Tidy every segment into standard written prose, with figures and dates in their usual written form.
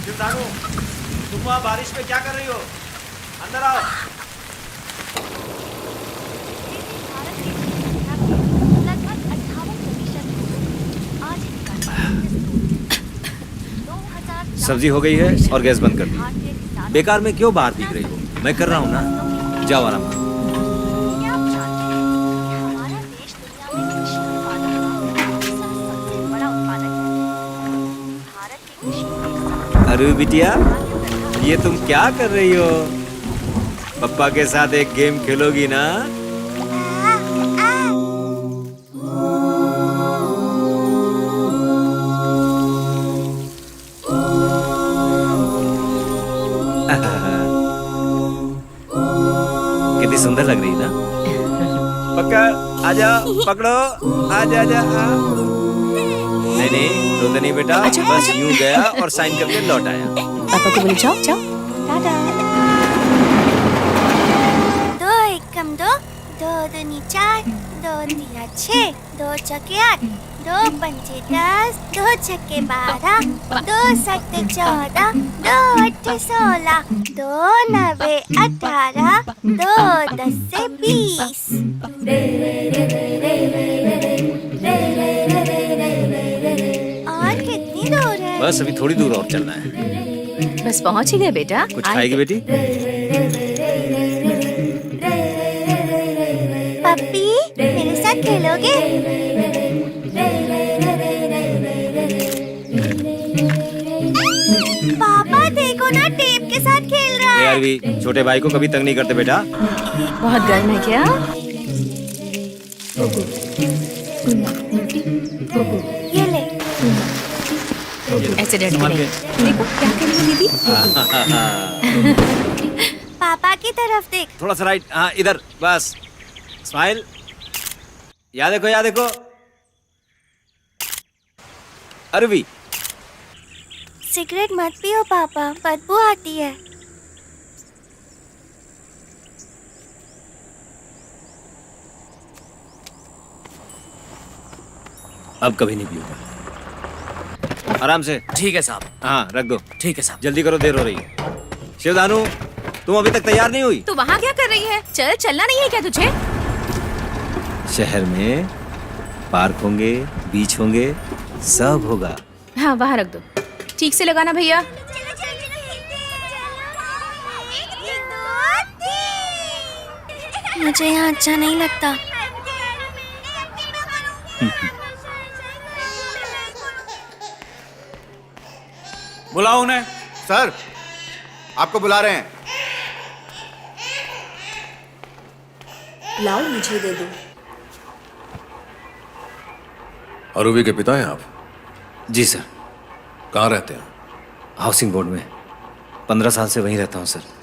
शिवदानु, तुम वहाँ बारिश में क्या कर रही हो? अंदर आओ। सब्जी हो गई है और गैस बंद कर दी। बेकार में क्यों बाहर भीग रही हो? मैं कर रहा हूँ ना, जाओ आराम करो। अरे बिटिया, ये तुम क्या कर रही हो? पप्पा के साथ एक गेम खेलोगी ना? कितनी सुंदर लग रही है ना? पक्का आजा, पकड़ो, आजा आजा। नहीं नहीं, रोते नहीं बेटा, बस यूं गया और साइन करके लौट आया। पापा को बोले जाओ जाओ। टाटा। दो एकम दो, दो दूनी चार, दो तिया छः, दो चौके आठ, दो पंचे 10, दो छक्के 12, दो सत्ते 14, दो अट्ठे 16, दो नवे 18, दो 10 से 20। और कितनी दूर है? बस अभी थोड़ी दूर और चलना है। बस पहुंच ही गए बेटा। कुछ खाएगी बेटी? पप्पी, मेरे साथ खेलोगे? पापा देखो ना, टेप के साथ खेल रहा है। यार भी छोटे भाई को कभी तंग नहीं करते बेटा। बहुत गर्म है क्या? ये ले। ऐसे डरती नहीं। देखो क्या कर रही है दीदी। पापा की तरफ देख। थोड़ा सा राइट, हाँ इधर, बस स्माइल। याद देखो, याद देखो। अरवी, सिगरेट मत पियो पापा, बदबू आती है। अब कभी नहीं पीऊंगा। आराम से। ठीक है साहब। हाँ रख दो। ठीक है साहब। जल्दी करो, देर हो रही है। शिवदानु, तुम अभी तक तैयार नहीं हुई? तू वहाँ क्या कर रही है? चलना नहीं है क्या तुझे? शहर में पार्क होंगे, बीच होंगे, सब होगा। हाँ वहाँ रख दो। ठीक से लगाना भैया। मुझे यहाँ अच्छा नहीं लगता। बुलाओ उन्हें। सर, आपको बुला रहे हैं। लाओ मुझे दे दो। अरूवी के पिता हैं आप? जी सर। कहाँ रहते हैं? हाउसिंग बोर्ड में 15 साल से वहीं रहता हूँ सर।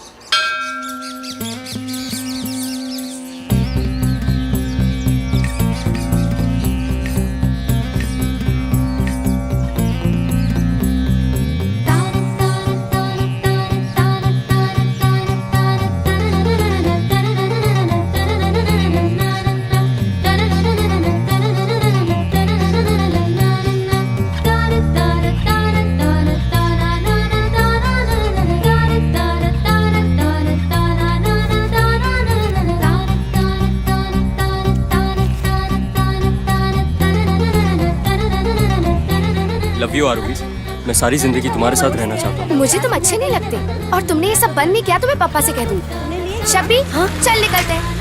लव यू आरुवी, मैं सारी जिंदगी तुम्हारे साथ रहना चाहता हूँ। मुझे तुम अच्छे नहीं लगते और तुमने ये सब बंद नहीं किया तो मैं पापा से कह दूँ। शब्बी, हाँ चल निकलते हैं।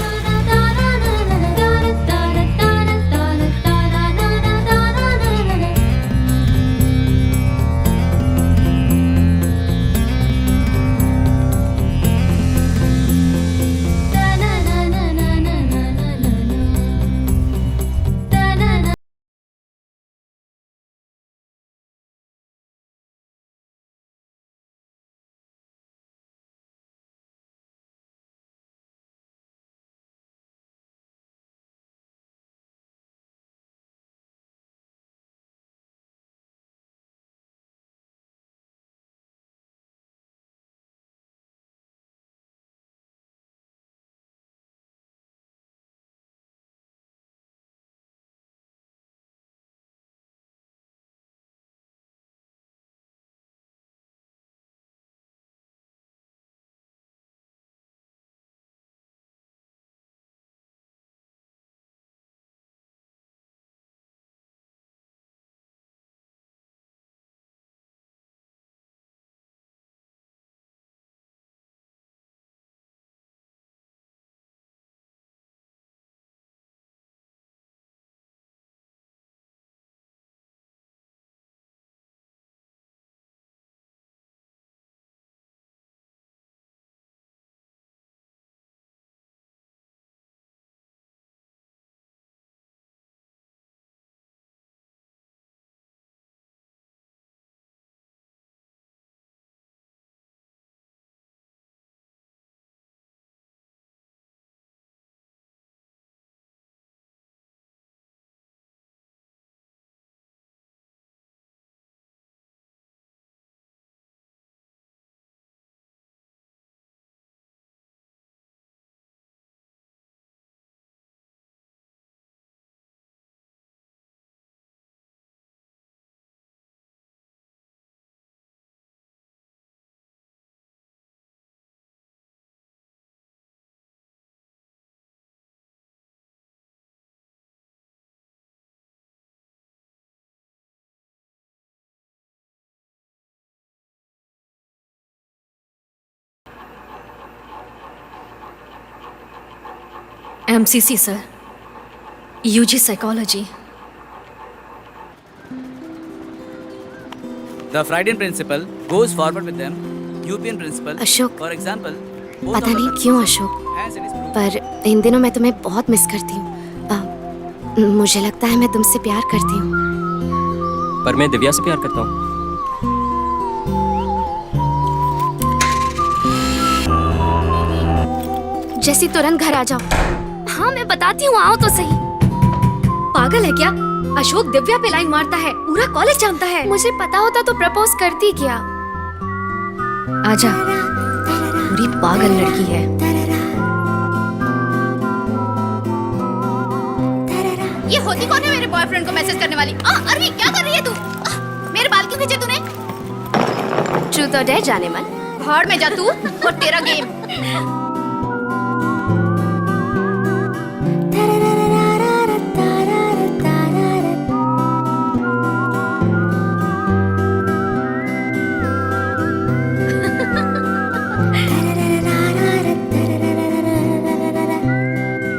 MCC sir, UG psychology. The Freudian principle goes forward with them. European principle, Ashok, for example, पता नहीं क्यों अशोक, पर इन दिनों मैं तुम्हें बहुत मिस करती हूँ। मुझे लगता है मैं तुमसे प्यार करती हूँ। पर मैं दिव्या से प्यार करता हूँ। जैसी तुरंत घर आ जाओ। हाँ मैं बताती हूँ, आओ तो सही। पागल है क्या? अशोक दिव्या पे लाइन मारता है, पूरा कॉलेज जानता है। मुझे पता होता तो प्रपोज करती क्या। आजा, पूरी पागल लड़की है। ये होती कौन है मेरे बॉयफ्रेंड को मैसेज करने वाली? अरवी क्या कर रही है तू? मेरे बाल क्यों खींचे तूने? ट्रूथ और डेयर जाने मन। भाड़ में जा तू और तेरा गेम।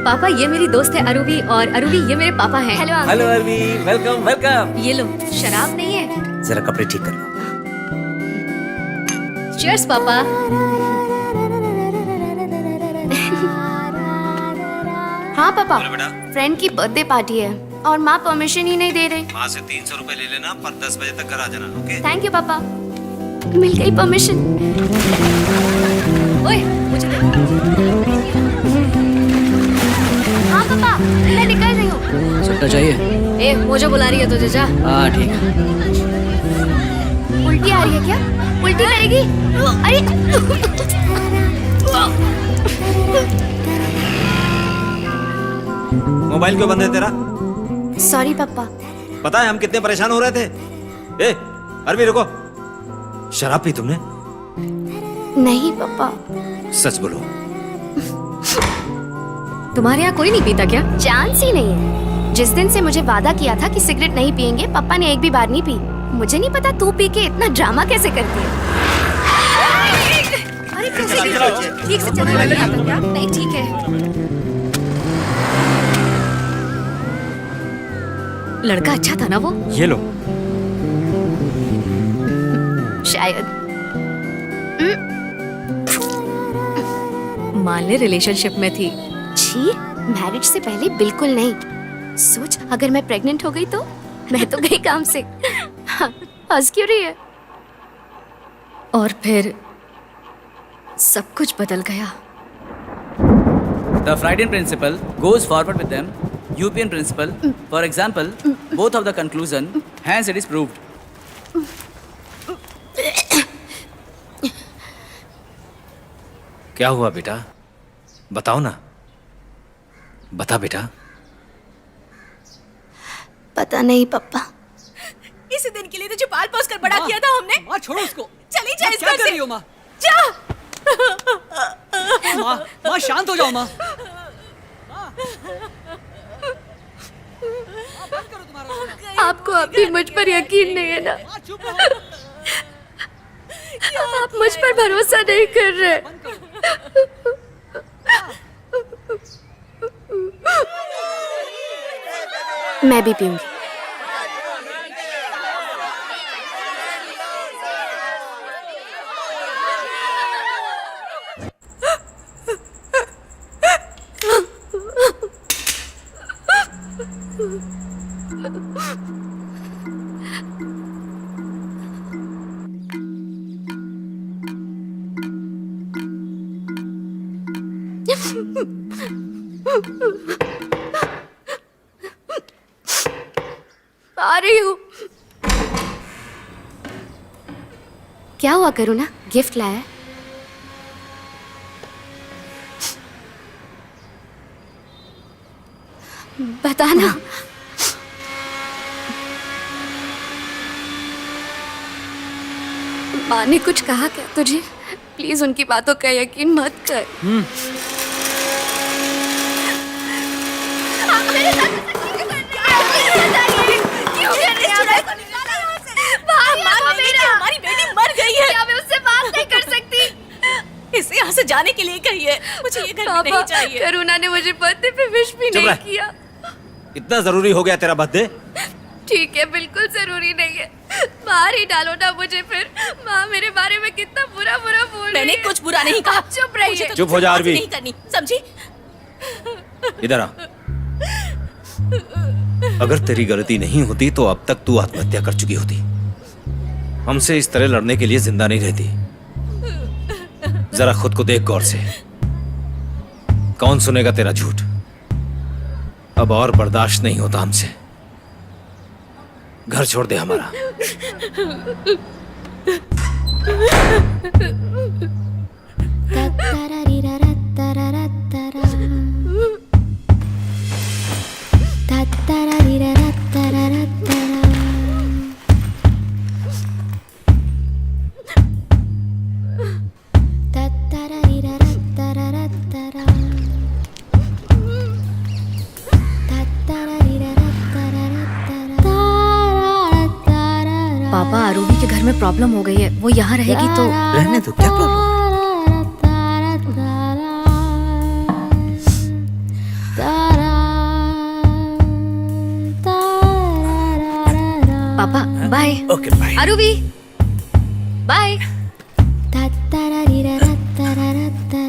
पापा ये मेरी दोस्त है अरुवी, और अरुवी ये मेरे पापा हैं। हेलो हेलो अरवी, वेलकम वेलकम। ये लो, शराब नहीं है। जरा कपड़े ठीक कर लो। चीयर्स पापा। हाँ पापा, बेटा। फ्रेंड की बर्थडे पार्टी है और माँ परमिशन ही नहीं दे रही। माँ से 300 रुपए ले लेना, पर 10 बजे तक घर आ जाना, ओके? थैंक यू पापा, मिल गई परमिशन। ओए, मुझे दे। हाँ पापा, मैं निकल रही हूँ। सुट्टा चाहिए? ए, मुझे बुला रही है तुझे, जा। हाँ ठीक है। उल्टी आ रही है क्या? उल्टी करेगी? अरे मोबाइल क्यों बंद है तेरा? सॉरी पापा। पता है हम कितने परेशान हो रहे थे। ए अरवी रुको, शराब पी तुमने? नहीं पापा। सच बोलो। तुम्हारे यहाँ कोई नहीं पीता क्या? चांस ही नहीं है। जिस दिन से मुझे वादा किया था कि सिगरेट नहीं पियेंगे, पापा ने एक भी बार नहीं पी। मुझे नहीं पता तू पी के इतना ड्रामा कैसे करती है। अरे ठीक से चलने लगी यहाँ तक क्या? नहीं ठीक है। लड़का अच्छा था ना वो? ये लो। शायद। मान ले रिलेशनशिप में थी। छी, मैरिज से पहले बिल्कुल नहीं। सोच अगर मैं प्रेग्नेंट हो गई तो मैं तो गई काम से। हाँ, हंस क्यों रही है? और फिर सब कुछ बदल गया। The Freudian principle goes forward with them. European principle, for example, both of the conclusion, hence it is proved. क्या हुआ बेटा? बताओ ना, बता बेटा। पता नहीं पापा। इसी दिन के लिए तुझे पाल पोस कर बड़ा किया था हमने। माँ छोड़ो उसको। चली जा इस क्या घर कर से। रही हो माँ? जा। माँ शांत हो जाओ माँ। आपको अभी मुझ पर यकीन नहीं है ना? आप मुझ पर भरोसा नहीं कर रहे। मैं भी पीऊंगी। आ रही हूँ। क्या हुआ करुणा, गिफ्ट लाया? बताना। माँ ने कुछ कहा क्या तुझे? प्लीज उनकी बातों का यकीन मत कर। हमारी बेटी मर गई है। क्या मैं उससे बात नहीं कर सकती? इसे यहाँ से जाने के लिए कही है। मुझे ये घर में नहीं चाहिए। करुणा ने मुझे बर्थडे पे विश भी चुप नहीं रह। किया। इतना जरूरी हो गया तेरा बर्थडे? ठीक है, बिल्कुल जरूरी नहीं है। बाहर ही डालो ना मुझे फिर। माँ मेरे बारे में कितना बुरा बुरा बोल रही है। मैंने कुछ बुरा नहीं कहा। चुप रहिए। मुझे तो चुप हो जा बात आरवी। नहीं करनी, समझी? इधर आ। अगर तेरी गलती नहीं होती तो अब तक तू आत्महत्या कर चुकी होती। हमसे इस तरह लड़ने के लिए जिंदा नहीं रहती। जरा खुद को देख गौर से। कौन सुनेगा तेरा झूठ? अब और बर्दाश्त नहीं होता हमसे। घर छोड़ दे हमारा। पापा आरोही के घर में प्रॉब्लम हो गई है, वो यहाँ रहेगी तो रहने दो, क्या प्रॉब्लम? पापा bye. Okay bye. Aarohi bye.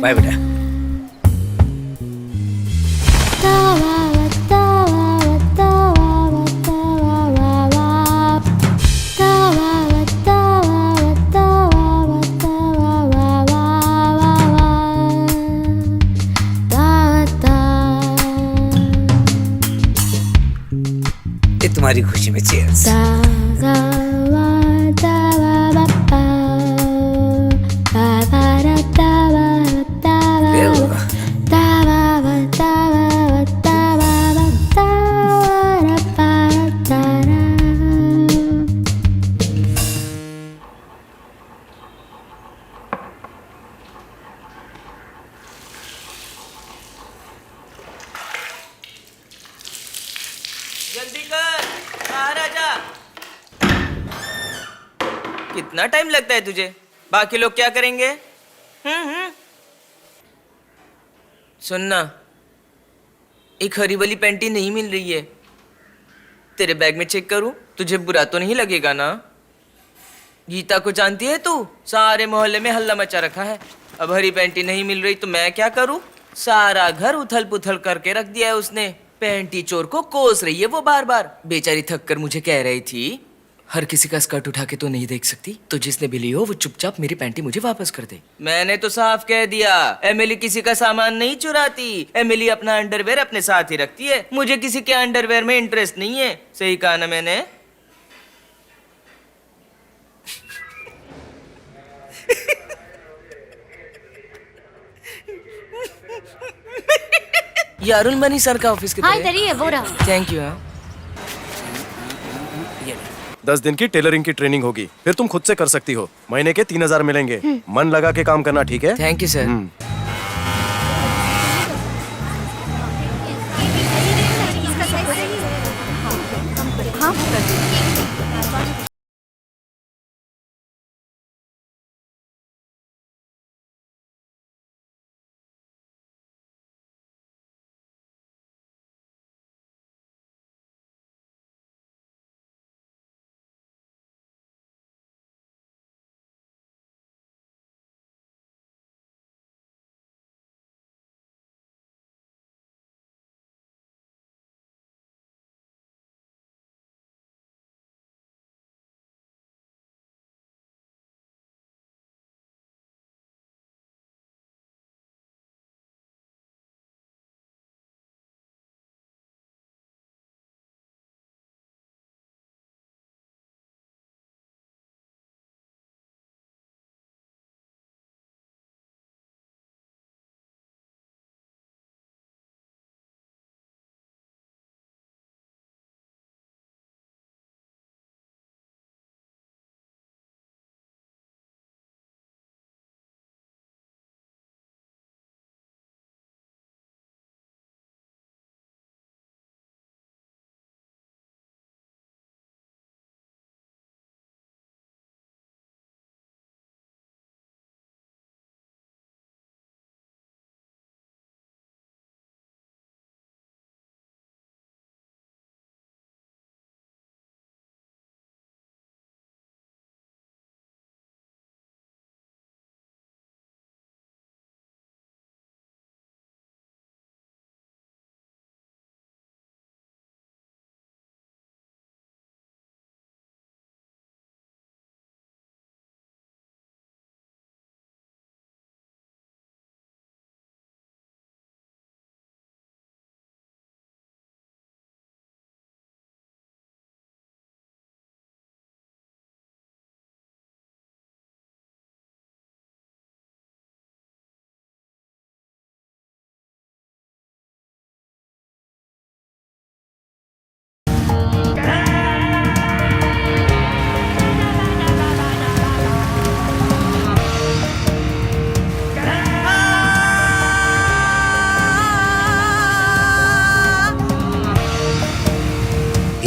Bye बेटा। ये तुम्हारी खुशी में चीयर्स। जल्दी कर, बाहर आ जा। कितना टाइम लगता है तुझे? बाकी लोग क्या करेंगे? सुनना, एक हरी वाली पैंटी नहीं मिल रही है। तेरे बैग में चेक करूं? तुझे बुरा तो नहीं लगेगा ना? गीता को जानती है तू? सारे मोहल्ले में हल्ला मचा रखा है। अब हरी पैंटी नहीं मिल रही तो मैं क्या करूं? सारा घर उथल पुथल करके रख दिया है उसने। पैंटी चोर को कोस रही है वो बार बार। बेचारी थक कर मुझे कह रही थी, हर किसी का स्कर्ट उठा के तो नहीं देख सकती, तो जिसने भी ली हो वो चुपचाप मेरी पैंटी मुझे वापस कर दे। मैंने तो साफ कह दिया, एमिली किसी का सामान नहीं चुराती। एमिली अपना अंडरवेयर अपने साथ ही रखती है। मुझे किसी के अंडरवेयर में इंटरेस्ट नहीं है। सही कहा ना मैंने? ये अरुण मनी सर का ऑफिस किधर हाँ है? इधर ही है, वो रहा। Thank you. 10 दिन की टेलरिंग की ट्रेनिंग होगी, फिर तुम खुद से कर सकती हो। महीने के 3000 मिलेंगे। मन लगा के काम करना, ठीक है? Thank you sir.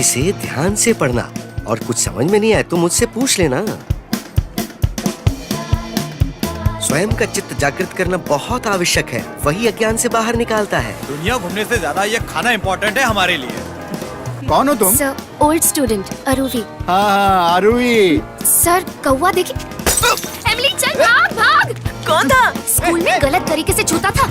इसे ध्यान से पढ़ना और कुछ समझ में नहीं आए तो मुझसे पूछ लेना। स्वयं का चित्त जागृत करना बहुत आवश्यक है, वही अज्ञान से बाहर निकालता है। दुनिया घूमने से ज्यादा ये खाना इम्पोर्टेंट है हमारे लिए। कौन हो तुम? Sir, old student Aruvi. हाँ अरुवी। सर, कौवा देखी। एमिली चल भाग भाग। कौन था? स्कूल में गलत तरीके से छूता था।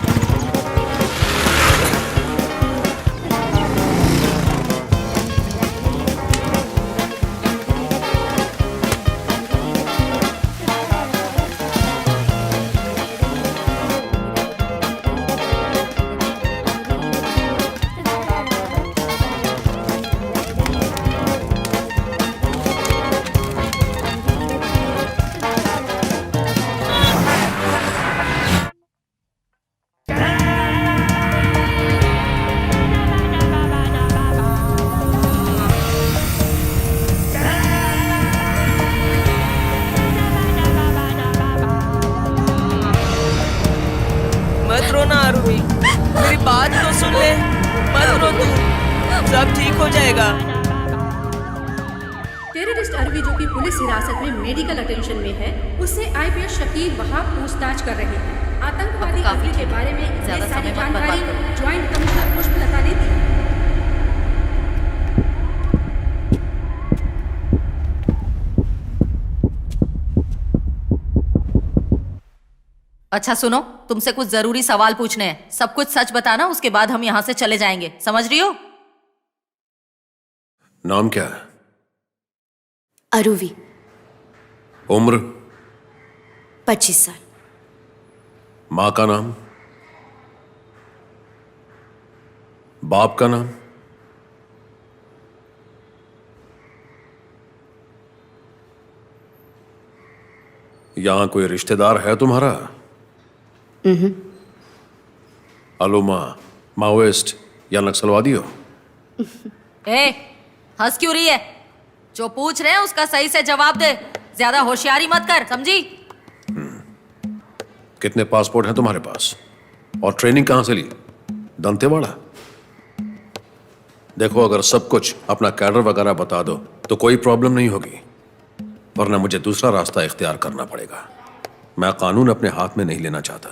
मत रोना अरुवी, मेरी बात तो सुन ले। मत रो तू, सब ठीक हो जाएगा। टेररिस्ट अरवी जो कि पुलिस हिरासत में मेडिकल अटेंशन में है, उससे आईपीएस शकील वहाब पूछताछ कर रहे हैं। आतंकवादी अरवी के बारे में ज्यादा सारी समय मत जानकारी बर्बाद करो। ज्वाइंट कमिश्नर पुष्पलता ने दी। अच्छा सुनो, तुमसे कुछ जरूरी सवाल पूछने हैं। सब कुछ सच बताना, उसके बाद हम यहाँ से चले जाएंगे। समझ रही हो? नाम क्या है? अरूवी। उम्र? 25 साल। माँ का नाम? बाप का नाम? यहां कोई रिश्तेदार है तुम्हारा? अलूमा, माओइस्ट या नक्सलवादी हो? ए, हंस क्यों रही है? जो पूछ रहे हैं उसका सही से जवाब दे। ज्यादा होशियारी मत कर, समझी? कितने पासपोर्ट हैं तुम्हारे पास? और ट्रेनिंग कहां से ली? दंतेवाड़ा? देखो, अगर सब कुछ अपना कैडर वगैरह बता दो तो कोई प्रॉब्लम नहीं होगी, वरना मुझे दूसरा रास्ता इख्तियार करना पड़ेगा। मैं कानून अपने हाथ में नहीं लेना चाहता।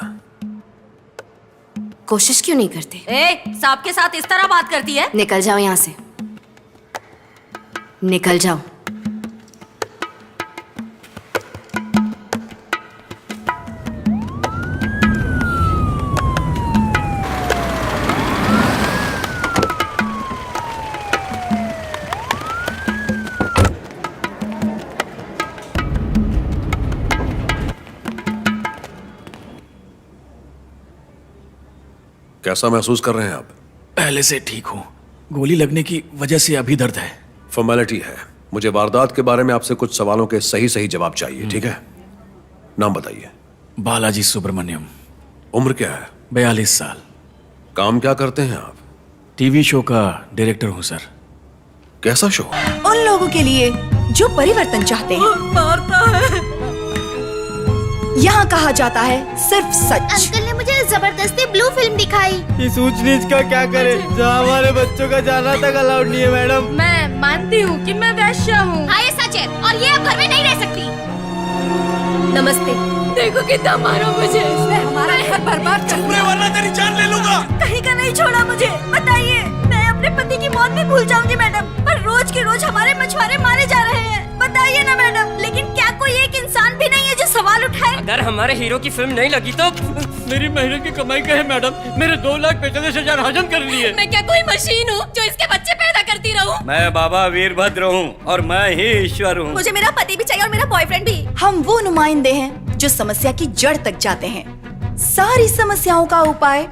कोशिश क्यों नहीं करते? ए, सांप के साथ इस तरह बात करती है? निकल जाओ यहाँ से, निकल जाओ। कैसा महसूस कर रहे हैं आप? पहले से ठीक हूँ, गोली लगने की वजह से अभी दर्द है। फॉर्मेलिटी है। मुझे वारदात के बारे में आपसे कुछ सवालों के सही सही जवाब चाहिए, ठीक है? नाम बताइए। बालाजी सुब्रमण्यम। उम्र क्या है? 42 साल। काम क्या करते हैं आप? टीवी शो का डायरेक्टर हूँ सर। कैसा शो? उन लोगों के लिए जो परिवर्तन चाहते हैं। मारता है। यहाँ कहा जाता है सिर्फ सच। अंकल ने मुझे जबरदस्ती ब्लू फिल्म दिखाई। इस ऊंच नीच का क्या करें जहाँ हमारे बच्चों का जाना तक अलाउड नहीं है मैडम। मैं मानती हूँ कि मैं वैश्या हूँ। हाँ ये सच है, और ये अब घर में नहीं रह सकती। नमस्ते। देखो कितना मारो मुझे। इसने हमारा घर बर्बाद कर दिया। वरना तेरी जान ले लूंगा। कहीं का नहीं छोड़ा मुझे। बताइए, मैं अपने पति की मौत भी भूल जाऊंगी मैडम, पर रोज के रोज हमारे मछुआरे मारे जा रहे हैं। बताइए ना मैडम, लेकिन क्या कोई एक इंसान भी नहीं है जो सवाल उठाए? अगर हमारे हीरो की फिल्म नहीं लगी तो मेरी महीने की कमाई का है मैडम। मेरे 2,45,000 हजम कर लिए। मैं क्या कोई मशीन हूँ जो इसके बच्चे पैदा करती रहूं? मैं बाबा वीरभद्र हूँ और मैं ही ईश्वर हूँ। मुझे मेरा पति भी चाहिए और मेरा बॉयफ्रेंड भी। हम वो नुमाइंदे हैं जो समस्या की जड़ तक जाते हैं। सारी समस्याओं का उपाय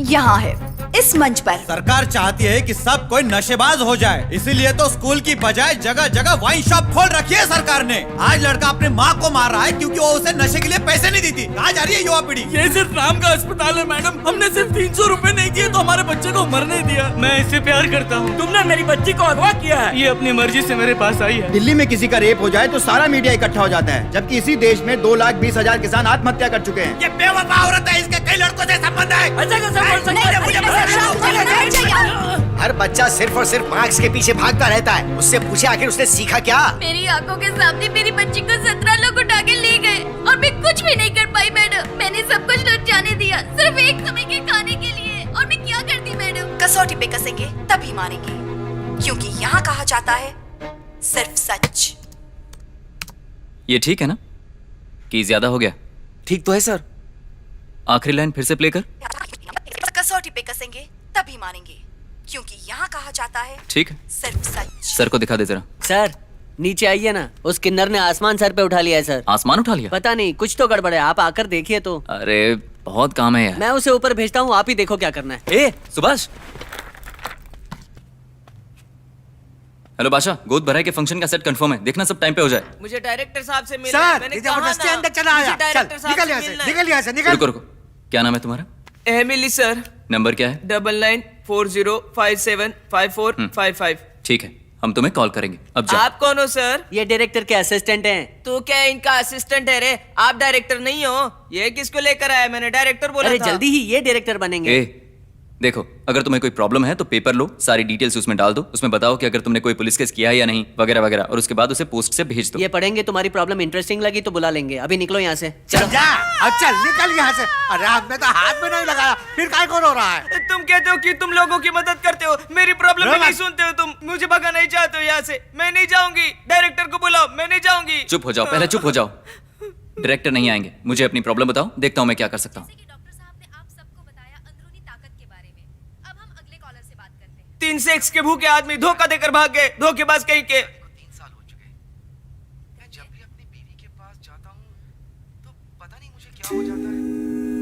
यहाँ है, इस मंच पर। सरकार चाहती है कि सब कोई नशेबाज हो जाए, इसीलिए तो स्कूल की बजाय जगह जगह वाइन शॉप खोल रखी है सरकार ने। आज लड़का अपने माँ को मार रहा है क्योंकि वो उसे नशे के लिए पैसे नहीं देती। कहाँ जा रही है युवा पीढ़ी? ये सिर्फ नाम का अस्पताल है मैडम। हमने सिर्फ 300 रुपए नहीं दिए तो हमारे बच्चे को मरने दिया। मैं इससे प्यार करता हूँ। तुमने मेरी बच्ची को अगवा किया है। ये अपनी मर्जी से मेरे पास आई है। दिल्ली में किसी का रेप हो जाए तो सारा मीडिया इकट्ठा हो जाता है, जबकि इसी देश में 2,20,000 किसान आत्महत्या कर चुके हैं। ये बेवफा औरत है, इसके कई लड़कों से संबंध है। अच्छा कैसे बोल सकते हैं? हर बच्चा सिर्फ और सिर्फ मार्क्स के पीछे भागता रहता है। उससे पूछे आखिर उसने सीखा क्या? मेरी आंखों के सामने मेरी बच्ची को 17 लोग उठा के ले गए और मैं कुछ भी नहीं कर पाई मैडम। मैंने सब कुछ लुट जाने दिया सिर्फ एक समय के खाने के लिए। और मैं क्या करती मैडम? कसौटी पे कसेंगे तभी मारेंगे, क्योंकि यहाँ कहा जाता है सिर्फ सच। ये ठीक है ना कि ज्यादा हो गया? ठीक तो है सर। आखिरी लाइन फिर से प्ले कर। कसौटी पे कसेंगे तभी मारेंगे, क्योंकि यहाँ कहा जाता है ठीक है, सिर्फ सच। सर को दिखा दे जरा। सर नीचे आइए ना, उस किन्नर ने आसमान सर पे उठा लिया है सर। आसमान उठा लिया? पता नहीं, कुछ तो गड़बड़ है, आप आकर देखिए तो। अरे बहुत काम है यार। मैं उसे ऊपर भेजता हूँ, आप ही देखो क्या करना है। ए सुभाष। हेलो बादशाह, गोद भराई के फंक्शन का सेट कंफर्म है, देखना सब टाइम पे हो जाए। मुझे डायरेक्टर साहब से मिलना सर, मैंने ये कहा जबरदस्ती ना, अंदर चला आया। मुझे डायरेक्टर चल, साहब निकल से यहाँ से, मिलना है। निकल यहाँ से, निकल। रुको रुको, क्या नाम है तुम्हारा? Emily sir. नंबर क्या है? 9940575455। ठीक है, हम तुम्हें कॉल करेंगे। अब जाओ। आप कौन हो सर? ये डायरेक्टर के असिस्टेंट हैं। तो क्या इनका असिस्टेंट है रे? आप डायरेक्टर नहीं हो? ये किसको लेकर आया? मैंने डायरेक्टर बोला अरे था। जल्दी ही ये डायरेक्टर बनेंगे। ए, देखो अगर तुम्हें कोई प्रॉब्लम है तो पेपर लो, सारी डिटेल्स उसमें डाल दो, उसमें बताओ कि अगर तुमने कोई पुलिस केस किया है या नहीं, वगैरह वगैरह, और उसके बाद उसे पोस्ट से भेज दो। ये पढ़ेंगे, तुम्हारी प्रॉब्लम इंटरेस्टिंग लगी तो बुला लेंगे। अभी निकलो यहाँ से। चल जा, अब चल निकल यहाँ से। अरे आपने तो हाथ में नहीं लगाया, फिर काय कौन हो रहा है? तुम कहते हो कि तुम लोगों की मदद करते हो, मेरी प्रॉब्लम लो नहीं बस। सुनते हो तुम। मुझे भगा नहीं चाहते हो यहाँ से। मैं नहीं जाऊंगी, डायरेक्टर को बुलाओ, मैं नहीं जाऊंगी। चुप हो जाओ, पहले चुप हो जाओ। डायरेक्टर नहीं आएंगे, मुझे अपनी प्रॉब्लम बताओ, देखता हूँ मैं क्या कर सकता हूँ। 3 सेक्स के भूखे आदमी धोखा देकर भाग गए, धोखेबाज कहीं के।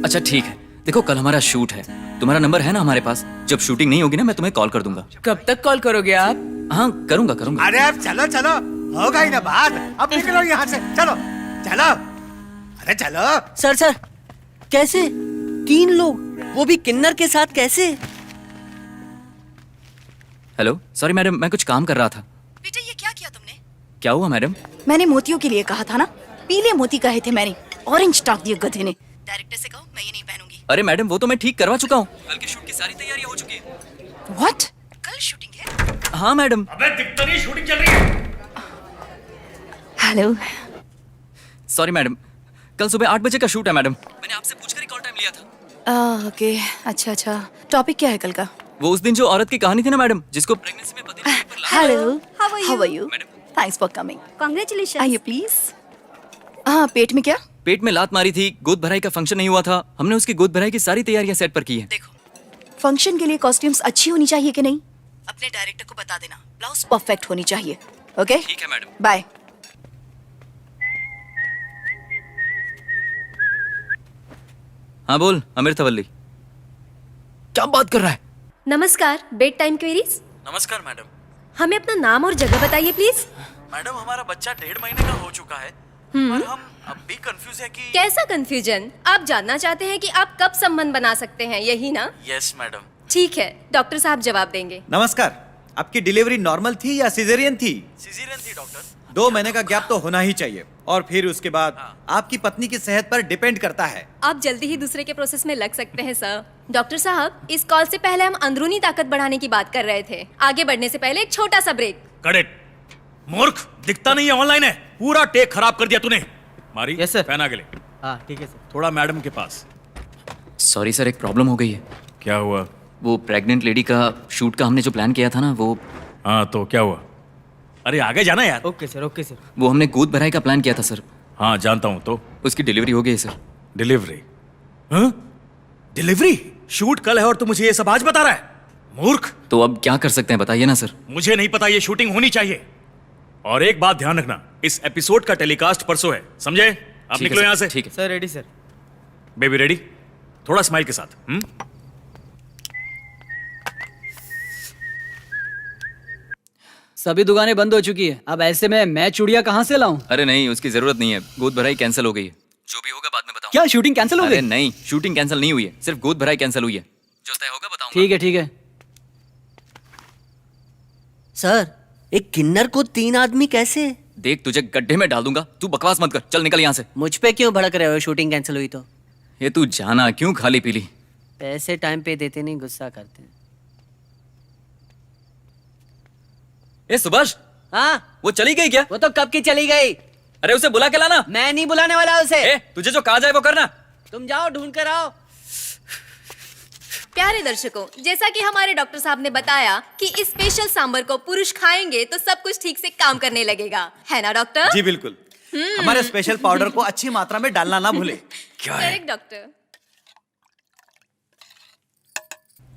अच्छा ठीक है, देखो कल हमारा शूट है, तुम्हारा नंबर है ना हमारे पास? जब शूटिंग नहीं होगी ना मैं तुम्हें कॉल कर दूंगा। कब तक कॉल करोगे आप? हाँ करूंगा करूंगा। अरे अब चलो चलो, होगा ही ना बात। अब निकलो यहाँ से, चलो चलो। अरे चलो। सर सर, कैसे 3 लोग, वो भी किन्नर के साथ, कैसे? हेलो, सॉरी मैडम, मैं कुछ काम कर रहा था। बेटा ये क्या किया तुमने? क्या हुआ मैडम? मैंने मोतियों के लिए कहा था ना, पीले मोती कहे थे मैंने, ऑरेंज टाक दिए गधे ने। डायरेक्टर से कहो मैं ये नहीं पहनूंगी। अरे मैडम वो तो मैं ठीक करवा चुका हूँ, कल के शूट की सारी तैयारियां हो चुकी है। व्हाट? कल शूटिंग है? हाँ मैडम। अबे दिखता नहीं शूटिंग चल रही है। हेलो। सॉरी मैडम, कल सुबह 8 बजे का शूट है मैडम, मैंने आपसे पूछकर ही कॉल टाइम लिया था। ओके, अच्छा, टॉपिक क्या है कल का? वो उस दिन जो औरत की कहानी थी ना मैडम, जिसको प्रेगनेंसी में पति ने पेपर लाया। Hello, how are you? Thanks for coming. Congratulation. आइए प्लीज। हाँ, पेट में क्या? पेट में लात मारी थी, गोद भराई का फंक्शन नहीं हुआ था, हमने उसकी गोद भराई की सारी तैयारियां सेट पर की है। फंक्शन के लिए कॉस्ट्यूम्स अच्छी होनी चाहिए कि नहीं? अपने डायरेक्टर को बता देना, ब्लाउज परफेक्ट होनी चाहिए। ओके ठीक है मैडम। बाय। हाँ बोल अमीर तवल्ली। क्या बात कर रहा है? नमस्कार, बेड टाइम क्वेरीज। नमस्कार मैडम। हमें अपना नाम और जगह बताइए प्लीज। मैडम हमारा बच्चा 1.5 महीने का हो चुका है, पर हम अब भी कंफ्यूज है कि। कैसा कंफ्यूजन? आप जानना चाहते हैं कि आप कब संबंध बना सकते हैं, यही ना? Yes madam. ठीक है, डॉक्टर साहब जवाब देंगे। नमस्कार, आपकी डिलीवरी नॉर्मल थी या सिजेरियन थी? सिजेरियन थी डॉक्टर। 2 महीने का गैप तो होना ही चाहिए, और फिर उसके बाद आपकी पत्नी की सेहत पर डिपेंड करता है। आप जल्दी ही दूसरे के प्रोसेस में लग सकते हैं सर। डॉक्टर साहब, इस कॉल से पहले हम अंदरूनी ताकत बढ़ाने की बात कर रहे थे। आगे बढ़ने से पहले एक छोटा सा ब्रेक। करेक्ट। मूर्ख, दिखता नहीं है, ऑनलाइन है। पूरा टेक खराब कर दिया तूने। मारी? Yes sir. पहना के ले। हाँ ठीक है सर। थोड़ा मैडम के पास। सॉरी सर, एक प्रॉब्लम हो गई है। क्या हुआ? वो प्रेग्नेंट लेडी का शूट का हमने जो प्लान किया था ना, वो। हाँ तो क्या हुआ? अरे आगे जाना यार। Okay sir, okay sir. वो हमने गोद भराई का प्लान किया था सर। हाँ जानता हूँ, तो उसकी डिलीवरी हो गई सर। डिलीवरी? हाँ? डिलीवरी? शूट कल है और तू मुझे ये सब आज बता रहा है? मूर्ख। तो अब क्या कर सकते हैं बताइए ना सर। मुझे नहीं पता, ये शूटिंग होनी चाहिए। और एक बात ध्यान रखना, इस एपिसोड का टेलीकास्ट परसों है, समझे? आप ठीक है निकलो सर, यहाँ से। ठीक है sir ready sir. Baby ready? थोड़ा स्माइल के साथ। सभी दुकानें बंद हो चुकी है, अब ऐसे में मैं चूड़ियां कहाँ से लाऊं? अरे नहीं, उसकी जरूरत नहीं है, गोद भराई कैंसिल हो गई है। जो भी होगा बाद में बताऊं। क्या शूटिंग कैंसिल हो अरे गई? नहीं, शूटिंग कैंसिल नहीं हुई है, सिर्फ गोद भराई कैंसिल हुई है। जो तय होगा बताऊंगा। ठीक है ठीक है। सर, एक किन्नर को 3 आदमी कैसे? देख तुझे गड्ढे में डाल दूंगा, तू बकवास मत कर, चल निकल यहाँ से। मुझ पे क्यों भड़क रहे हो? शूटिंग कैंसिल हुई तो? ये तू जाना क्यों खाली पीली। पैसे टाइम पे देते नहीं, गुस्सा करते हैं। ए सुभाष, हाँ वो चली गई क्या? वो तो कब की चली गई। अरे उसे बुला के लाना। मैं नहीं बुलाने वाला उसे। तुझे जो कहा जाए वो करना। तुम जाओ, ढूंढ कर आओ। प्यारे दर्शकों, जैसा कि हमारे डॉक्टर साहब ने बताया कि इस स्पेशल सांबर को पुरुष खाएंगे तो सब कुछ ठीक से काम करने लगेगा, है ना डॉक्टर? जी बिल्कुल। हमारे स्पेशल पाउडर को अच्छी मात्रा में डालना ना भूले। क्या है? Correct doctor.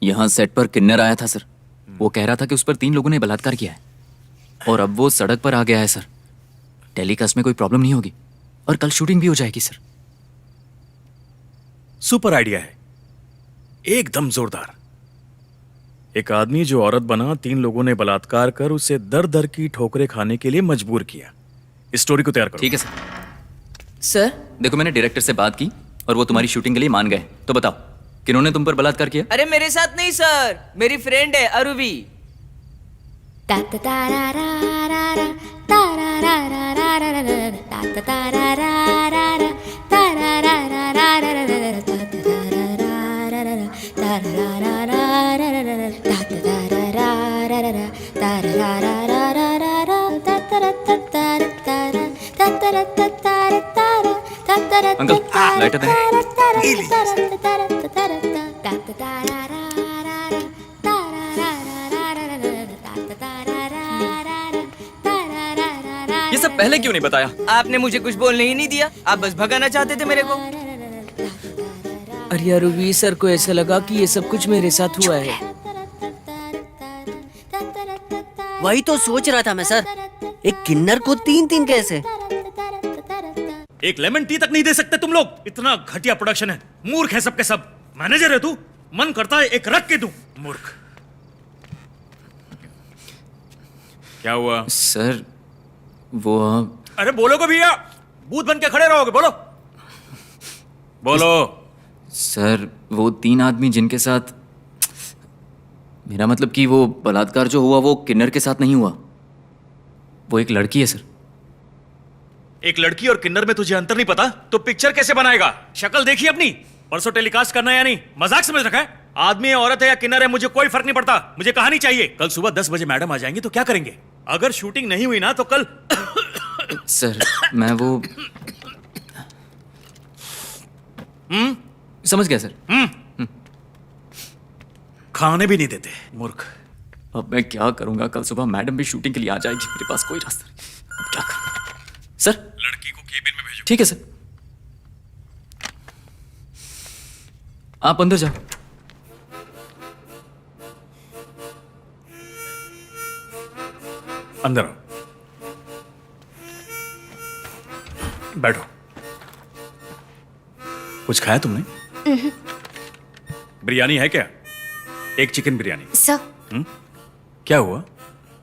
यहाँ सेट पर किन्नर आया था सर। वो कह रहा था कि उस पर 3 लोगों ने बलात्कार किया है और अब वो सड़क पर आ गया है सर। टेलीकास्ट में कोई प्रॉब्लम नहीं होगी और कल शूटिंग भी हो जाएगी सर। सुपर आइडिया है, एकदम जोरदार। एक आदमी जो औरत बना, 3 लोगों ने बलात्कार कर उसे दर दर की ठोकरें खाने के लिए मजबूर किया। इस स्टोरी को तैयार करो। ठीक है सर। सर देखो, मैंने डायरेक्टर से बात की और वो तुम्हारी शूटिंग के लिए मान गए। तो बताओ किन्होंने तुम पर बलात्कार किया? अरे मेरे साथ नहीं सर, मेरी फ्रेंड है अरुवी। अंकल लाइटर दें। ये सब पहले क्यों नहीं बताया? आपने मुझे कुछ बोलने ही नहीं दिया, आप बस भगाना चाहते थे मेरे को। अरे अरुवी सर को ऐसा लगा कि ये सब कुछ मेरे साथ हुआ है। वही तो सोच रहा था मैं सर, एक किन्नर को 3-3 कैसे? एक लेमन टी तक नहीं दे सकते तुम लोग? इतना घटिया प्रोडक्शन है, मूर्ख है सबके सब। मैनेजर है तू, मन करता है एक रख के दूं। मूर्ख। क्या हुआ सर? वो अरे बोलोगे भैया, भूत बन के खड़े रहोगे? बोलो बोलो। सर वो 3 आदमी जिनके साथ, मेरा मतलब कि वो बलात्कार जो हुआ वो किन्नर के साथ नहीं हुआ, वो एक लड़की है सर। एक लड़की और किन्नर में तुझे अंतर नहीं पता तो पिक्चर कैसे बनाएगा? शक्ल देखी अपनी? परसों टेलीकास्ट करना है या नहीं? मजाक समझ रखा है? आदमी है, औरत है या किन्नर है, मुझे कोई फर्क नहीं पड़ता। मुझे कहानी चाहिए। कल सुबह 10 बजे मैडम आ जाएंगी तो क्या करेंगे? अगर शूटिंग नहीं हुई ना तो कल सर मैं वो समझ गया सर। खाने भी नहीं देते, मूर्ख। अब मैं क्या करूंगा? कल सुबह मैडम भी शूटिंग के लिए आ जाएगी, मेरे पास कोई रास्ता नहीं। अब क्या करूं सर? लड़की को केबिन में भेजो। ठीक है सर, आप अंदर जाओ। अंदर आओ, बैठो। कुछ खाया तुमने? बिरयानी है क्या? एक चिकन बिरयानी। सर क्या हुआ?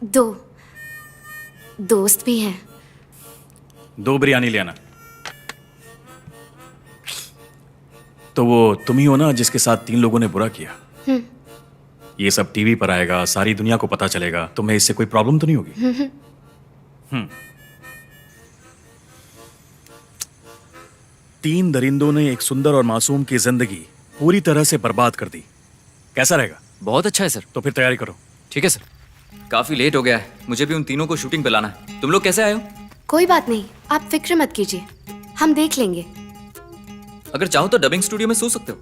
2 दोस्त भी हैं। 2 बिरयानी ले आना। तो वो तुम ही हो ना जिसके साथ 3 लोगों ने बुरा किया? ये सब टीवी पर आएगा, सारी दुनिया को पता चलेगा, तुम्हें इससे कोई प्रॉब्लम तो नहीं होगी? 3 दरिंदों ने एक सुंदर और मासूम की जिंदगी पूरी तरह से बर्बाद कर दी। कैसा रहेगा? बहुत अच्छा है सर। तो फिर तैयारी करो। ठीक है सर। काफी लेट हो गया है, मुझे भी उन तीनों को शूटिंग पे लाना है। तुम लोग कैसे आए हो? कोई बात नहीं, आप फिक्र मत कीजिए, हम देख लेंगे। अगर चाहो तो डबिंग स्टूडियो में सो सकते हो।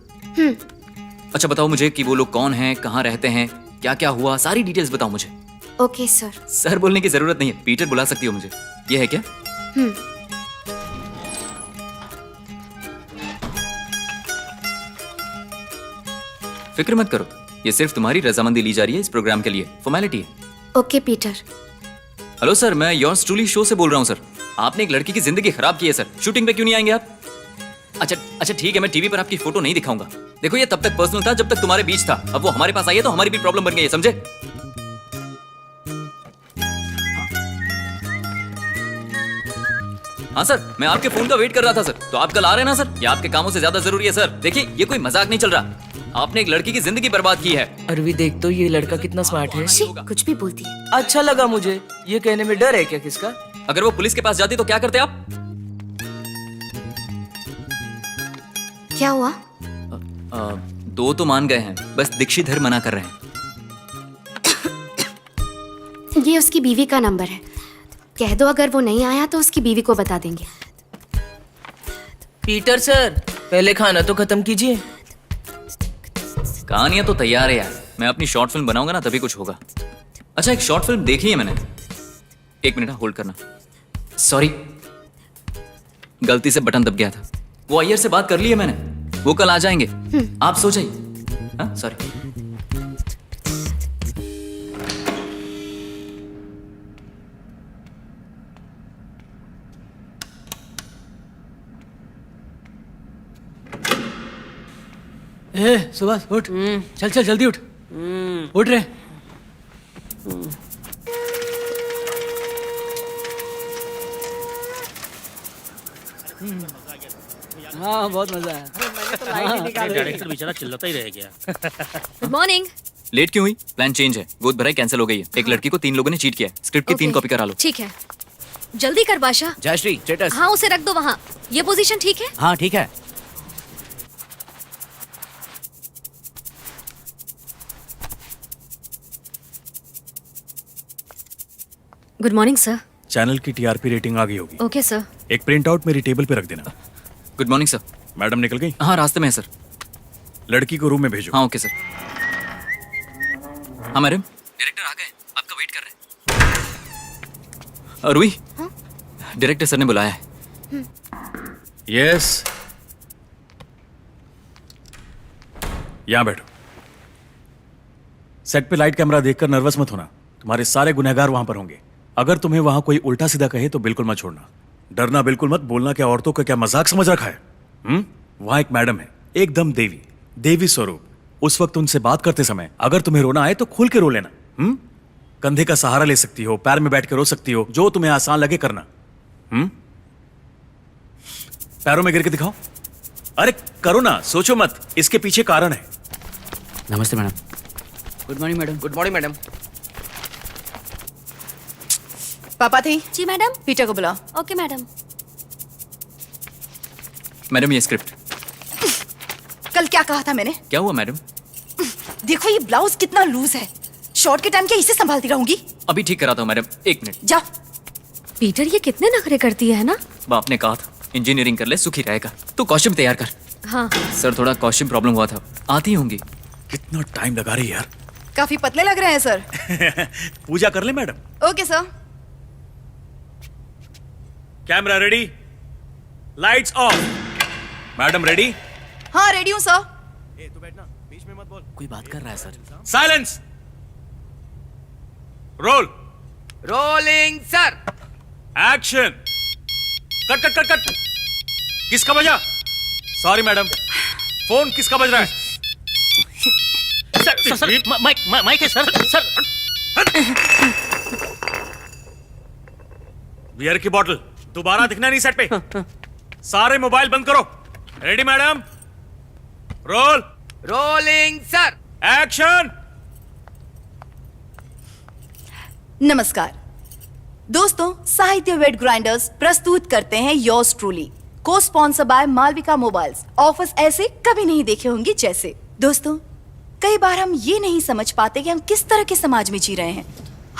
अच्छा बताओ मुझे कि वो लोग कौन हैं, कहाँ रहते हैं, क्या क्या हुआ, सारी डिटेल्स बताओ मुझे। Okay sir. सर बोलने की जरूरत नहीं है, पीटर बुला सकती हो मुझे। ये है क्या? फिक्र मत करो, ये सिर्फ तुम्हारी रजामंदी ली जा रही है इस प्रोग्राम के लिए, फॉर्मेलिटी है। Okay Peter. हेलो सर, मैं योर्स ट्रूली शो से बोल रहा हूँ सर। आपने एक लड़की की जिंदगी खराब की है सर, शूटिंग पे क्यों नहीं आएंगे आप? अच्छा ठीक है, मैं टीवी पर आपकी फोटो नहीं दिखाऊंगा। देखो ये तब तक पर्सनल था जब तक तुम्हारे बीच था, अब वो हमारे पास आई है तो हमारी भी प्रॉब्लम बन गई है, समझे? हाँ सर, मैं आपके फोन का वेट कर रहा था सर। तो आप कल आ रहे हैं ना सर? ये आपके कामों से ज्यादा जरूरी है सर। देखिए ये कोई मजाक नहीं चल रहा, आपने एक लड़की की जिंदगी बर्बाद की है। अरवी देख तो ये लड़का कितना स्मार्ट है। कुछ भी बोलती है। अच्छा लगा मुझे, ये कहने में डर है क्या किसका? अगर वो पुलिस के पास जाती तो क्या करते आप? क्या हुआ? तो मान गए हैं, बस दीक्षिधर मना कर रहे हैं। ये उसकी बीवी का नंबर है, कह दो अगर वो नहीं आया तो उसकी बीवी को बता देंगे। पीटर सर, पहले खाना तो खत्म कीजिए। कहानियां तो तैयार है यार, मैं अपनी शॉर्ट फिल्म बनाऊंगा ना तभी कुछ होगा। अच्छा, एक शॉर्ट फिल्म देखी है मैंने। एक मिनट होल्ड करना। सॉरी, गलती से बटन दब गया था। वो अय्यर से बात कर ली है मैंने, वो कल आ जाएंगे। आप सो जाइए। हाँ, सॉरी। ए सुभाष उठ, चल चल जल्दी उठ, उठ रे। हाँ बहुत मजा है। डायरेक्टर बेचारा चिल्लाता ही रह गया। Good morning. लेट क्यों हुई? प्लान चेंज है, गोद भराई कैंसिल हो गई है। एक लड़की को 3 लोगों ने चीट किया है। स्क्रिप्ट की 3 कॉपी करा लो। ठीक है, जल्दी कर बादशाह। जयश्री, स्टेटस। हाँ, उसे रख दो वहाँ। ये पोजीशन ठीक है? हाँ ठीक है। Good morning sir. चैनल की टीआरपी रेटिंग आ गई होगी। Okay sir. एक प्रिंट आउट मेरी टेबल पे रख देना। Good morning sir. मैडम निकल गई? हाँ, रास्ते में है सर। लड़की को रूम में भेजो। हाँ ओके सर। हाँ मैडम, डायरेक्टर आ गए, आपका वेट कर रहे हैं। रुई, डायरेक्टर सर ने बुलाया है। यस, यहां बैठो। सेट पे लाइट कैमरा देखकर नर्वस मत होना, तुम्हारे सारे गुनहगार वहां पर होंगे। अगर तुम्हें वहां कोई उल्टा सीधा कहे तो बिल्कुल मत छोड़ना। डरना बिल्कुल मत, बोलना क्या औरतों का क्या मजाक समझ रखा है। वहां एक मैडम है, एकदम देवी, देवी स्वरूप। उस वक्त उनसे बात करते समय अगर तुम्हें रोना आए तो खुल के रो लेना। कंधे का सहारा ले सकती हो, पैर में बैठ के रो सकती हो, जो तुम्हें आसान लगे करना। पैरों में गिर के दिखाओ। अरे करो ना, सोचो मत, इसके पीछे कारण है। नमस्ते madam. Good morning madam. Good morning madam. पापा थी जी मैडम। पीटर को बुलाओ। Okay madam. मैडम ये स्क्रिप्ट। कल क्या कहा था मैंने? क्या हुआ मैडम? देखो ये ब्लाउज कितना लूज है। शॉर्ट के टाइम क्या इसे संभालती रहूंगी? अभी ठीक कराता हूँ मैडम, 1 मिनट। जाओ। पीटर, ये कितने नखरे करती है ना। बाप ने कहा था इंजीनियरिंग कर ले, सुखी रहेगा। तो कॉस्ट्यूम तैयार कर। हाँ सर, थोड़ा कॉस्ट्यूम प्रॉब्लम हुआ था, आती होंगी। कितना टाइम लगा रही है यार। काफी पतले लग रहे हैं सर। पूजा कर ले madam. Okay sir. Camera ready, lights off. Madam ready? हाँ रेडी हूँ सर। तू बैठना, बीच में मत बोल। कोई बात कर रहा है sir. Silence, roll. Rolling sir. Action. Cut cut cut cut. किसका बजा? सॉरी मैडम, फोन किसका बज रहा है? सर माइक है सर। सर बियर की बोतल दोबारा दिखना नहीं सेट पे। सारे मोबाइल बंद करो। Ready madam? Roll. Rolling sir. Action. नमस्कार दोस्तों, साहित्य वेट ग्राइंडर्स प्रस्तुत करते हैं yours truly, co sponsor by Malvika mobiles. Offers ऐसे कभी नहीं देखे होंगे जैसे। दोस्तों, कई बार हम ये नहीं समझ पाते कि हम किस तरह के समाज में जी रहे हैं।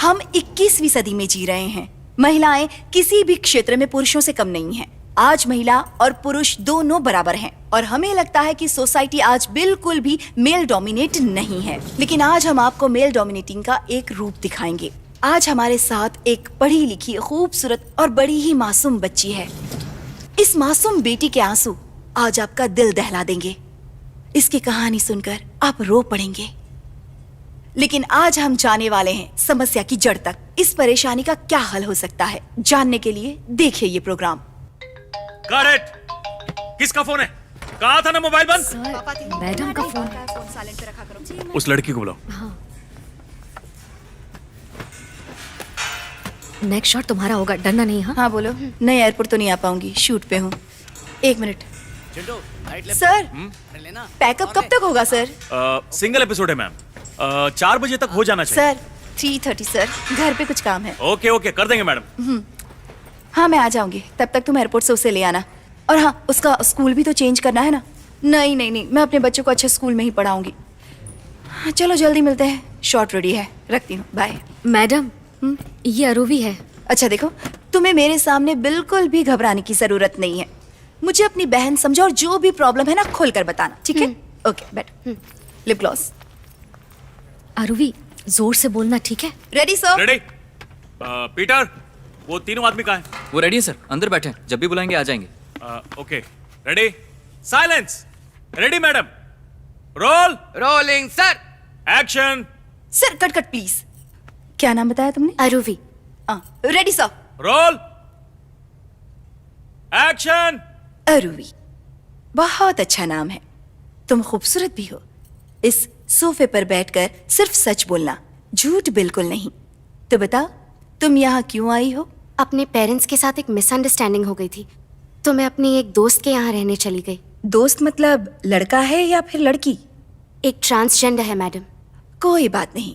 हम 21वीं सदी में जी रहे हैं। महिलाएं किसी भी क्षेत्र में पुरुषों से कम नहीं हैं। आज महिला और पुरुष दोनों बराबर हैं और हमें लगता है कि सोसाइटी आज बिल्कुल भी मेल डोमिनेट नहीं है। लेकिन आज हम आपको मेल डोमिनेटिंग का एक रूप दिखाएंगे। आज हमारे साथ एक पढ़ी लिखी, खूबसूरत और बड़ी ही मासूम बच्ची है। इस मासूम बेटी के आंसू आज आपका दिल दहला देंगे। इसकी कहानी सुनकर आप रो पड़ेंगे। लेकिन आज हम जाने वाले हैं समस्या की जड़ तक। इस परेशानी का क्या हल हो सकता है, जानने के लिए देखिए ये प्रोग्राम। करेक्ट। किसका फोन है? कहा था ना मोबाइल बंद। मैडम का फोन। साइलेंट पे रखा करो। उस लड़की को बुलाओ। हाँ। नेक्स्ट शॉट तुम्हारा होगा, डरना नहीं। हाँ बोलो। नहीं, एयरपोर्ट तो नहीं आ पाऊंगी, शूट पे हूँ। 1 मिनट सर। पैकअप कब तक होगा सर? सिंगल एपिसोड है मैम, 4 बजे तक हो जाना चाहिए। सर 3:30 सर, घर पे कुछ काम है। ओके ओके, कर देंगे मैडम। हाँ मैं आ जाऊंगी, तब तक तुम एयरपोर्ट से उसे ले आना। और हाँ, उसका स्कूल भी तो चेंज करना है ना। नहीं नहीं नहीं, मैं अपने बच्चों को अच्छे स्कूल में ही पढ़ाऊंगी। चलो जल्दी मिलते हैं, शॉर्ट रेडी है, रखती हूँ, बाय। मैडम ये अरूवी है। अच्छा देखो, तुम्हें मेरे सामने बिल्कुल भी घबराने की जरूरत नहीं है। मुझे अपनी बहन समझो और जो भी प्रॉब्लम है ना खोल कर बताना, ठीक है? ओके बैठ। Lip gloss. अरूवी जोर से बोलना, ठीक है? Ready sir? रेडी। पीटर, वो तीनों आदमी कहाँ हैं? वो रेडी है सर, अंदर बैठे हैं, जब भी बुलाएंगे आ जाएंगे। Okay, ready, silence, ready madam, roll, rolling sir, action. Sir cut cut please. क्या नाम बताया तुमने? Aruvi. Ready sir, roll, action. Aruvi, बहुत अच्छा नाम है, तुम खूबसूरत भी हो। इस सोफे पर बैठकर सिर्फ सच बोलना, झूठ बिल्कुल नहीं। तो बताओ तुम यहाँ क्यों आई हो? अपने पेरेंट्स के साथ एक मिसअंडरस्टैंडिंग हो गई थी, तो मैं अपनी एक दोस्त के यहाँ रहने चली गई। दोस्त मतलब लड़का है या फिर लड़की? एक ट्रांसजेंडर है मैडम। कोई बात नहीं,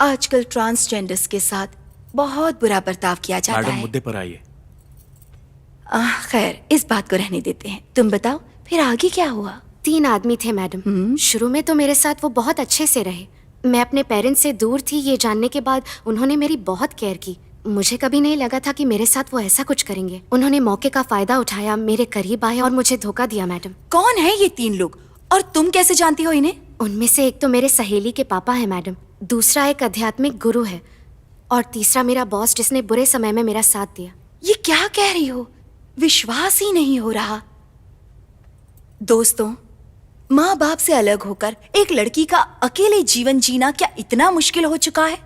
आजकल ट्रांसजेंडर्स के साथ बहुत बुरा बर्ताव किया जाता मैडम है। मुद्दे पर आइए। खैर इस बात को रहने देते हैं। तुम बताओ फिर आगे क्या हुआ? 3 आदमी थे मैडम। शुरू में तो मेरे साथ वो बहुत अच्छे से रहे। मैं अपने पेरेंट्स से दूर थी ये जानने के बाद उन्होंने मेरी बहुत केयर की। मुझे कभी नहीं लगा था कि मेरे साथ वो ऐसा कुछ करेंगे। उन्होंने मौके का फायदा उठाया, मेरे करीब आए और मुझे धोखा दिया मैडम। कौन है ये 3 लोग और तुम कैसे जानती हो इन्हें? उनमें से एक तो मेरे सहेली के पापा है मैडम, दूसरा एक आध्यात्मिक गुरु है और तीसरा मेरा बॉस जिसने बुरे समय में मेरा साथ दिया। ये क्या कह रही हो? विश्वास ही नहीं हो रहा। दोस्तों, माँ बाप से अलग होकर एक लड़की का अकेले जीवन जीना क्या इतना मुश्किल हो चुका है?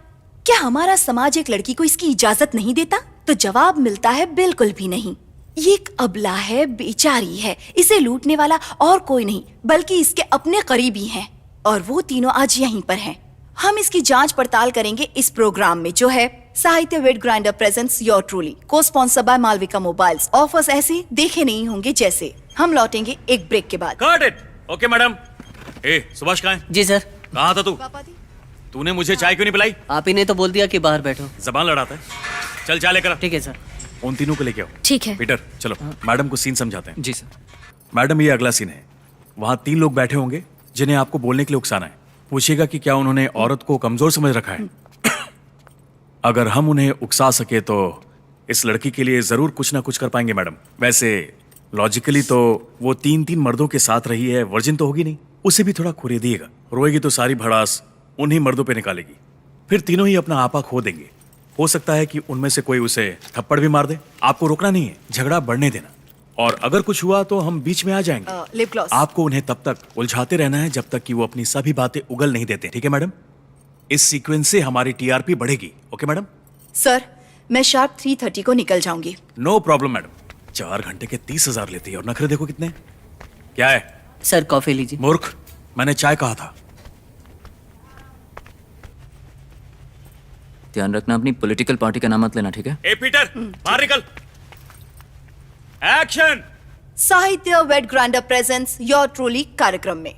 क्या हमारा समाज एक लड़की को इसकी इजाजत नहीं देता? तो जवाब मिलता है बिल्कुल भी नहीं। ये एक अबला है, बेचारी है। इसे लूटने वाला और कोई नहीं बल्कि इसके अपने करीबी हैं और वो तीनों आज यहीं पर हैं। हम इसकी जांच पड़ताल करेंगे इस प्रोग्राम में जो है Sahitya wet grinder presents your truly, co sponsor by Malvika mobiles. Offers ऐसे देखे नहीं होंगे जैसे। हम लौटेंगे एक ब्रेक के बाद। Cut it. Okay madam. ए सुभाष कहाँ है? जी सर। कहाँ था तू? तूने मुझे चाय क्यों नहीं पिलाई? आप ही ने तो बोल दिया कि बाहर बैठो। जबान लड़ाता है। चल चाय लेकर आ। ठीक है सर। उन तीनों को लेके आओ। ठीक है। पीटर चलो, मैडम को सीन समझाते हैं। जी सर। मैडम ये अगला सीन है। वहाँ 3 लोग बैठे होंगे जिन्हें आपको बोलने के लिए उकसाना है। पूछिएगा कि क्या उन्होंने औरत को कमजोर समझ रखा है। अगर हम उन्हें उकसा सके तो इस लड़की के लिए जरूर कुछ ना कुछ कर पाएंगे मैडम। वैसे लॉजिकली तो वो 3 मर्दों के साथ रही है, वर्जिन तो होगी नहीं। उसे भी थोड़ा खुरे दिएगा, रोएगी तो सारी भड़ास उन्हीं मर्दों पे निकालेगी। फिर तीनों ही अपना आपा खो देंगे। हो सकता है कि उनमें से कोई उसे थप्पड़ भी मार दे। आपको रोकना नहीं है, झगड़ा बढ़ने देना। और अगर कुछ हुआ तो हम बीच में आ जाएंगे। Lip gloss. आपको उन्हें तब तक उलझाते रहना है जब तक कि वो अपनी सभी बातें उगल नहीं देते। ठीक है मैडम? इस सीक्वेंस से हमारी टीआरपी बढ़ेगी। Okay madam? सर मैं शार्प 3:30 को निकल जाऊंगी। No problem madam. 4 घंटे के 30,000 लेती है और नखरे देखो कितने। क्या है? सर कॉफी लीजिए। मूर्ख, मैंने चाय कहा था। ध्यान रखना अपनी पॉलिटिकल पार्टी का नाम मत लेना, ठीक है? ए पीटर, बाहर निकल। Action. Sahitya wet grinder presents your truly कार्यक्रम में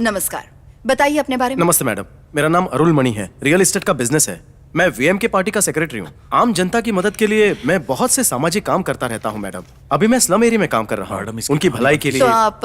नमस्कार। बताइए अपने बारे में। नमस्ते मैडम, मेरा नाम अरुल मणि है। रियल एस्टेट का बिजनेस है। मैं वीएमके पार्टी का सेक्रेटरी हूँ। आम जनता की मदद के लिए मैं बहुत से सामाजिक काम करता रहता हूँ मैडम। अभी मैं स्लम एरिया में काम कर रहा हूँ, उनकी भलाई के लिए। तो आप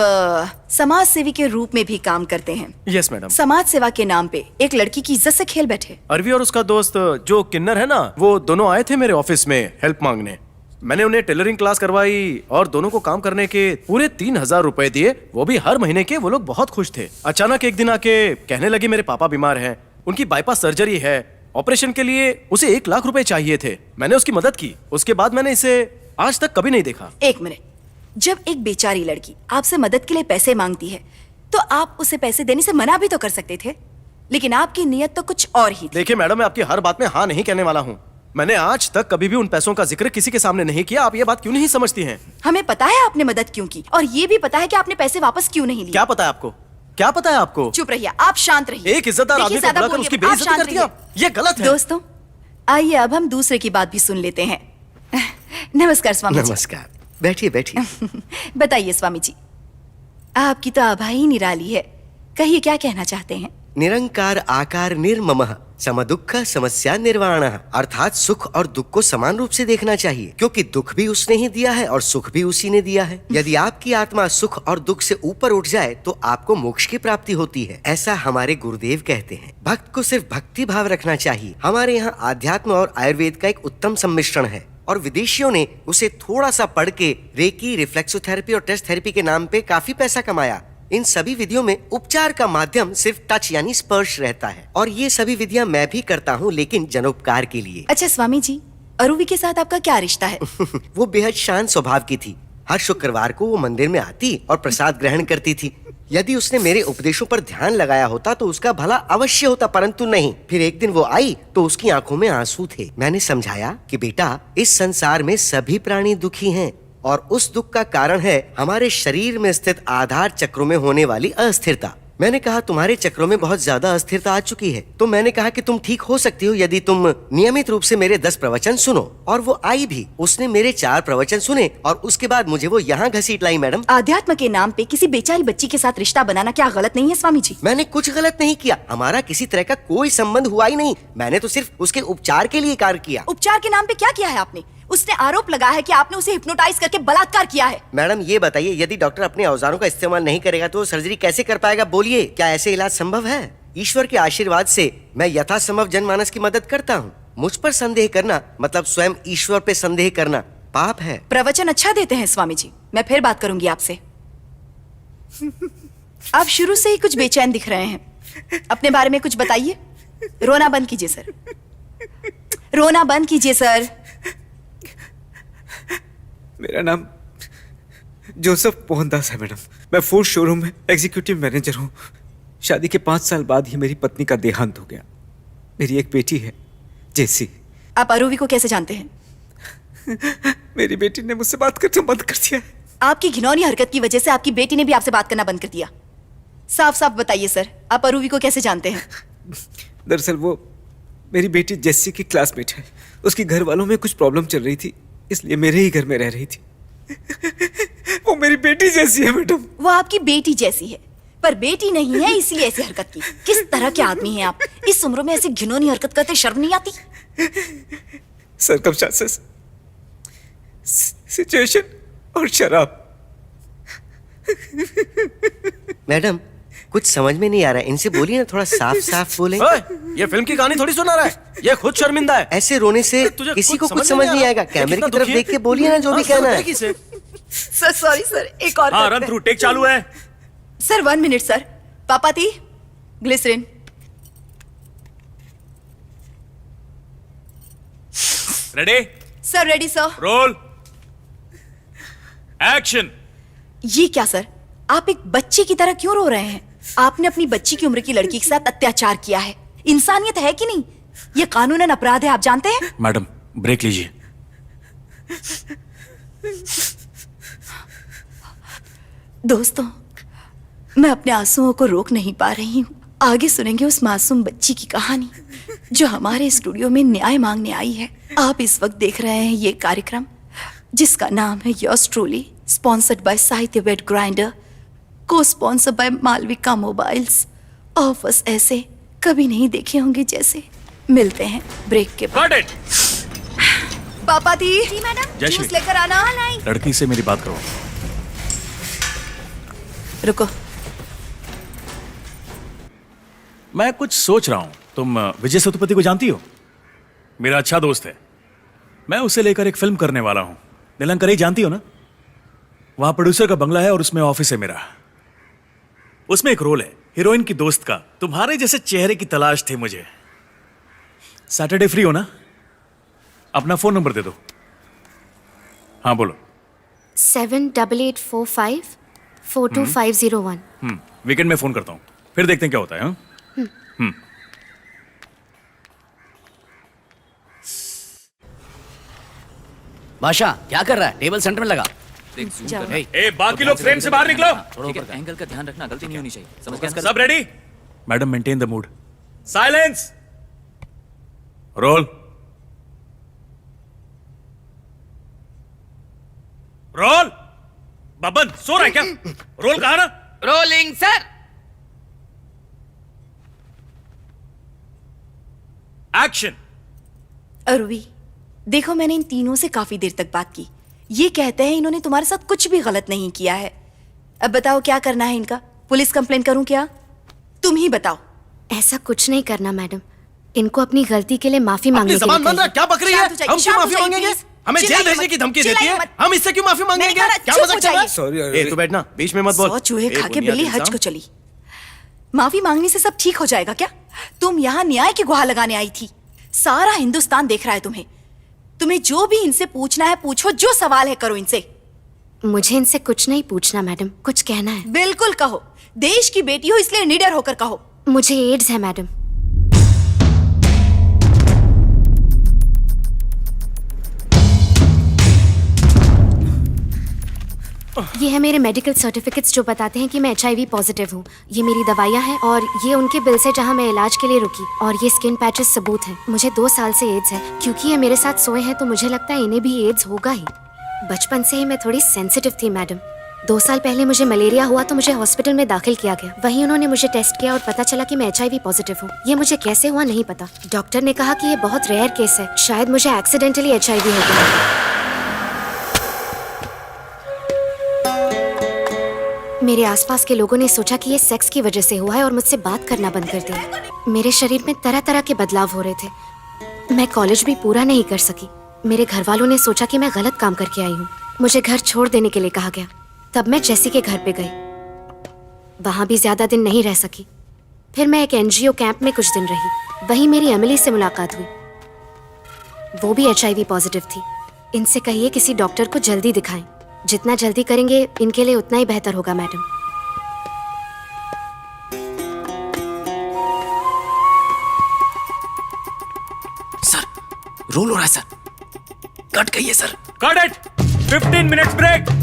समाज सेवी के रूप में भी काम करते हैं? Yes madam. समाज सेवा के नाम पे एक लड़की की इज्जत से खेल बैठे। अरवी और उसका दोस्त जो किन्नर है ना, वो दोनों आए थे मेरे ऑफिस में हेल्प मांगने। मैंने उन्हें टेलरिंग क्लास करवाई और दोनों को काम करने के पूरे 3,000 रुपए दिए, वो भी हर महीने के। वो लोग बहुत खुश थे। अचानक एक दिन आके कहने लगे मेरे पापा बीमार हैं, उनकी बाईपास सर्जरी है, ऑपरेशन के लिए उसे 1 लाख रुपए चाहिए थे। मैंने उसकी मदद की। उसके बाद मैंने इसे आज तक कभी नहीं देखा। एक मिनट, जब एक बेचारी लड़की आपसे मदद के लिए पैसे मांगती है तो आप उसे पैसे देने से मना भी तो कर सकते थे, लेकिन आपकी नीयत तो कुछ और ही थी। देखिए मैडम, मैं आपकी हर बात में हाँ नहीं कहने वाला हूँ। मैंने आज तक कभी भी उन पैसों का जिक्र किसी के सामने नहीं किया। आप ये बात क्यों नहीं समझती हैं? हमें पता है आपने मदद क्यों की और ये भी पता है कि आपने पैसे वापस क्यों नहीं लिए। क्या पता है आपको? क्या पता है आपको? चुप रहिए, आप शांत रहिए। एक इज्जतदार आदमी को बुलाकर उसकी बेइज्जती कर दिया, ये गलत है। दोस्तों आइए अब हम दूसरे की बात भी सुन लेते हैं। नमस्कार स्वामी जी। नमस्कार, बैठिए बैठिए। बताइए स्वामी जी, आपकी तो आभा ही निराली है। कहिए क्या कहना चाहते हैं? निरंकार आकार निर्ममः समदुःख समस्या निर्वाण, अर्थात सुख और दुख को समान रूप से देखना चाहिए, क्योंकि दुख भी उसने ही दिया है और सुख भी उसी ने दिया है। यदि आपकी आत्मा सुख और दुख से ऊपर उठ जाए तो आपको मोक्ष की प्राप्ति होती है, ऐसा हमारे गुरुदेव कहते हैं। भक्त को सिर्फ भक्ति भाव रखना चाहिए। हमारे यहाँ आध्यात्म और आयुर्वेद का एक उत्तम सम्मिश्रण है और विदेशियों ने उसे थोड़ा सा पढ़ के रेकी, रिफ्लेक्सोथेरेपी और टेस्ट थेरेपी के नाम पे काफी पैसा कमाया। इन सभी विधियों में उपचार का माध्यम सिर्फ टच यानी स्पर्श रहता है और ये सभी विधियां मैं भी करता हूँ, लेकिन जनोपकार के लिए। अच्छा स्वामी जी, अरुवी के साथ आपका क्या रिश्ता है? वो बेहद शांत स्वभाव की थी। हर शुक्रवार को वो मंदिर में आती और प्रसाद ग्रहण करती थी। यदि उसने मेरे उपदेशों पर ध्यान लगाया होता तो उसका भला अवश्य होता, परंतु नहीं। फिर एक दिन वो आई तो उसकी आंखों में आंसू थे। मैंने समझाया कि बेटा, इस संसार में सभी प्राणी दुखी हैं और उस दुख का कारण है हमारे शरीर में स्थित आधार चक्रों में होने वाली अस्थिरता। मैंने कहा तुम्हारे चक्रों में बहुत ज्यादा अस्थिरता आ चुकी है, तो मैंने कहा कि तुम ठीक हो सकती हो यदि तुम नियमित रूप से मेरे 10 प्रवचन सुनो। और वो आई भी, उसने मेरे 4 प्रवचन सुने और उसके बाद मुझे वो यहाँ घसीट लाई। मैडम, आध्यात्म के नाम पे किसी बेचारी बच्ची के साथ रिश्ता बनाना क्या गलत नहीं है स्वामी जी? मैंने कुछ गलत नहीं किया, हमारा किसी तरह का कोई संबंध हुआ ही नहीं। मैंने तो सिर्फ उसके उपचार के लिए कार्य किया। उपचार के नाम पे क्या किया है आपने? उसने आरोप लगाया है कि आपने उसे हिप्नोटाइज करके बलात्कार किया है। मैडम ये बताइए, यदि डॉक्टर अपने औजारों का इस्तेमाल नहीं करेगा तो सर्जरी कैसे कर पाएगा? बोलिए, क्या ऐसे इलाज संभव है? ईश्वर के आशीर्वाद से मैं यथासंभव जनमानस की मदद करता हूँ। मुझ पर संदेह करना मतलब स्वयं ईश्वर पे संदेह करना पाप है। प्रवचन अच्छा देते हैं स्वामी जी, मैं फिर बात करूंगी आपसे। आप शुरू से ही कुछ बेचैन दिख रहे हैं, अपने बारे में कुछ बताइए। रोना बंद कीजिए सर, रोना बंद कीजिए सर। मेरा नाम जोसेफ मोहनदास है मैडम। मैं फोर्ड शोरूम में एग्जीक्यूटिव मैनेजर हूँ। शादी के 5 साल बाद ही मेरी पत्नी का देहांत हो गया। मेरी एक बेटी है, जेसी। आप अरुवी को कैसे जानते हैं? मेरी बेटी ने मुझसे बात करना बंद कर दिया। आपकी घिनौनी हरकत की वजह से आपकी बेटी ने भी आपसे बात करना बंद कर दिया। साफ साफ बताइए सर, आप अरुवी को कैसे जानते हैं? दरअसल वो मेरी बेटी जेसी की क्लासमेट है। उसकी घर वालों में कुछ प्रॉब्लम चल रही थी, इसलिए मेरे ही घर में रह रही थी। वो मेरी बेटी जैसी है मैडम। वो आपकी बेटी जैसी है, पर बेटी नहीं है, इसलिए ऐसी हरकत की। किस तरह के आदमी हैं आप? इस उम्र में ऐसी घिनौनी हरकत करते शर्म नहीं आती? सर्कमस्टेंसेस, सिचुएशन और शराब। मैडम कुछ समझ में नहीं आ रहा है, इनसे बोलिए ना, थोड़ा साफ साफ बोले। ये फिल्म की कहानी थोड़ी सुना रहा है, ये खुद शर्मिंदा है। ऐसे रोने से किसी को कुछ समझ नहीं आएगा। कैमरे की तरफ देख के बोलिए ना जो भी कहना है। सर सॉरी सर, एक और हाँ, रन थ्रू, टेक चालू है। Sir 1 minute sir. पापा थी glycerine. Ready sir? Ready sir. Roll action. ये क्या सर, आप एक बच्चे की तरह क्यों रो रहे हैं? आपने अपनी बच्ची की उम्र की लड़की के साथ अत्याचार किया है। इंसानियत है कि नहीं? ये कानूनन अपराध है, आप जानते हैं? मैडम ब्रेक लीजिए। दोस्तों, मैं अपने आंसुओं को रोक नहीं पा रही हूँ। आगे सुनेंगे उस मासूम बच्ची की कहानी जो हमारे स्टूडियो में न्याय मांगने आई है। आप इस वक्त देख रहे हैं ये कार्यक्रम जिसका नाम है yours truly, sponsored by Sahitya wet grinder, co sponsor by Malvika mobiles. Offers ऐसे कभी नहीं देखे होंगे जैसे। मिलते हैं ब्रेक के बाद। पापा दी जी मैडम, जयश्री, जूस लेकर आना। लड़की से मेरी बात करो। रुको, मैं कुछ सोच रहा हूं। तुम विजय सेतुपति को जानती हो? मेरा अच्छा दोस्त है। मैं उसे लेकर एक फिल्म करने वाला हूं। नीलंकरी जानती हो ना? वहां प्रोड्यूसर का बंगला है और उसमें ऑफिस है मेरा। उसमें एक रोल है हीरोइन की दोस्त का। तुम्हारे जैसे चेहरे की तलाश थी मुझे। सैटरडे फ्री हो ना? अपना फोन नंबर दे दो। हाँ बोलो। 7845422501। वीकेंड में फोन करता हूँ, फिर देखते हैं क्या होता है। हाँ? बादशाह क्या कर रहा है? टेबल सेंटर में लगा। ए, बाकी लोग फ्रेम से बाहर निकलो। ठीक है, एंगल का ध्यान रखना, गलती नहीं होनी चाहिए। समझ गया? सब ready? Madam maintain the mood. Silence. Roll. Roll. Baban सो रहा है क्या? रोल कहा ना? Rolling sir. एक्शन। अरुवी, देखो मैंने इन तीनों से काफी देर तक बात की। ये कहते हैं इन्होंने तुम्हारे साथ कुछ भी गलत नहीं किया है। अब बताओ क्या करना है इनका? पुलिस कंप्लेन करूं क्या? तुम ही बताओ। ऐसा कुछ नहीं करना मैडम, इनको अपनी गलती के लिए माफी मांगने के जबान लिए बंद रख, क्या बक रही है? शांत हो जाइए, हम क्यों शांत हो माफी जाइए, मांगेंगे? प्लीज। हमें जेल चिल्लाइए भेजने की मत, धमकी देती चिल्लाइए है, मत। हम इससे क्यों माफी मांगेंगे? मैंने कहा, क्या चुप मजाक हो चल रहा है? जाइए। ए, तू बैठना, बीच में मत बोल। 100 चूहे ए, खा के बुनियादी बिल्ली हज इंसान। को चली। माफी मांगने से सब ठीक हो जाएगा क्या? तुम यहाँ न्याय की गुहार लगाने आई थी। सारा हिंदुस्तान देख रहा है तुम्हें। तुम्हें जो भी इनसे पूछना है पूछो, जो सवाल है करो इनसे। मुझे इनसे कुछ नहीं पूछना मैडम, कुछ कहना है। बिल्कुल कहो। देश की बेटी हो इसलिए निडर होकर कहो। मुझे एड्स है मैडम। ये है मेरे मेडिकल सर्टिफिकेट्स जो बताते हैं कि मैं HIV पॉजिटिव हूँ। ये मेरी दवाइयाँ हैं और ये उनके बिल से जहाँ मैं इलाज के लिए रुकी। और ये स्किन पैचेस सबूत हैं। मुझे 2 साल से एड्स है। क्योंकि ये मेरे साथ सोए हैं तो मुझे लगता है इन्हें भी एड्स होगा ही। बचपन से ही मैं थोड़ी सेंसिटिव थी मैडम। 2 साल पहले मुझे मलेरिया हुआ तो मुझे हॉस्पिटल में दाखिल किया गया। वहीं उन्होंने मुझे टेस्ट किया और पता चला कि मैं HIV पॉजिटिव हूँ। ये मुझे कैसे हुआ नहीं पता। डॉक्टर ने कहा कि ये बहुत रेयर केस है, शायद मुझे एक्सीडेंटली HIV हो गया। मेरे आसपास के लोगों ने सोचा कि ये सेक्स की वजह से हुआ है और मुझसे बात करना बंद कर दिया। मेरे शरीर में तरह तरह के बदलाव हो रहे थे। मैं कॉलेज भी पूरा नहीं कर सकी। मेरे घर वालों ने सोचा कि मैं गलत काम करके आई हूँ। मुझे घर छोड़ देने के लिए कहा गया। तब मैं जेसी के घर पे गई। वहां भी ज्यादा दिन नहीं रह सकी। फिर मैं एक NGO कैंप में कुछ दिन रही। वहीं मेरी एमिली से मुलाकात हुई। वो भी HIV पॉजिटिव थी। इनसे कहिए किसी डॉक्टर को जल्दी दिखाएं। जितना जल्दी करेंगे इनके लिए उतना ही बेहतर होगा मैडम। सर, रोल हो रहा है सर। कट गई है sir. Cut it. 15 minutes break.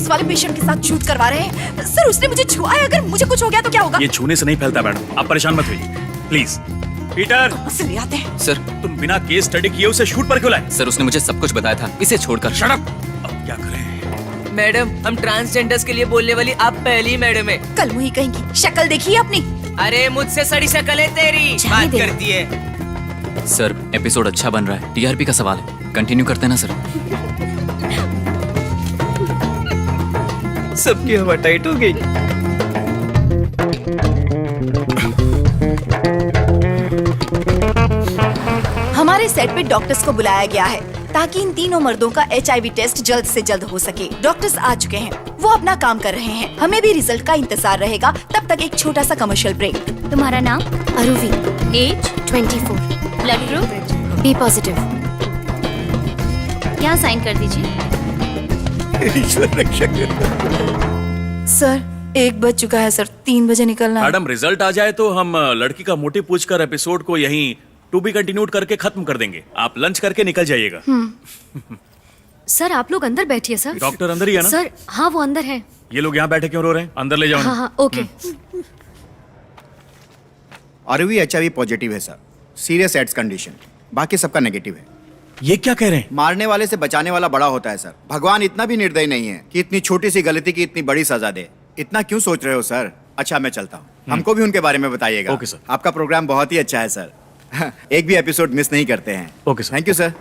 वाले पेशेंट के साथ शूट करवा रहे हैं। सर उसने मुझे छुआ है, अगर मुझे कुछ हो गया तो क्या होगा? ये छूने से नहीं फैलता मैडम, आप परेशान मत होइए प्लीज। पीटर, ले आते हैं। सर, तुम बिना केस स्टडी किए उसे शूट पर क्यों लाए? सर उसने मुझे सब कुछ बताया था, इसे छोड़कर। Shut up. अब क्या करें? मैडम, हम ट्रांसजेंडर्स के लिए बोलने वाली आप पहली मैडम है। कल मुही कहेंगी। शक्ल देखिए अपनी। अरे मुझसे सड़ी शक्ल है तेरी, बात करती है। सर एपिसोड अच्छा बन रहा है, TRP का सवाल है, कंटिन्यू करते ना सर। सबकी हवा टाइट हो गई। हमारे सेट पे डॉक्टर्स को बुलाया गया है ताकि इन तीनों मर्दों का HIV टेस्ट जल्द से जल्द हो सके। डॉक्टर्स आ चुके हैं, वो अपना काम कर रहे हैं। हमें भी रिजल्ट का इंतजार रहेगा। तब तक एक छोटा सा कमर्शियल ब्रेक। तुम्हारा नाम? Aruvi. Age? 24। Blood group? B positive. यहाँ साइन कर दीजिए। सर 1 बज चुका है सर, 3 बजे निकलना है। मैडम रिजल्ट आ जाए तो हम लड़की का मोटिव पूछकर एपिसोड को यहीं टू बी कंटिन्यूड करके खत्म कर देंगे। आप लंच करके निकल जाइएगा। सर आप लोग अंदर बैठिए सर। डॉक्टर अंदर ही है ना? सर हाँ वो अंदर है। ये लोग यहाँ बैठे क्यों रो रहे हैं? अंदर ले जाओ। हाँ हाँ ओके। अरुवी HIV पॉजिटिव है सर, सीरियस एड्स कंडीशन। बाकी सबका नेगेटिव है। ये क्या कह रहे हैं? मारने वाले से बचाने वाला बड़ा होता है सर। भगवान इतना भी निर्दयी नहीं है कि इतनी छोटी सी गलती की इतनी बड़ी सजा दे। इतना क्यों सोच रहे हो सर? अच्छा मैं चलता हूँ, हमको भी उनके बारे में बताइएगा। Okay sir. आपका प्रोग्राम बहुत ही अच्छा है सर। एक भी एपिसोड मिस नहीं करते हैं। Okay sir. Thank you sir.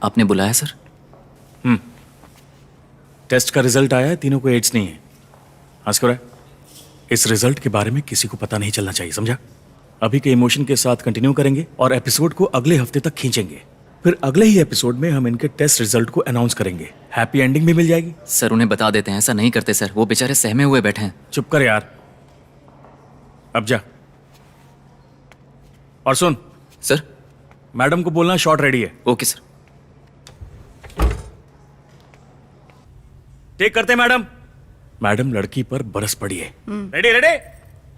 आपने बुलाया सर? टेस्ट का रिजल्ट आया है, तीनों को एड्स नहीं है। आस्कर, इस रिजल्ट के बारे में किसी को पता नहीं चलना चाहिए, समझा? अभी के इमोशन के साथ कंटिन्यू करेंगे और एपिसोड को अगले हफ्ते तक खींचेंगे। फिर अगले ही एपिसोड में हम इनके टेस्ट रिजल्ट को अनाउंस करेंगे। हैप्पी एंडिंग भी मिल जाएगी। सर उन्हें बता देते हैं, ऐसा नहीं करते सर, वो बेचारे सहमे हुए बैठे हैं। चुप कर यार, अब जा। और सुन सर, मैडम को बोलना शॉट रेडी है। Okay sir. टेक करते मैडम। मैडम लड़की पर बरस पड़ी है। Ready ready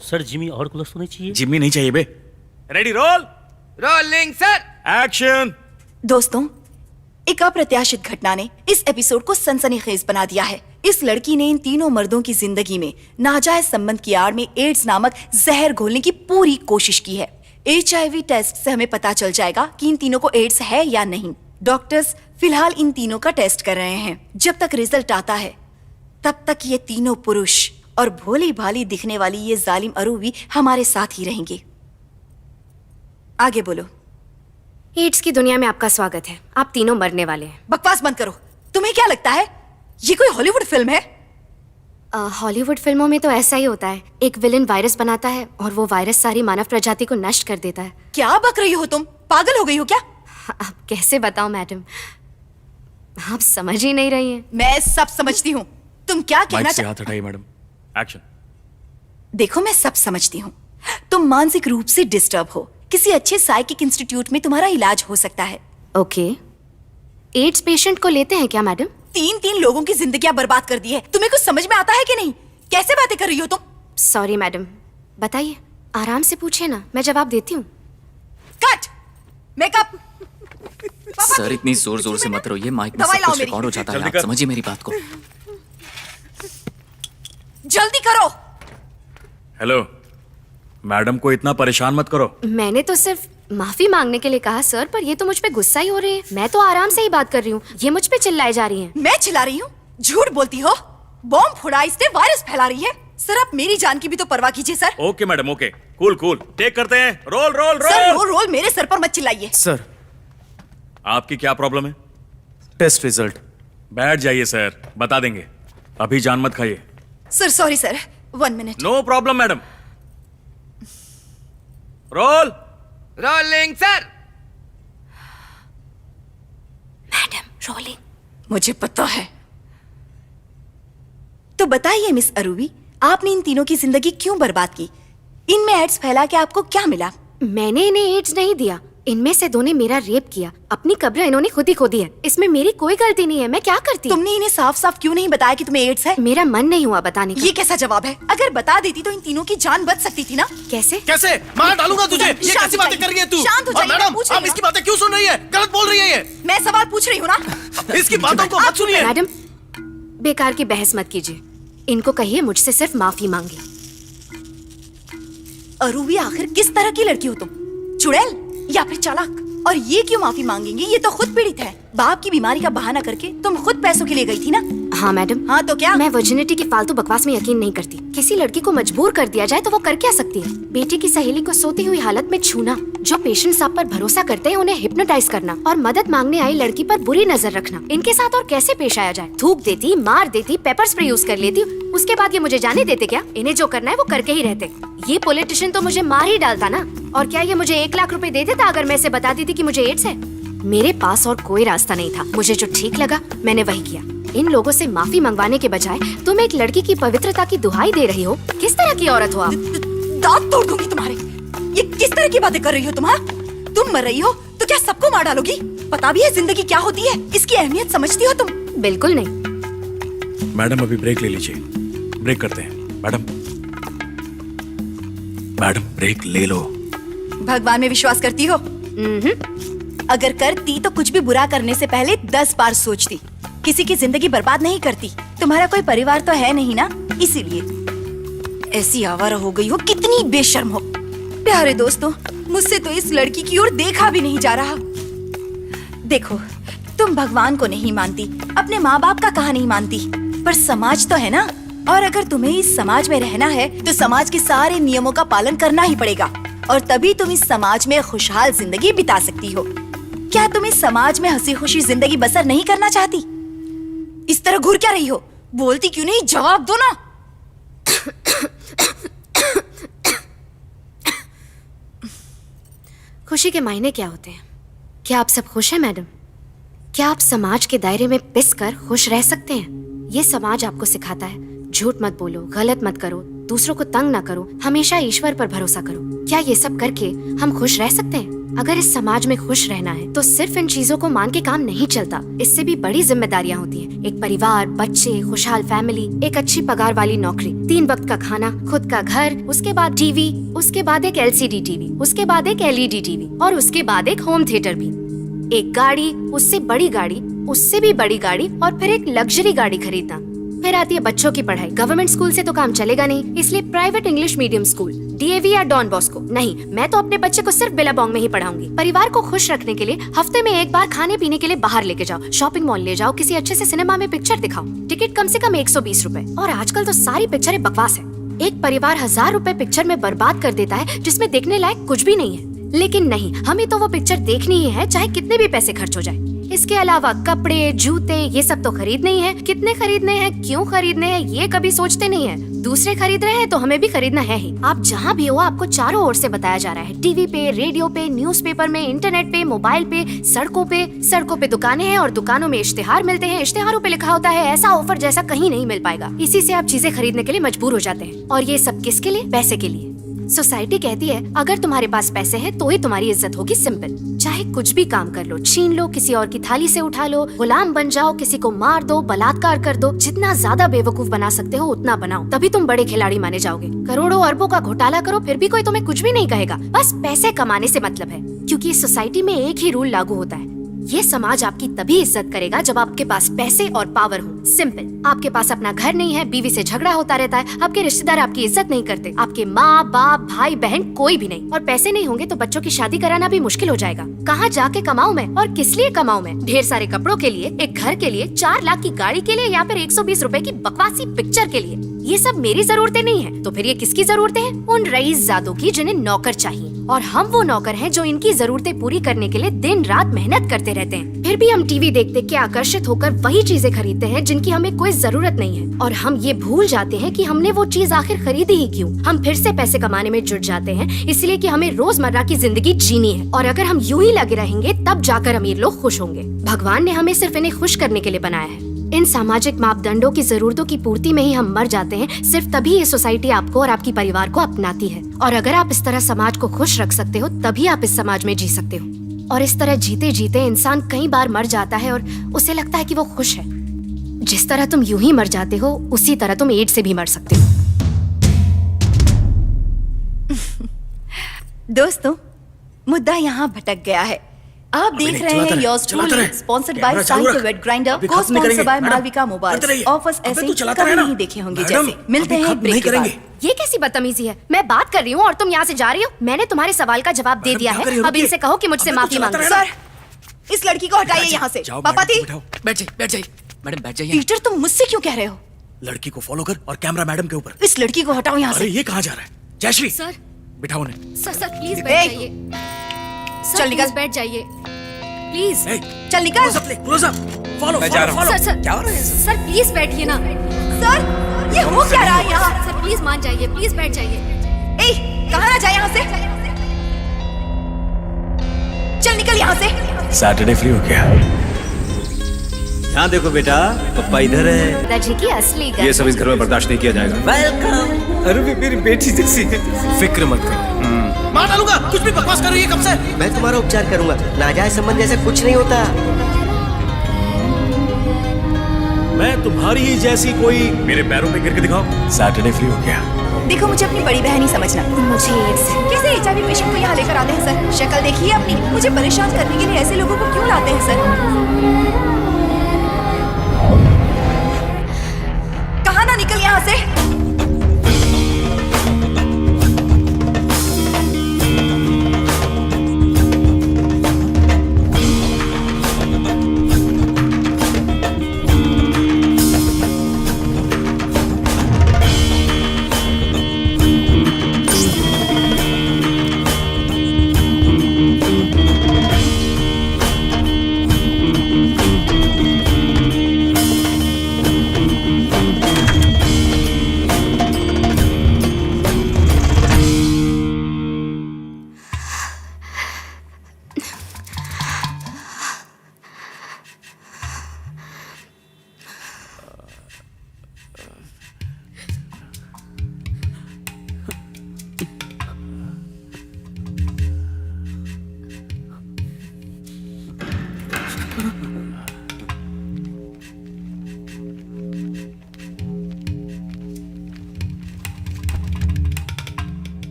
sir. जिमी और क्लोज होनी चाहिए। जिम्मी नहीं चाहिए बे। Ready roll. Rolling sir. Action. दोस्तों, एक अप्रत्याशित घटना ने इस एपिसोड को सनसनीखेज बना दिया है। इस लड़की ने इन तीनों मर्दों की जिंदगी में नाजायज संबंध की आड़ में एड्स नामक जहर घोलने की पूरी कोशिश की है। HIV टेस्ट से हमें पता चल जाएगा कि इन तीनों को एड्स है या नहीं। डॉक्टर्स फिलहाल इन तीनों का टेस्ट कर रहे हैं। जब तक रिजल्ट आता है तब तक ये तीनों पुरुष और भोली भाली दिखने वाली ये जालिम अरूवी हमारे साथ ही रहेंगे। आगे बोलो। एड्स की दुनिया में आपका स्वागत है। आप तीनों मरने वाले हैं। बकवास बंद करो। तुम्हें क्या लगता है ये कोई हॉलीवुड फिल्म है? हॉलीवुड फिल्मों में तो ऐसा ही होता है। एक विलेन वायरस बनाता है और वो वायरस सारी मानव प्रजाति को नष्ट कर देता है। क्या बक रही हो तुम? पागल हो गई हो क्या? अब कैसे बताऊं मैडम, आप समझ ही नहीं रही हैं। मैं सब समझती हूँ। तुम क्या कहना से हाथ हटाइए मैडम। एक्शन। देखो मैं सब समझती हूँ। तुम मानसिक रूप से डिस्टर्ब हो। किसी अच्छे साइकिक इंस्टीट्यूट में तुम्हारा इलाज हो सकता है। ओके। एड्स पेशेंट को लेते हैं क्या मैडम? 3 लोगों की जिंदगियां बर्बाद कर दी है। तुम्हें कुछ समझ में आता है कि नहीं? कैसे बातें कर रही हो तुम? सॉरी मैडम, बताइए। आराम से पूछिए ना, मैं जवाब देती हूँ। कट। मेकअप। सर इतनी जोर जोर से मत रोइए, माइक में दवाई सब लाओ कुछ मेरी। रिकॉर्ड हो जाता है। जल्दी आप कर। समझिए मेरी बात को। जल्दी करो। हेलो मैडम को इतना परेशान मत करो। मैंने तो सिर्फ माफी मांगने के लिए कहा सर, पर ये तो मुझ पे गुस्सा ही हो रहे हैं। मैं तो आराम से ही बात कर रही हूँ, ये मुझ पे चिल्लाए जा रही हैं। मैं चिल्ला रही हूँ? झूठ बोलती हो। बॉम्ब फोड़ा, इससे वायरस फैला रही है। सर आप मेरी जान की भी तो परवाह कीजिए sir. Okay madam, okay. Cool cool. Take करते हैं। Roll roll sir roll. Roll मेरे सर पर मत चिल्लाइए। सर आपकी क्या प्रॉब्लम है? Test result. बैठ जाइए सर, बता देंगे। अभी जान मत खाइए। Sir sorry sir, 1 minute. No problem madam. Roll. Rolling sir. Madam rolling. मुझे पता है। तो बताइए मिस अरूवी, आपने इन तीनों की जिंदगी क्यों बर्बाद की? इनमें एड्स फैला के आपको क्या मिला? मैंने इन्हें एड्स नहीं दिया। इनमें से 2 ने मेरा रेप किया। अपनी कब्र इन्होंने खुद ही खोदी है। इसमें मेरी कोई गलती नहीं है। मैं क्या करती? तुमने इन्हें साफ साफ क्यों नहीं बताया कि तुम्हें एड्स है? मेरा मन नहीं हुआ बताने का। ये कैसा जवाब है? अगर बता देती तो इन तीनों की जान बच सकती थी ना। कैसे? कैसे? मार डालूंगा तुझे। ये शांत कैसी हो बातें जाइए। कर रही है तू? शांत हो और जाइए, मैं मैडम पूछ रही आप हूँ इसकी बातें क्यों सुन रही है? गलत बोल रही है ये। मैं सवाल पूछ रही हूँ ना। इसकी बातों को मत सुनिए। मैडम बेकार की बहस मत कीजिए। इनको कहिए मुझसे सिर्फ माफी मांगे। अरूवी आखिर किस तरह की लड़की हो तुम? चुड़ैल या फिर चालाक? और ये क्यों माफी मांगेंगी? ये तो खुद पीड़ित है। बाप की बीमारी का बहाना करके तुम खुद पैसों के लिए गई थी ना। हाँ मैडम। हाँ तो क्या? मैं वर्जिनिटी की फालतू बकवास में यकीन नहीं करती। किसी लड़की को मजबूर कर दिया जाए तो वो कर क्या सकती है? बेटी की सहेली को सोती हुई हालत में छूना, जो पेशेंट्स आप पर भरोसा करते हैं उन्हें हिप्नोटाइज करना और मदद मांगने आई लड़की पर बुरी नजर रखना, इनके साथ और कैसे पेश आया जाए? थूक देती, मार देती, पेपर स्प्रे यूज कर लेती, उसके बाद ये मुझे जाने देते क्या? इन्हें जो करना है वो करके ही रहते। ये पॉलिटिशियन तो मुझे मार ही डालता ना। और क्या ये मुझे 1 लाख रुपए दे देता अगर मैं इसे बताती थी कि मुझे एड्स है? मेरे पास और कोई रास्ता नहीं था। मुझे जो ठीक लगा मैंने वही किया। इन लोगों से माफी मंगवाने के बजाय तुम एक लड़की की पवित्रता की दुहाई दे रही हो। किस तरह की औरत हो आप? दांत तोड़ दूंगी तुम्हारे। ये किस तरह की बातें कर रही हो तुम? तुम मर रही हो तो क्या सबको मार डालोगी? पता भी है जिंदगी क्या होती है? इसकी अहमियत समझती हो तुम? बिल्कुल नहीं। मैडम अभी ब्रेक ले लीजिए। ब्रेक करते हैं। मैडम ब्रेक ले लो। भगवान में विश्वास करती हो? अगर करती तो कुछ भी बुरा करने से पहले 10 बार सोचती। किसी की जिंदगी बर्बाद नहीं करती। तुम्हारा कोई परिवार तो है नहीं ना, इसीलिए ऐसी आवारा हो गई हो। कितनी बेशर्म हो। प्यारे दोस्तों, मुझसे तो इस लड़की की ओर देखा भी नहीं जा रहा। देखो, तुम भगवान को नहीं मानती, अपने माँ बाप का कहा नहीं मानती, पर समाज तो है ना। और अगर तुम्हें इस समाज में रहना है तो समाज के सारे नियमों का पालन करना ही पड़ेगा, और तभी तुम इस समाज में खुशहाल जिंदगी बिता सकती हो। क्या तुम इस समाज में हंसी खुशी जिंदगी बसर नहीं करना चाहती? इस तरह घूर क्या रही हो? बोलती क्यों नहीं? जवाब दो ना। खुशी के मायने क्या होते हैं? क्या आप सब खुश हैं मैडम? क्या आप समाज के दायरे में पिस कर खुश रह सकते हैं? ये समाज आपको सिखाता है झूठ मत बोलो, गलत मत करो, दूसरों को तंग ना करो, हमेशा ईश्वर पर भरोसा करो। क्या ये सब करके हम खुश रह सकते हैं? अगर इस समाज में खुश रहना है तो सिर्फ इन चीजों को मान के काम नहीं चलता। इससे भी बड़ी जिम्मेदारियां होती हैं। एक परिवार, बच्चे, खुशहाल फैमिली, एक अच्छी पगार वाली नौकरी, 3 वक्त का खाना, खुद का घर, उसके बाद टीवी, उसके बाद एक LCD टीवी, उसके बाद एक LED टीवी और उसके बाद एक होम थिएटर भी, एक गाड़ी, उससे बड़ी गाड़ी, उससे भी बड़ी गाड़ी और फिर एक लग्जरी गाड़ी खरीदना, फिर आती है बच्चों की पढ़ाई। गवर्नमेंट स्कूल से तो काम चलेगा नहीं, इसलिए private English medium school, DAV या डॉन बॉस्को। नहीं, मैं तो अपने बच्चे को सिर्फ बिलाबोंग में ही पढ़ाऊंगी। परिवार को खुश रखने के लिए हफ्ते में एक बार खाने पीने के लिए बाहर लेके जाओ, शॉपिंग मॉल ले जाओ, किसी अच्छे से सिनेमा में पिक्चर दिखाओ। टिकट कम से कम 120 रुपए। और आजकल तो सारी पिक्चरें बकवास है। एक परिवार 1000 रुपए पिक्चर में बर्बाद कर देता है जिसमें देखने लायक कुछ भी नहीं है। लेकिन नहीं, हमें तो वो पिक्चर देखनी ही है, चाहे कितने भी पैसे खर्च हो जाए। इसके अलावा कपड़े, जूते, ये सब तो खरीदने ही हैं। कितने खरीदने हैं, क्यों खरीदने हैं, ये कभी सोचते नहीं है। दूसरे खरीद रहे हैं तो हमें भी खरीदना है ही। आप जहाँ भी हो, आपको चारों ओर से बताया जा रहा है। टीवी पे, रेडियो पे, न्यूज़पेपर में, इंटरनेट पे, मोबाइल पे, सड़कों पे दुकानें हैं और दुकानों में इश्तेहार मिलते हैं। इश्तेहारों पे लिखा होता है ऐसा ऑफर जैसा कहीं नहीं मिल पाएगा। इसी से आप चीजें खरीदने के लिए मजबूर हो जाते हैं। और ये सब किसके लिए? पैसे के लिए। सोसाइटी कहती है अगर तुम्हारे पास पैसे हैं तो ही तुम्हारी इज्जत होगी। सिंपल। चाहे कुछ भी काम कर लो, छीन लो, किसी और की थाली से उठा लो, गुलाम बन जाओ, किसी को मार दो, बलात्कार कर दो, जितना ज्यादा बेवकूफ बना सकते हो उतना बनाओ, तभी तुम बड़े खिलाड़ी माने जाओगे। करोड़ों अरबों का घोटाला करो, फिर भी कोई तुम्हें कुछ भी नहीं कहेगा। बस पैसे कमाने से मतलब है, क्योंकि इस सोसाइटी में एक ही रूल लागू होता है। ये समाज आपकी तभी इज्जत करेगा जब आपके पास पैसे और पावर हो। सिंपल। आपके पास अपना घर नहीं है, बीवी से झगड़ा होता रहता है, आपके रिश्तेदार आपकी इज्जत नहीं करते, आपके माँ बाप भाई बहन कोई भी नहीं, और पैसे नहीं होंगे तो बच्चों की शादी कराना भी मुश्किल हो जाएगा। कहाँ जाके कमाऊं मैं, और किस लिए कमाऊं मैं? ढेर सारे कपड़ों के लिए, एक घर के लिए, 4 लाख की गाड़ी के लिए, या फिर 120 रुपए की बकवासी पिक्चर के लिए? ये सब मेरी जरूरतें नहीं है, तो फिर ये किसकी जरूरतें हैं? उन रईसजादों की जिन्हें नौकर चाहिए। और हम वो नौकर हैं जो इनकी जरूरतें पूरी करने के लिए दिन रात मेहनत करते रहते हैं। फिर भी हम टीवी देखते के आकर्षित होकर वही चीजें खरीदते हैं जिनकी हमें कोई जरूरत नहीं है, और हम ये भूल जाते हैं कि हमने वो चीज आखिर खरीदी ही क्यों। हम फिर से पैसे कमाने में जुट जाते हैं, इसलिए कि हमें रोजमर्रा की जिंदगी जीनी है, और अगर हम यूं ही लगे रहेंगे तब जाकर अमीर लोग खुश होंगे। भगवान ने हमें सिर्फ इन्हें खुश करने के लिए बनाया है। इन सामाजिक मापदंडों की जरूरतों की पूर्ति में ही हम मर जाते हैं। सिर्फ तभी ये सोसाइटी आपको और आपकी परिवार को अपनाती है। और अगर आप इस तरह समाज को खुश रख सकते हो तभी आप इस समाज में जी सकते हो। और इस तरह जीते जीते इंसान कई बार मर जाता है और उसे लगता है कि वो खुश है। जिस तरह तुम यूं ही मर जाते हो उसी तरह तुम एड्स से भी मर सकते हो। दोस्तों, मुद्दा यहाँ भटक गया है। आप देख रहे हैं yours truly, sponsored by Sahitya wet grinder, co sponsored by Malvika mobile. Offers ऐसे कभी नहीं देखे होंगे जैसे। मिलते हैं ब्रेक के बाद। ये कैसी बदतमीजी है? मैं बात कर रही हूँ और तुम यहाँ से जा रही हो। मैंने तुम्हारे सवाल का जवाब दे दिया है, अब इनसे कहो कि मुझसे माफी मांगो। सर, इस लड़की को हटाइए यहाँ से। पापा थी, बैठ जाइए मैडम, बैठ जाइए। पीटर, तुम मुझसे क्यों कह रहे हो? लड़की को फॉलो कर और कैमरा मैडम के ऊपर। इस लड़की को हटाओ यहाँ से। ये कहाँ जा रहा है? जयश्री, सर, बिठाओ उन्हें। सर प्लीज बैठ जाइए। चल निकल, बैठ जाइए प्लीज। चल निकल। फॉलो, मैं जा रहा हूँ। सर क्या हो रहा है? सर प्लीज बैठिए ना। सर, ये हो क्या रहा है यहाँ? सर प्लीज मान जाइए, प्लीज बैठ जाइए। कहाँ ना जाए यहाँ से? चल निकल यहाँ से। सैटरडे फ्री हो गया। यहाँ देखो बेटा, पप्पा इधर है। दादाजी की असली ये सब इस घर में बर्दाश्त नहीं किया जाएगा। वेलकम। अरे मेरी बेटी जैसी है। फिक्र मत करो, मार डालूंगा। कुछ भी बकवास कर रही है कब से? मैं तुम्हारा उपचार करूंगा। नाजायज संबंध जैसा कुछ नहीं होता। मैं तुम्हारी ही जैसी कोई मेरे पैरों में गिर के दिखाओ। सैटरडे फ्री हो गया। देखो, मुझे अपनी बड़ी बहन ही समझना। मुझे एड्स है। कैसे एचआईवी पेशेंट को यहाँ लेकर आते हैं सर? शक्ल देखिए अपनी। मुझे परेशान करने के लिए ऐसे लोगों को क्यों लाते हैं सर? कहाँ ना निकल यहाँ से।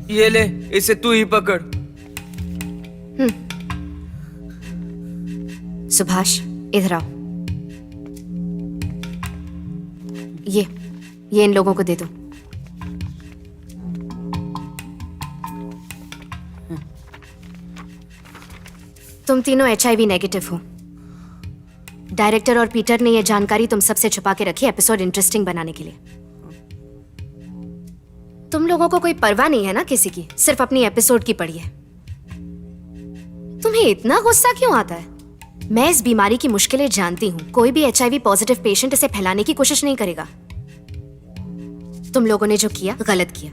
ये ले, इसे तू ही पकड़। सुभाष, इधर आओ। ये इन लोगों को दे दो। तुम तीनों HIV नेगेटिव हो। डायरेक्टर और पीटर ने यह जानकारी तुम सबसे छुपा के रखी एपिसोड इंटरेस्टिंग बनाने के लिए। तुम लोगों को कोई परवाह नहीं है ना किसी की, सिर्फ अपनी एपिसोड की पड़ी है। तुम्हें इतना गुस्सा क्यों आता है? मैं इस बीमारी की मुश्किलें जानती हूं। कोई भी HIV पॉजिटिव पेशेंट इसे फैलाने की कोशिश नहीं करेगा। तुम लोगों ने जो किया गलत किया।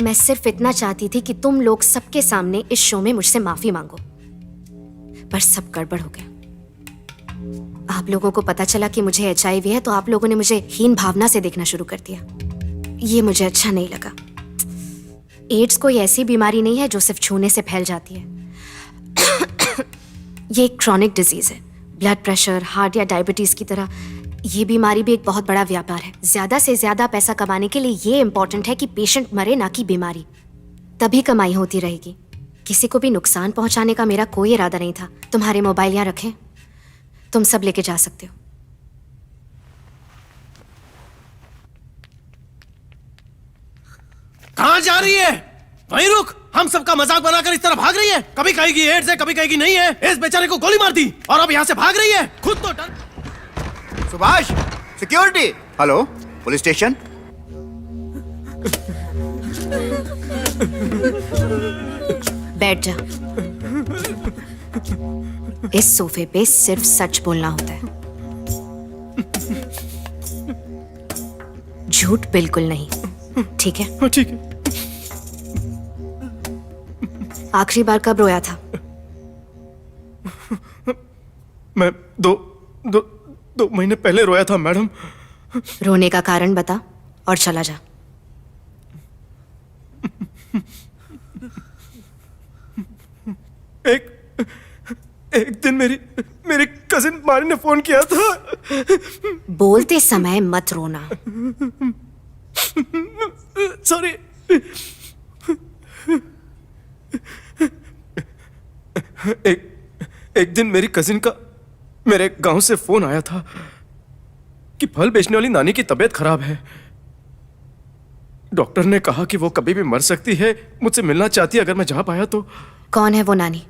मैं सिर्फ इतना चाहती थी कि तुम लोग सबके सामने इस शो में मुझसे माफी मांगो, पर सब गड़बड़ हो गया। आप लोगों को पता चला कि मुझे HIV है तो आप लोगों ने मुझे हीन भावना से देखना शुरू कर दिया। ये मुझे अच्छा नहीं लगा। एड्स कोई ऐसी बीमारी नहीं है जो सिर्फ छूने से फैल जाती है। ये एक क्रॉनिक डिजीज है। ब्लड प्रेशर, हार्ट या डायबिटीज की तरह ये बीमारी भी एक बहुत बड़ा व्यापार है। ज्यादा से ज्यादा पैसा कमाने के लिए ये इंपॉर्टेंट है कि पेशेंट मरे, ना कि बीमारी। तभी कमाई होती रहेगी। किसी को भी नुकसान पहुंचाने का मेरा कोई इरादा नहीं था। तुम्हारे मोबाइल यहाँ रखें, तुम सब लेके जा सकते हो। कहाँ जा रही है? वहीं रुक। हम सबका मजाक बनाकर इस तरह भाग रही है। कभी कहेगी एड्स है, कभी कहेगी नहीं है। इस बेचारे को गोली मार दी और अब यहाँ से भाग रही है। खुद तो डर। Subhash, security. Hello, police station. बैठ जा। इस सोफे पे सिर्फ सच बोलना होता है, झूठ बिल्कुल नहीं। ठीक है? ठीक है। आखिरी बार कब रोया था? मैं दो महीने पहले रोया था मैडम। रोने का कारण बता और चला जा। एक दिन मेरी कजिन मारी ने फोन किया था। बोलते समय मत रोना। सॉरी। एक दिन मेरी कजिन का मेरे गांव से फोन आया था कि फल बेचने वाली नानी की तबीयत खराब है। डॉक्टर ने कहा कि वो कभी भी मर सकती है। मुझसे मिलना चाहती है अगर मैं जा पाया तो। कौन है वो नानी?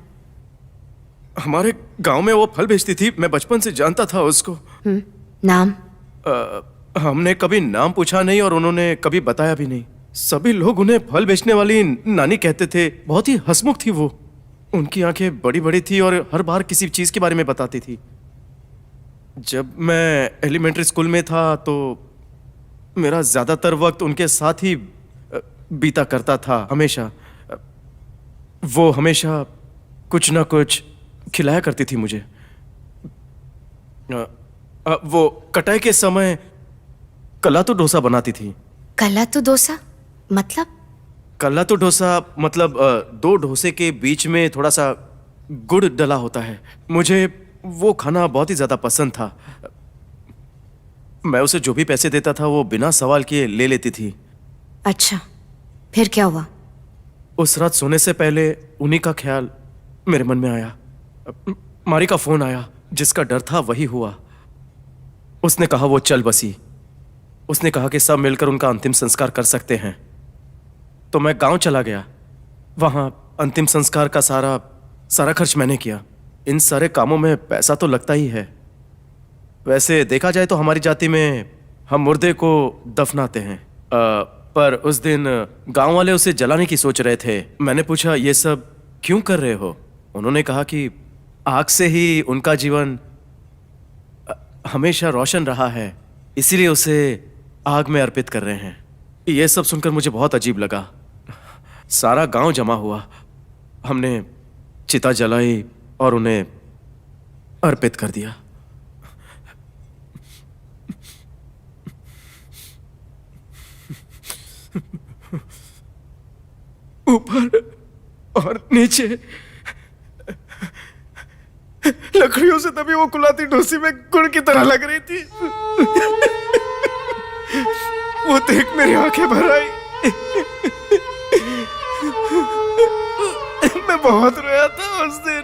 हमारे गांव में वो फल बेचती थी। मैं बचपन से जानता था उसको। नाम? हमने कभी नाम पूछा नहीं और उन्होंने कभी बताया भी नहीं। सभी लोग उन्हें फल बेचने वाली नानी कहते थे। बहुत ही हंसमुख थी वो। उनकी आंखें बड़ी बड़ी थी और हर बार किसी चीज के बारे में बताती थी। जब मैं एलिमेंट्री स्कूल में था तो मेरा ज्यादातर वक्त उनके साथ ही बीता करता था। हमेशा वो हमेशा कुछ ना कुछ खिलाया करती थी मुझे। वो कटाई के समय कलातू डोसा बनाती थी। कलातू डोसा मतलब? कलातू डोसा मतलब दो डोसे के बीच में थोड़ा सा गुड़ डला होता है। मुझे वो खाना बहुत ही ज्यादा पसंद था। मैं उसे जो भी पैसे देता था वो बिना सवाल किए ले लेती थी। अच्छा, फिर क्या हुआ? उस रात सोने से पहले उन्हीं का ख्याल मेरे मन में आया। मारी का फोन आया। जिसका डर था वही हुआ। उसने कहा वो चल बसी। उसने कहा कि सब मिलकर उनका अंतिम संस्कार कर सकते हैं। तो मैं गांव चला गया। वहां अंतिम संस्कार का सारा खर्च मैंने किया। इन सारे कामों में पैसा तो लगता ही है। वैसे देखा जाए तो हमारी जाति में हम मुर्दे को दफनाते हैं। पर उस दिन गांव वाले उसे जलाने की सोच रहे थे। मैंने पूछा ये सब क्यों कर रहे हो? उन्होंने कहा कि आग से ही उनका जीवन हमेशा रोशन रहा है, इसीलिए उसे आग में अर्पित कर रहे हैं। ये सब सुनकर मुझे बहुत अजीब लगा। सारा गांव जमा हुआ। हमने चिता जलाई और उन्हें अर्पित कर दिया। ऊपर और नीचे लकड़ियों से तभी वो कुलाती डोसी में गुड़ की तरह लग रही थी। वो देख मेरी आंखें भर आई। मैं बहुत रोया था उस दिन।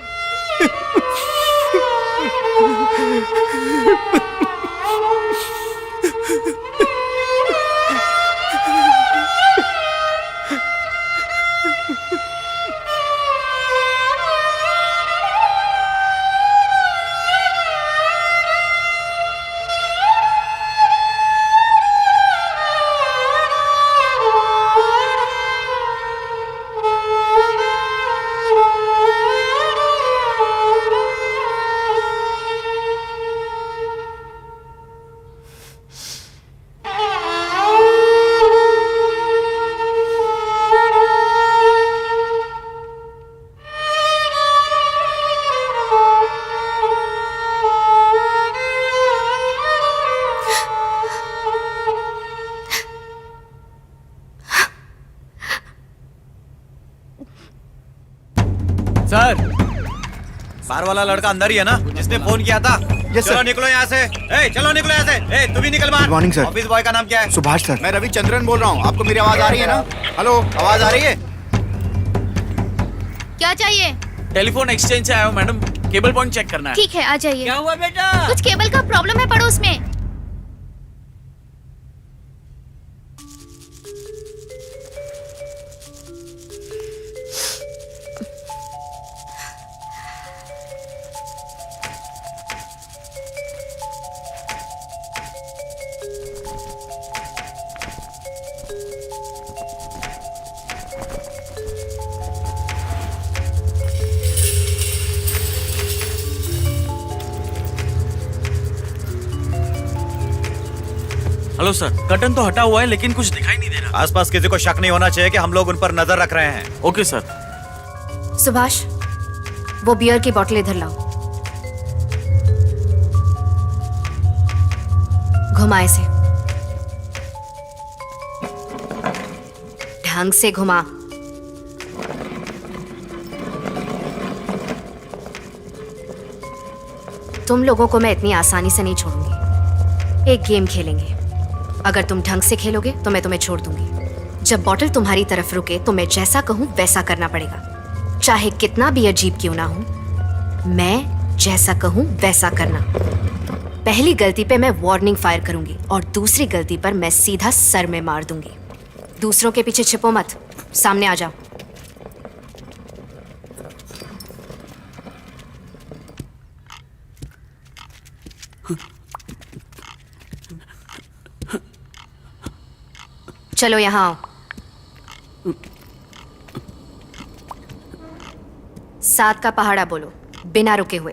बाहर वाला लड़का अंदर ही है ना, जिसने फोन किया था? चलो निकलो यहाँ से। चलो निकलो यहाँ से। तू भी निकल बाहर। Good morning sir. Office boy का नाम क्या है? सुभाष सर। मैं रविचंद्रन बोल रहा हूँ। आपको मेरी आवाज आ रही है ना? हेलो, आवाज आ रही है? क्या चाहिए? टेलीफोन एक्सचेंज से आया हूँ मैडम, केबल पॉइंट चेक करना है। ठीक है, आ जाइए। क्या हुआ बेटा? कुछ केबल का प्रॉब्लम है पड़ोस में। हेलो सर, कर्टन तो हटा हुआ है लेकिन कुछ दिखाई नहीं दे रहा। आसपास किसी को शक नहीं होना चाहिए कि हम लोग उन पर नजर रख रहे हैं। Okay sir. सुभाष, वो बियर की बोतल इधर लाओ। घुमा इसे, ढंग से घुमा। तुम लोगों को मैं इतनी आसानी से नहीं छोड़ूंगी। एक गेम खेलेंगे। अगर तुम ढंग से खेलोगे तो मैं तुम्हें छोड़ दूंगी। जब बॉटल तुम्हारी तरफ रुके तो मैं जैसा कहूं वैसा करना पड़ेगा, चाहे कितना भी अजीब क्यों ना हो। मैं जैसा कहूं वैसा करना। पहली गलती पे मैं वार्निंग फायर करूंगी और दूसरी गलती पर मैं सीधा सर में मार दूंगी। दूसरों के पीछे छिपो मत, सामने आ जाओ। चलो यहां आओ। 7 का पहाड़ा बोलो बिना रुके हुए।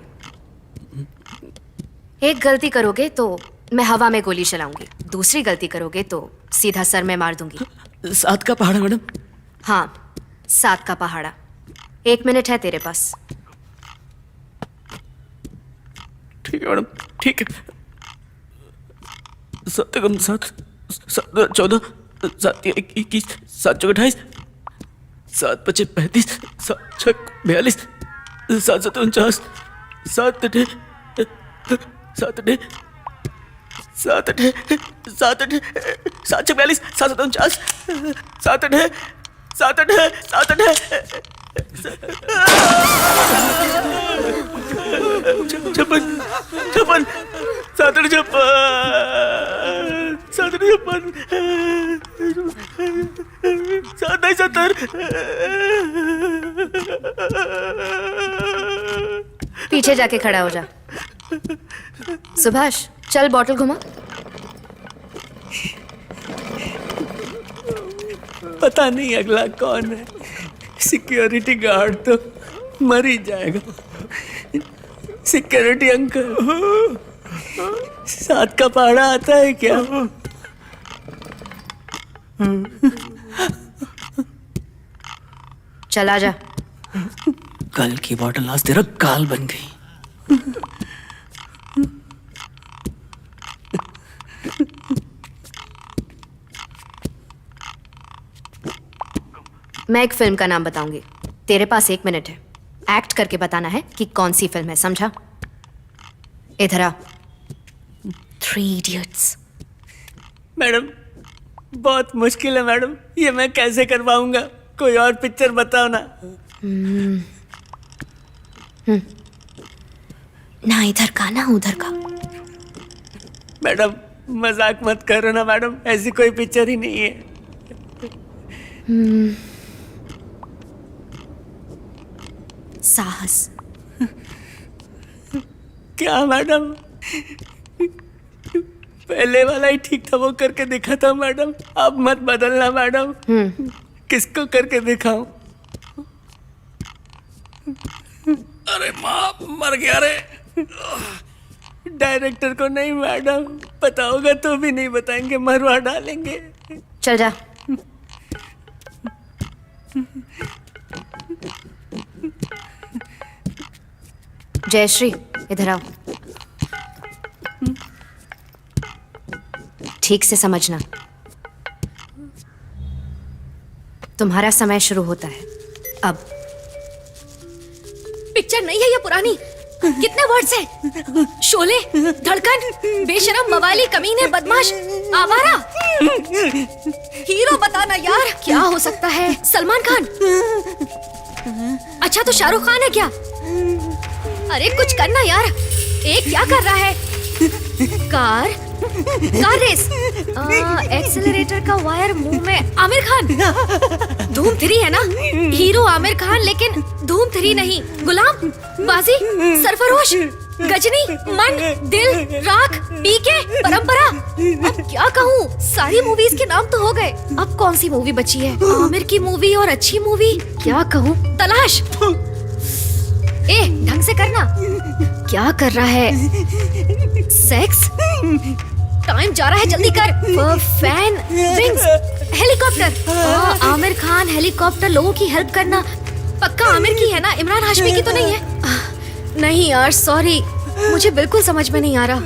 एक गलती करोगे तो मैं हवा में गोली चलाऊंगी, दूसरी गलती करोगे तो सीधा सर में मार दूंगी। 7 का पहाड़ा मैडम? हाँ, 7 का पहाड़ा। 1 मिनट है तेरे पास। ठीक है मैडम, ठीक है। 7 कम 7, 14, 7 21, 7 28, 7 5 35, 7 6 42, 7 7 49, 7 8 7 8 7 8 7 8 7 6 42, 7 7 49, 7 8 7 8 7 8 छप्पन 7 8 56, 7 8 70। पीछे जाके खड़ा हो जा। सुभाष, चल बॉटल घुमा। पता नहीं अगला कौन है। सिक्योरिटी गार्ड तो मर ही जाएगा। सिक्योरिटी अंकल, 7 का पहाड़ा आता है क्या? चला जा। कल की बॉटल आज तेरा काल बन गई। मैं एक फिल्म का नाम बताऊंगी, तेरे पास 1 मिनट है। एक्ट करके बताना है कि कौन सी फिल्म है, समझा? इधर आ। 3 इडियट्स। मैडम, बहुत मुश्किल है मैडम, ये मैं कैसे कर पाऊंगा? कोई और पिक्चर बताओ ना। ना इधर का ना उधर का। मैडम मजाक मत करो ना मैडम, ऐसी कोई पिक्चर ही नहीं है। साहस। क्या मैडम? पहले वाला ही ठीक था, वो करके दिखा था मैडम। अब मत बदलना मैडम। किसको करके दिखाऊं? अरे माँ, मर गया रे। डायरेक्टर को नहीं मैडम, पता होगा तो भी नहीं बताएंगे, मरवा डालेंगे। चल जा। जयश्री, इधर आओ। ठीक से समझना, तुम्हारा समय शुरू होता है अब। पिक्चर नहीं है ये पुरानी। कितने वर्ड्स हैं? शोले, धड़कन, बेशरम, मवाली, कमीने, बदमाश, आवारा। हीरो बताना यार, क्या हो सकता है? सलमान खान? अच्छा तो शाहरुख खान है क्या? अरे कुछ करना यार। एक क्या कर रहा है? कार रेस, एक्सेलरेटर का वायर मुंह में। आमिर खान। धूम 3 है ना? हीरो आमिर खान लेकिन धूम 3 नहीं। गुलाम, बाजी, सरफरोश, गजनी, मन, दिल, राख, पीके, परंपरा। अब क्या कहूँ? सारी मूवीज के नाम तो हो गए। अब कौन सी मूवी बची है? आमिर की मूवी और अच्छी मूवी क्या कहूँ? तलाश। ए ढंग से करना। क्या कर रहा है? सेक्स? टाइम जा रहा है, जल्दी कर। Fan, wings, helicopter. Aamir Khan, helicopter, लोगों की हेल्प करना। पक्का आमिर की है ना? इमरान हाशमी की तो नहीं है? नहीं यार सॉरी, मुझे बिल्कुल समझ में नहीं आ रहा।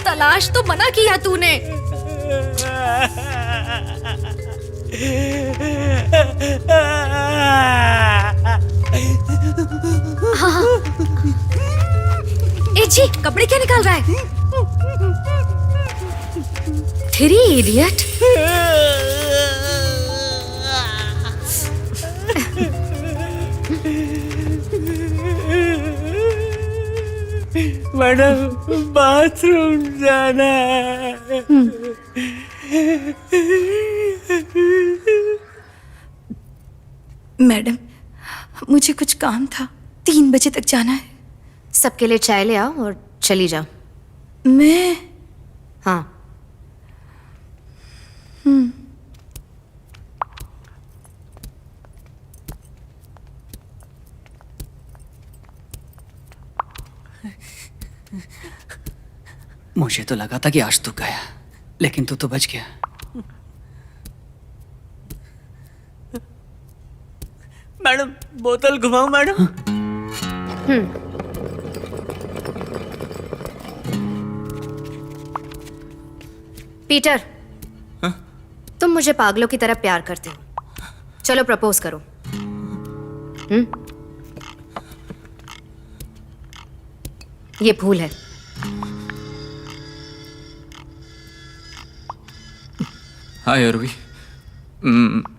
तलाश तो मना किया तूने। हाँ। ए जी, कपड़े क्या निकाल रहा है? 3 इडियट। मैडम बाथरूम जाना है। मैडम मुझे कुछ काम था, 3 बजे तक जाना है। सबके लिए चाय ले आओ और चली जाओ। मैं? हाँ। मुझे तो लगा था कि आज तू गया, लेकिन तू तो बच गया। मैडम बोतल घुमाओ मैडम। पीटर, तुम मुझे पागलों की तरह प्यार करते हो। चलो प्रपोज करो। ये फूल है। हाय अरवी,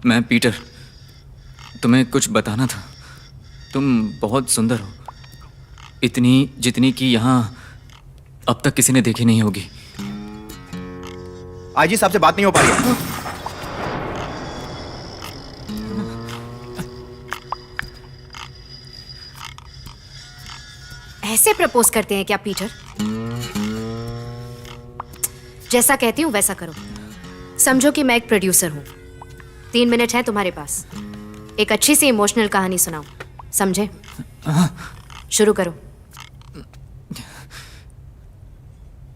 मैं पीटर। तुम्हें कुछ बताना था। तुम बहुत सुंदर हो, इतनी जितनी कि यहाँ अब तक किसी ने देखी नहीं होगी। आईजी साहब से बात नहीं हो पा रही। ऐसे प्रपोज करते हैं क्या पीटर? जैसा कहती हूं वैसा करो। समझो कि मैं एक प्रोड्यूसर हूं। 3 मिनट है तुम्हारे पास। एक अच्छी सी इमोशनल कहानी सुनाओ, समझे? शुरू करो।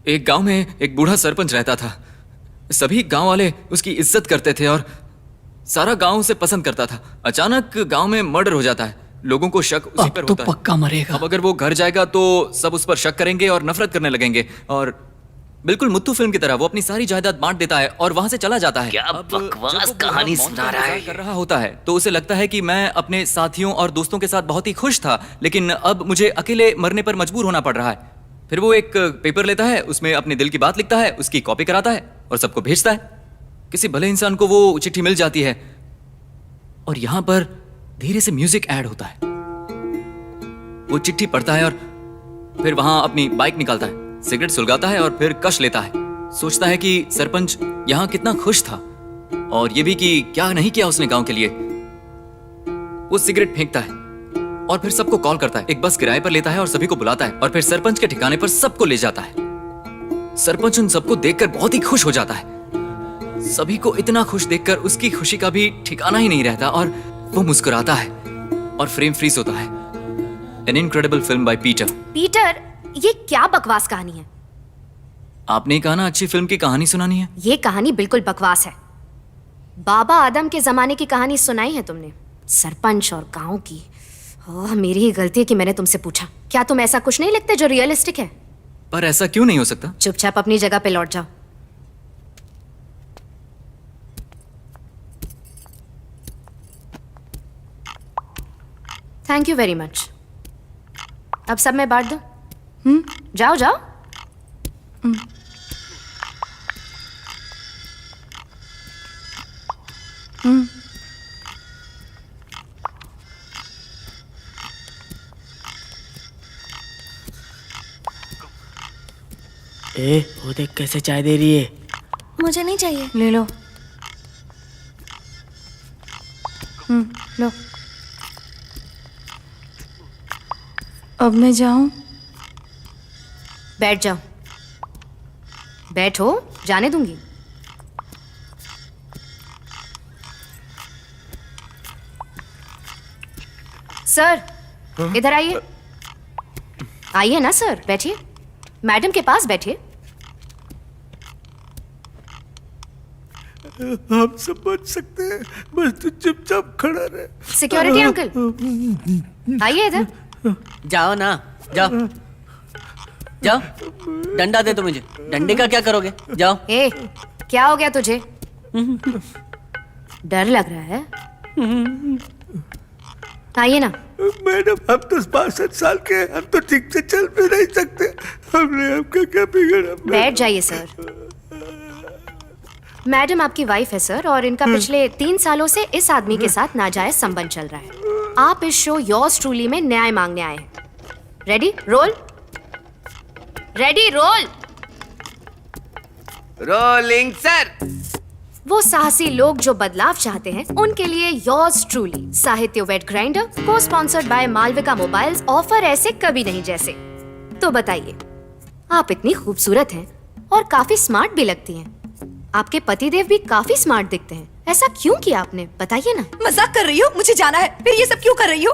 एक गांव में एक बूढ़ा सरपंच रहता था। सभी गांव वाले उसकी इज्जत करते थे और सारा गांव उसे पसंद करता था। अचानक गांव में मर्डर हो जाता है। लोगों को शक उसी पर होता है। पक्का मरेगा। अब अगर वो घर जाएगा तो सब उस पर शक करेंगे और नफरत करने लगेंगे। और बिल्कुल मुत्तू फिल्म की तरह वो अपनी सारी जायदाद बांट देता है और वहां से चला जाता है। क्या बकवास कहानी सुना रहा है। कर रहा होता है तो उसे लगता है कि मैं अपने साथियों और दोस्तों के साथ बहुत ही खुश था, लेकिन अब मुझे अकेले मरने पर मजबूर होना पड़ रहा है। फिर वो एक पेपर लेता है, उसमें अपने दिल की बात लिखता है, उसकी कॉपी कराता है और सबको भेजता है। किसी भले इंसान को वो चिट्ठी मिल जाती है और यहां पर धीरे से म्यूजिक ऐड होता है। वो चिट्ठी पढ़ता है और फिर वहां अपनी बाइक निकालता है, सिगरेट सुलगाता है और फिर कश लेता है। सोचता है कि सरपंच यहां कितना खुश था और ये भी कि क्या नहीं किया उसने गांव के लिए। वो सिगरेट फेंकता है और फिर सबको कॉल करता है। एक बस किराए पर लेता है और सभी को बुलाता है और फिर सरपंच के ठिकाने पर सबको ले जाता है। सरपंच उन सबको देखकर बहुत ही खुश हो जाता है। सभी को इतना खुश देखकर उसकी खुशी का भी ठिकाना ही नहीं रहता और वो मुस्कुराता है और फ्रेम फ्रीज होता है। An incredible film by Peter. Peter, ये क्या बकवास कहानी है? आपने कहा ना अच्छी फिल्म की कहानी सुनानी है। ये कहानी बिल्कुल बकवास है। बाबा आदम के जमाने की कहानी सुनाई है तुमने, सरपंच और गांव की। ओह, मेरी ही गलती है कि मैंने तुमसे पूछा। क्या तुम ऐसा कुछ नहीं लिखते जो रियलिस्टिक है? पर ऐसा क्यों नहीं हो सकता? चुपचाप अपनी जगह पे लौट जाओ। Thank you very much. अब सब मैं बांट दूं? जाओ जाओ। ए, वो देख कैसे चाय दे रही है। मुझे नहीं चाहिए। ले लो। लो। अब मैं जाऊं? बैठ जाओ। बैठो, जाने दूंगी। सर, इधर आइए। आइए ना सर, बैठिए। मैडम के पास बैठिए। हम सब बच सकते हैं, बस तू चुपचाप खड़ा रहे। सिक्योरिटी अंकल, आइए इधर। जाओ ना, जाओ जाओ। डंडा दे दो मुझे। डंडे का क्या करोगे? जाओ। ए, क्या हो गया तुझे? डर लग रहा है? आइए ना। मैडम, हम तो 62 साल के हैं, हम तो ठीक से चल भी नहीं सकते। हमने आपका क्या बिगड़ा? बैठ जाइए सर। मैडम आपकी वाइफ है सर, और इनका पिछले 3 सालों से इस आदमी के साथ नाजायज संबंध चल रहा है। आप इस शो योर्स ट्रूली में न्याय मांगने आए हैं। Ready roll. Ready roll. Rolling sir. वो साहसी लोग जो बदलाव चाहते हैं, उनके लिए yours truly Sahitya wet grinder co sponsored by Malvika mobiles offer ऐसे कभी नहीं जैसे। तो बताइए, आप इतनी खूबसूरत हैं और काफी स्मार्ट भी लगती हैं। आपके पतिदेव भी काफी स्मार्ट दिखते हैं। ऐसा क्यों किया आपने? बताइए ना। मजाक कर रही हो? मुझे जाना है। फिर ये सब क्यों कर रही हो?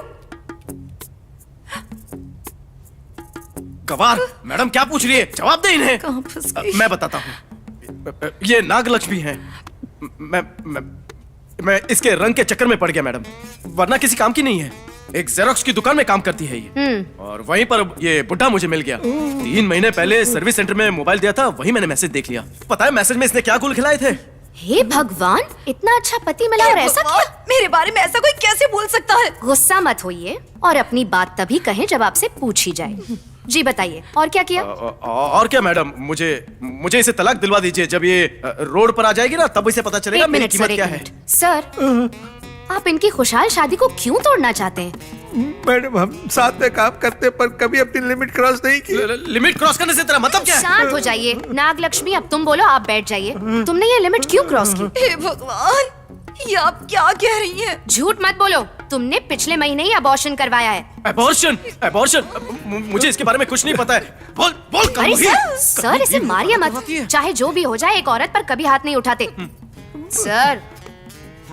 गवार, मैडम क्या पूछ रही है? जवाब दे इन्हें। कहाँ फंस गई? मैं बताता हूँ। ये नागलक्ष्मी है। मैं इसके रंग के चक्कर में पड़ गया मैडम, वरना किसी काम की नहीं है। एक जेरोक्स की दुकान में काम करती है ये, और वहीं पर ये बुड्ढा मुझे मिल गया। 3 महीने पहले सर्विस सेंटर में मोबाइल दिया था, वही मैंने मैसेज देख लिया। पता है मैसेज में इसने क्या गुल खिलाए थे? हे भगवान, इतना अच्छा पति मिला और ऐसा क्या? मेरे बारे में ऐसा कोई कैसे बोल सकता है? गुस्सा मत होइए और अपनी बात तभी कहें जब आपसे पूछी जाए। जी बताइए, और क्या किया? और क्या मैडम, मुझे इसे तलाक दिलवा दीजिए। जब ये रोड पर आ जाएगी ना, तब इसे पता चलेगा मेरी कीमत क्या है। सर, आप इनकी खुशहाल शादी को क्यों तोड़ना चाहते हैं? मैडम, हम साथ में काम करते पर कभी अपनी लिमिट क्रॉस नहीं की। लिमिट क्रॉस करने से तेरा मतलब क्या है? शांत हो जाइए। नागलक्ष्मी, अब तुम बोलो, आप बैठ जाइए। तुमने ये लिमिट क्यों क्रॉस की? हे भगवान, ये आप क्या कह रही हैं? झूठ मत बोलो। तुमने पिछले महीने ही अबॉर्शन करवाया है। अबॉर्शन? मुझे इसके बारे में कुछ नहीं पता है। बोल अरे सर, इसे मारिए मत। चाहे जो भी हो जाए, एक औरत पर कभी हाथ नहीं उठाते। सर,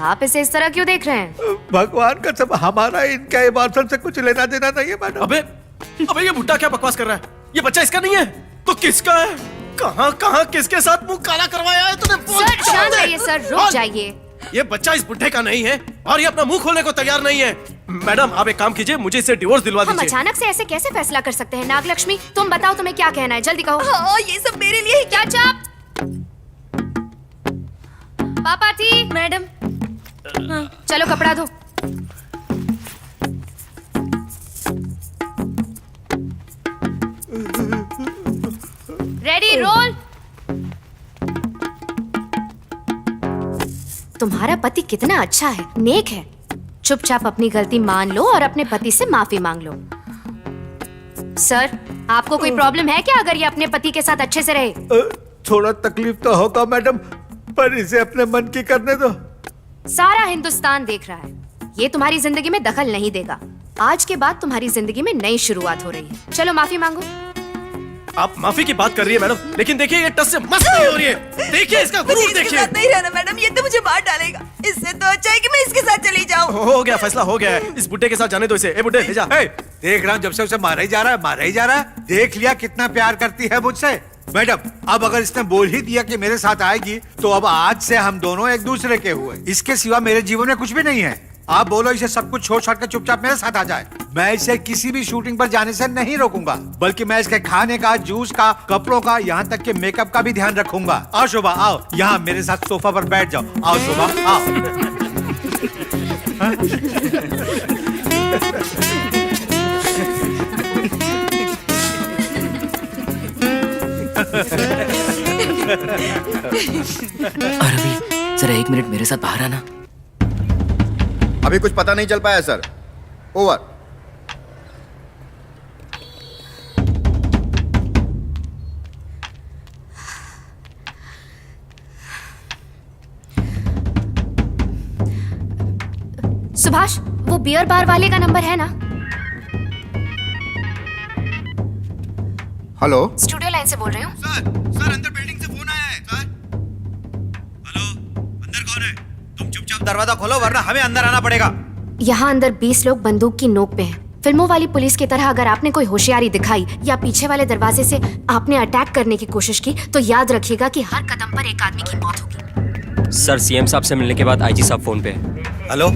आप इसे इस तरह क्यों देख रहे हैं? भगवान का सब, हमारा इनका इबादत से कुछ लेना देना नहीं है मैडम। अबे ये बुड्ढा क्या बकवास कर रहा है? ये बच्चा इसका नहीं है तो किसका है? कहाँ किसके साथ मुंह काला करवाया है तूने? सर शांत रहिए सर, रुक जाइए। ये बच्चा इस बुड्ढे का नहीं है और ये अपना मुंह खोलने को तैयार नहीं है। मैडम, आप एक काम कीजिए, मुझे इससे डिवोर्स दिलवा हम दीजिए। अचानक से ऐसे कैसे फैसला कर सकते हैं? नागलक्ष्मी, तुम बताओ तुम्हें क्या कहना है, जल्दी कहो। हाँ, ये सब मेरे लिए ही क्या? चुप। पापा थी मैडम, चलो कपड़ा धो। Ready roll. तुम्हारा पति कितना अच्छा है, नेक है। चुपचाप अपनी गलती मान लो और अपने पति से माफी मांग लो। सर, आपको कोई प्रॉब्लम है क्या अगर ये अपने पति के साथ अच्छे से रहे? थोड़ा तकलीफ तो होगा मैडम, पर इसे अपने मन की करने दो। सारा हिंदुस्तान देख रहा है, ये तुम्हारी जिंदगी में दखल नहीं देगा। आज के बाद तुम्हारी जिंदगी में नई शुरुआत हो रही है। चलो माफी मांगो। आप माफी की बात कर रही है मैडम, लेकिन देखिए ये टस से मस्त नहीं हो रही है। देखिए इसका गुरूर देखिए। नहीं रहना मैडम, ये तो मुझे मार डालेगा। इससे तो अच्छा है कि मैं इसके साथ चली जाऊं। हो गया, फैसला हो गया है। इस बुड्ढे के साथ जाने दो इसे। ए बुड्ढे, ले जा। देख रहा हूँ जब से उसे मारा ही जा रहा है। देख लिया कितना प्यार करती है मुझसे। मैडम, अब अगर इसने बोल ही दिया कि मेरे साथ आएगी, तो अब आज से हम दोनों एक दूसरे के हुए। इसके सिवा मेरे जीवन में कुछ भी नहीं है। आप बोलो इसे सब कुछ छोड़ छाड़ कर चुपचाप मेरे साथ आ जाए। मैं इसे किसी भी शूटिंग पर जाने से नहीं रोकूंगा, बल्कि मैं इसके खाने का, जूस का, कपड़ों का, यहाँ तक के मेकअप का भी ध्यान रखूंगा। आओ शोभा, आओ यहाँ मेरे साथ सोफा पर बैठ जाओ। आओ शोभा, आओ। अरबी जरा 1 मिनट मेरे साथ बाहर आना। अभी कुछ पता नहीं चल पाया सर। ओवर। सुभाष, वो बियर बार वाले का नंबर है ना? हेलो, स्टूडियो लाइन से बोल रही हूँ। सर अंदर बिल्डिंग से फोन आया है सर। हेलो, अंदर कौन है? तुम चुपचाप दरवाजा खोलो वरना हमें अंदर आना पड़ेगा। यहाँ अंदर 20 लोग बंदूक की नोक पे हैं। फिल्मों वाली पुलिस की तरह अगर आपने कोई होशियारी दिखाई या पीछे वाले दरवाजे से आपने अटैक करने की कोशिश की तो याद रखिएगा कि हर कदम पर एक आदमी की मौत होगी। सर सीएम साहब से मिलने के बाद आईजी साहब फोन पे। हेलो,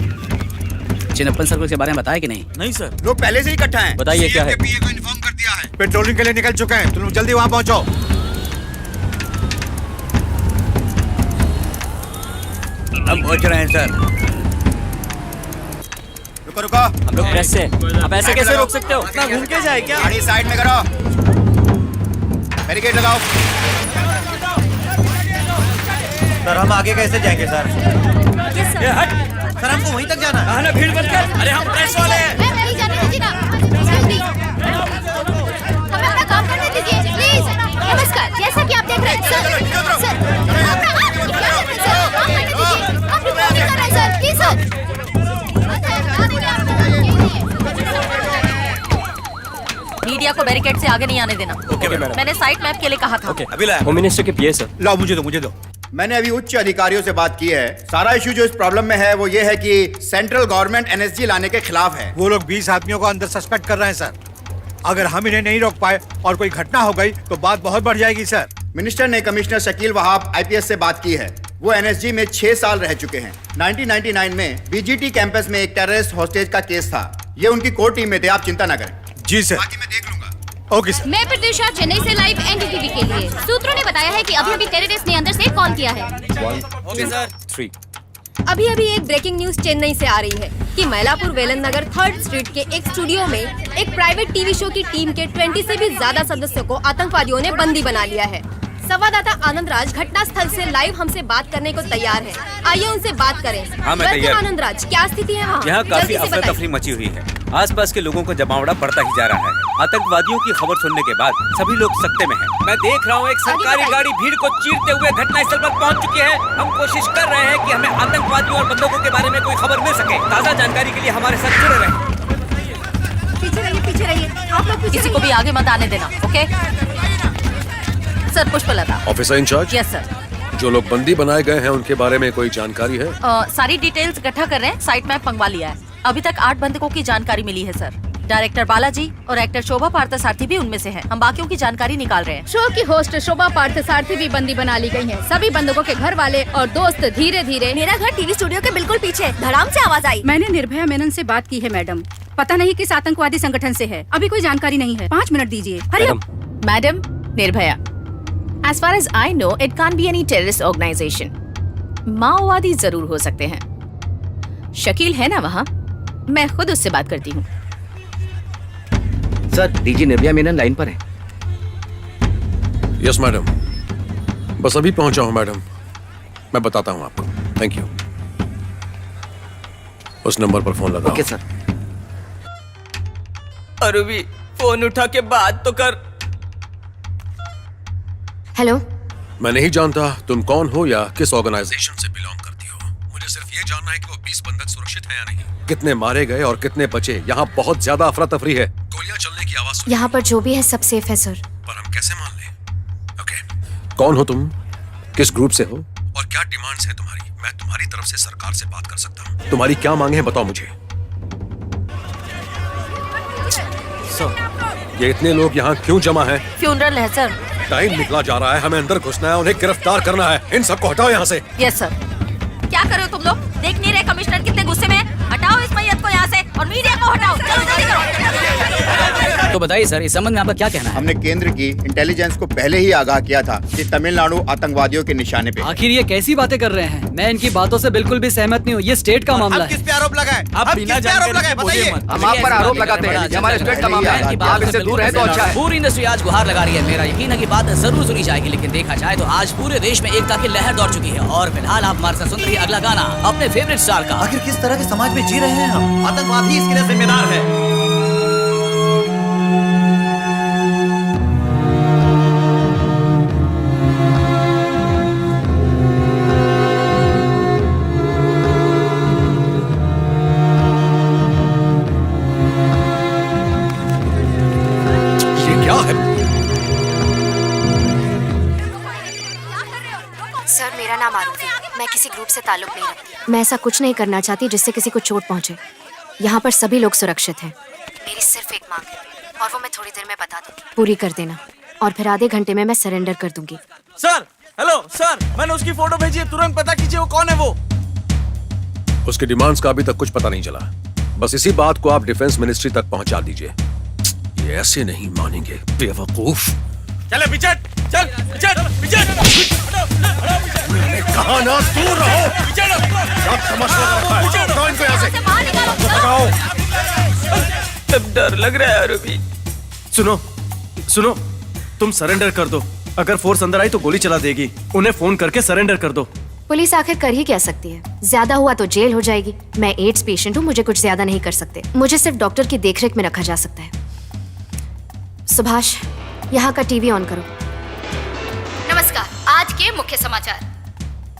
चिन्नप्पन सर्कल के बारे में बताया कि नहीं? नहीं सर। लोग पहले से ही इकट्ठा हैं। बताइए क्या है? पीए को इन्फॉर्म कर दिया है। पेट्रोलिंग के लिए निकल चुके हैं, तुम जल्दी वहां पहुंचो। हम पहुंच रहे हैं सर। रुको रुको, हम लोग प्रेस से। आप ऐसे कैसे रोक सकते हो? अपना घूम के जाए क्या? गाड़ी साइड में करो, बैरिकेड लगाओ। सर हम आगे कैसे जाएंगे सर? ये हट। सर हमको वहीं तक जाना है। ना भीड़ मत कर। अरे हम प्रेस वाले हैं। मैं नहीं जाने दीजिएगा। हमें अपना काम करने दीजिए प्लीज। नमस्कार, जैसा कि आप देख रहे हैं सर, क्या कर रहे हैं सर? काम करने दीजिए। आप रिपोर्ट नहीं कर रहे हैं सर, प्लीज सर। मीडिया को बैरिकेड से आगे नहीं आने देना। Okay madam. मैंने साइट मैप के लिए कहा था। अभी लाया। होम मिनिस्टर के पीए सर। लाओ, मुझे दो। मैंने अभी उच्च अधिकारियों से बात की है। सारा इशू जो इस प्रॉब्लम में है वो ये है कि सेंट्रल गवर्नमेंट एनएसजी लाने के खिलाफ है। वो लोग 20 आदमियों को अंदर सस्पेक्ट कर रहे हैं सर। अगर हम इन्हें नहीं रोक पाए और कोई घटना हो गई तो बात बहुत बढ़ जाएगी सर। मिनिस्टर ने कमिश्नर शकील वहाब आईपीएस से बात की है। वो एनएसजी में 6 साल रह चुके हैं। 1999 में बीजीटी कैंपस में एक टेररिस्ट हॉस्टेज का केस था। ये उनकी कोर टीम में थे, आप चिंता ना करें। जी सर। बाकी मैं देख लूंगा। Okay sir. मैं प्रत्युषा, चेन्नई से लाइव एनडीटीवी के लिए। सूत्रों ने बताया है कि अभी टेररिस्ट ने अंदर से कॉल किया है। 1 2 3। अभी एक ब्रेकिंग न्यूज चेन्नई से आ रही है कि मैलापुर वेलन नगर 3rd स्ट्रीट के एक स्टूडियो में एक प्राइवेट टीवी शो की टीम के 20 से भी ज्यादा सदस्यों को आतंकवादियों ने बंदी बना लिया है। संवाददाता आनंद राज घटना स्थल से लाइव हमसे बात करने को तैयार है। आइए उनसे बात करें। हाँ, मैं तैयार हूँ। आनंद राज, क्या स्थिति है वहाँ? यहाँ काफी जल्दी से अफरा बताइए। तफरी मची हुई है। आसपास के लोगों का जमावड़ा बढ़ता ही जा रहा है। आतंकवादियों की खबर सुनने के बाद सभी लोग सकते में हैं। मैं देख रहा हूँ एक सरकारी गाड़ी भीड़ को चीरते हुए घटनास्थल पर पहुँच चुकी है। हम कोशिश कर रहे हैं कि हमें आतंकवादियों और बंदूकों के बारे में कोई खबर मिल सके। ताज़ा जानकारी के लिए हमारे साथ जुड़े रहें। पीछे रहिए। आप लोग किसी को भी आगे मत आने देना, okay? Sir Pushpalata. Officer incharge. Yes sir. जो लोग बंदी बनाए गए हैं उनके बारे में कोई जानकारी है? सारी डिटेल्स इकट्ठा कर रहे हैं। साइट मैप मंगवा लिया है। अभी तक 8 बंधकों की जानकारी मिली है सर। डायरेक्टर बालाजी और एक्टर शोभा पार्थसारथी भी उनमें से हैं। हम बाकियों की जानकारी निकाल रहे हैं। शो की होस्ट शोभा पार्थसारथी भी बंदी बना ली गई है। सभी बंधकों के घर वाले और दोस्त धीरे धीरे। मेरा घर टीवी स्टूडियो के बिल्कुल पीछे। धड़ाम से आवाज आई। मैंने निर्भया मेनन से बात की है मैडम। पता नहीं किस आतंकवादी संगठन से है, अभी कोई जानकारी नहीं है। 5 मिनट दीजिए। Madam Nirbhaya, as far as I know, it can't be any terrorist organization. माओवादी जरूर हो सकते हैं। शकील है ना वहाँ? मैं खुद उससे बात करती हूँ। Sir DG Nirbhaya Menon line पर है। यस मैडम, बस अभी पहुंचा हूं मैडम। मैं बताता हूं आपको। Thank you. उस नंबर पर फोन लगाओ। Okay sir. अरबी फोन उठा के बात तो कर। हेलो। मैं नहीं जानता तुम कौन हो या किस ऑर्गेनाइजेशन से बिलोंग करती हो। मुझे सिर्फ ये जानना है कि वो 20 बंधक सुरक्षित है या नहीं। कितने मारे गए और कितने बचे। यहाँ बहुत ज्यादा अफरा तफरी है। गोलियां चलने की आवाज। यहाँ पर जो भी है सब सेफ है सर। पर हम कैसे मान लें? ओके, कौन हो तुम, किस ग्रुप से हो और क्या डिमांड्स है तुम्हारी? मैं तुम्हारी तरफ से सरकार से बात कर सकता हूँ। तुम्हारी क्या मांगे हैं बताओ मुझे। ये इतने लोग यहाँ क्यों जमा हैं? फ्यूनरल है सर। टाइम निकला जा रहा है, हमें अंदर घुसना है, उन्हें गिरफ्तार करना है। इन सबको हटाओ यहाँ से। Yes sir. क्या कर रहे हो तुम लोग? देख नहीं रहे कमिश्नर कितने गुस्से में है? हटाओ इस मैयत को यहाँ से। और मीडिया को हटाओ। चलो जल्दी करो। तो बताइए सर, इस संबंध में आपका क्या कहना है? हमने केंद्र की इंटेलिजेंस को पहले ही आगाह किया था कि तमिलनाडु आतंकवादियों के निशाने पे। आखिर ये कैसी बातें कर रहे हैं? मैं इनकी बातों से बिल्कुल भी सहमत नहीं हूँ। ये स्टेट का मामला है। किस पे आरोप लगाए? आप बिना जानकारी के बोलिए मत। हम आप पर आरोप लगाते हैं। ये हमारे स्टेट का मामला है। आप इससे दूर है तो अच्छा है। पूरी इंडस्ट्री आज गुहार लगा रही है। मेरा यकीन है कि बात जरूर सुनी जाएगी, लेकिन देखा जाए तो आज पूरे देश में एकता की लहर दौड़ चुकी है। और फिलहाल आप हमारे साथ सुन रही अगला गाना अपने फेवरेट स्टार का। आखिर किस तरह के समाज में जी रहे हैं हम? आतंकवाद ही इसके लिए जिम्मेदार है। ये क्या है? सर, मेरा नाम आरुषि। मैं किसी ग्रुप से ताल्लुक नहीं रखती। मैं ऐसा कुछ नहीं करना चाहती जिससे किसी को चोट पहुंचे। यहाँ पर सभी लोग सुरक्षित हैं। मेरी सिर्फ एक मांग है और वो मैं थोड़ी देर में बता दूंगी। पूरी कर देना और फिर आधे घंटे में मैं सरेंडर कर दूंगी। सर, हेलो सर, मैंने उसकी फोटो भेजी है, तुरंत पता कीजिए वो कौन है वो। उसके डिमांड्स का अभी तक कुछ पता नहीं चला। बस इसी बात को आप डिफेंस मिनिस्ट्री तक पहुंचा दीजिए। ये ऐसे नहीं मानेंगे, बेवकूफ। चले पिचट, चल पिचट, पिचट। कहा ना दूर रहो। क्या तमाशा लगा रखा है? उठाओ इनको यहाँ से। भगाओ। अब डर लग रहा है आरोपी। सुनो सुनो, तुम सरेंडर कर दो। अगर फोर्स अंदर आई तो गोली चला देगी। उन्हें फोन करके सरेंडर कर दो। पुलिस आखिर कर ही क्या सकती है? ज्यादा हुआ तो जेल हो जाएगी। मैं एड्स पेशेंट हूँ, मुझे कुछ ज्यादा नहीं कर सकते। मुझे सिर्फ डॉक्टर की देखरेख में रखा जा सकता है। सुभाष, यहाँ का टीवी ऑन करो। नमस्कार, आज के मुख्य समाचार।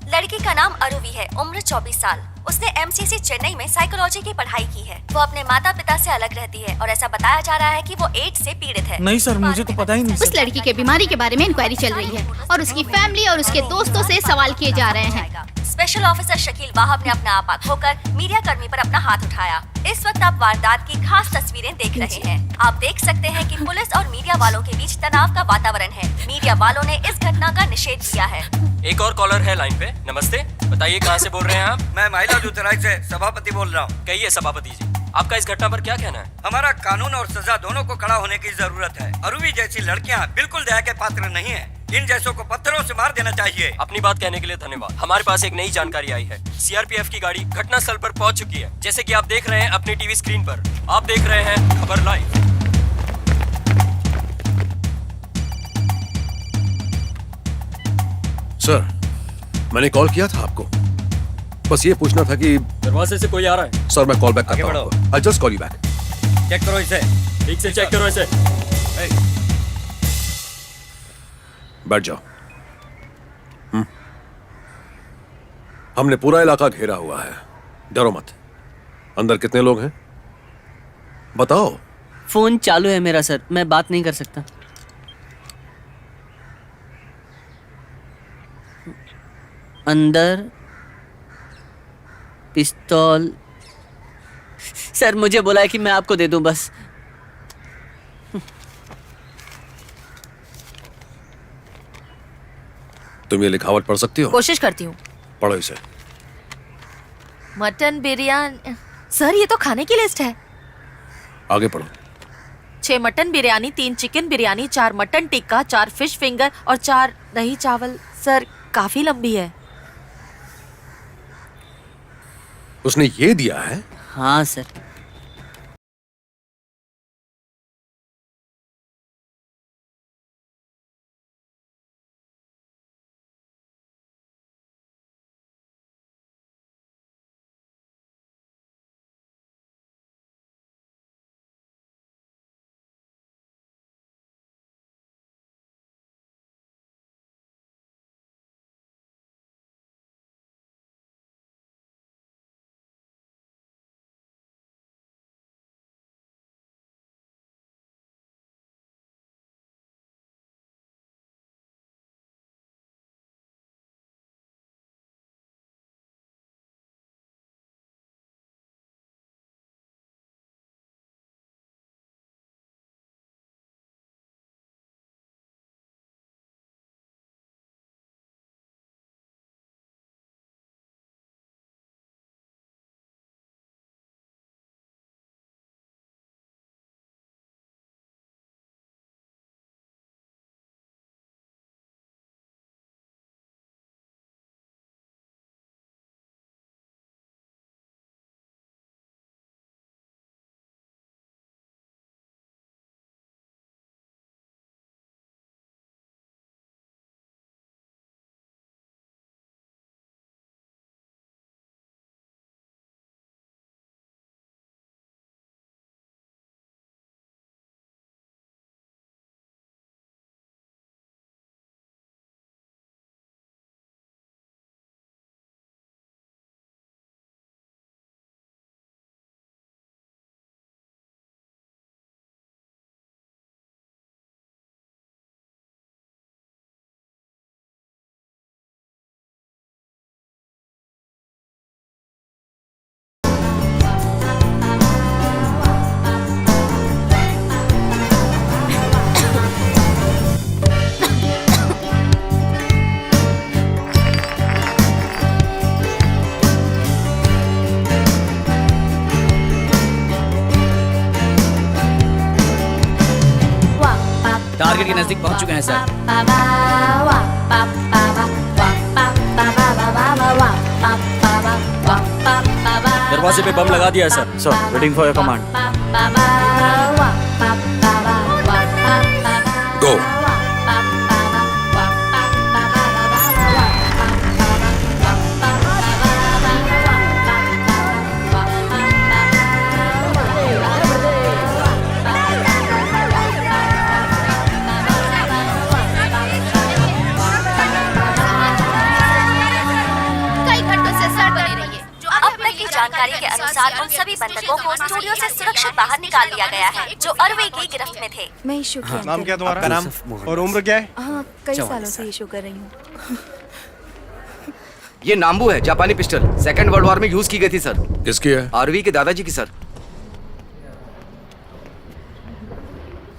लड़की का नाम अरुवी है, उम्र 24 साल। उसने एमसीसी चेन्नई में साइकोलॉजी की पढ़ाई की है। वो अपने माता पिता से अलग रहती है और ऐसा बताया जा रहा है कि वो एड्स से पीड़ित है। नहीं सर, मुझे तो पता ही नहीं। उस लड़की के बीमारी के बारे में इंक्वायरी चल रही है और उसकी फैमिली और उसके दोस्तों से सवाल किए जा रहे हैं। स्पेशल ऑफिसर शकील वाहब ने अपना आपा खोकर मीडिया कर्मी पर अपना हाथ उठाया। इस वक्त आप वारदात की खास तस्वीरें देख रहे हैं। आप देख सकते हैं कि पुलिस और मीडिया वालों के बीच तनाव का वातावरण है। मीडिया वालों ने इस घटना का निषेध किया है। एक और कॉलर है लाइन पे। नमस्ते, बताइए कहाँ से बोल रहे हैं आप? मैं महिला दूतराई से सभापति बोल रहा हूँ। कहिए सभापति जी, आपका इस घटना पर क्या कहना है? हमारा कानून और सजा दोनों को खड़ा होने की जरूरत है। अरुवी जैसी लड़कियाँ बिल्कुल दया के पात्र नहीं है। इन जैसों को पत्थरों से मार देना चाहिए। अपनी बात कहने के लिए धन्यवाद। हमारे पास एक नई जानकारी आई है। सीआरपीएफ की गाड़ी घटनास्थल पर पहुंच चुकी है। जैसे कि आप देख रहे हैं अपनी टीवी स्क्रीन पर। आप देख रहे हैं खबर लाइव। सर, मैंने कॉल किया था आपको। बस ये पूछना था कि दरवाजे से कोई आ रहा है। सर, मैं कॉल बैक करता हूँ। I'll just call you back. Check करो इसे। ठीक से चेक करो इसे। बैठ जाओ। हमने पूरा इलाका घेरा हुआ है। डरो मत। अंदर कितने लोग हैं बताओ। फोन चालू है मेरा सर, मैं बात नहीं कर सकता। अंदर पिस्तौल। सर मुझे बोला है कि मैं आपको दे दूं बस। तुम ये लिखावट पढ़ सकती हो? कोशिश करती हूँ। पढ़ो इसे। मटन बिरयानी। सर ये तो खाने की लिस्ट है। आगे पढ़ो। 6 mutton biryani, 3 chicken biryani, 4 mutton tikka, 4 fish finger और 4 दही चावल। सर काफी लंबी है। उसने ये दिया है? हाँ सर। नजदीक पहुंच चुके हैं सर। दरवाजे पे बम लगा दिया है sir. Sir waiting for your command. Go. कई घंटों से सड़ बनी रही है। अब तक की जानकारी के अनुसार उन सभी बंधकों को स्टूडियो से सुरक्षित बाहर निकाल लिया गया है जो अरवी की गिरफ्त में थे। मैं इशू किया नाम क्या तुम्हारा? आपका नाम और उम्र क्या है? हाँ, कई सालों से इशू कर रही हूँ। ये नाम्बू है, जापानी पिस्टल, सेकंड वर्ल्ड वॉर में यूज की गई थी सर। किसकी है? आरवी के दादाजी की सर।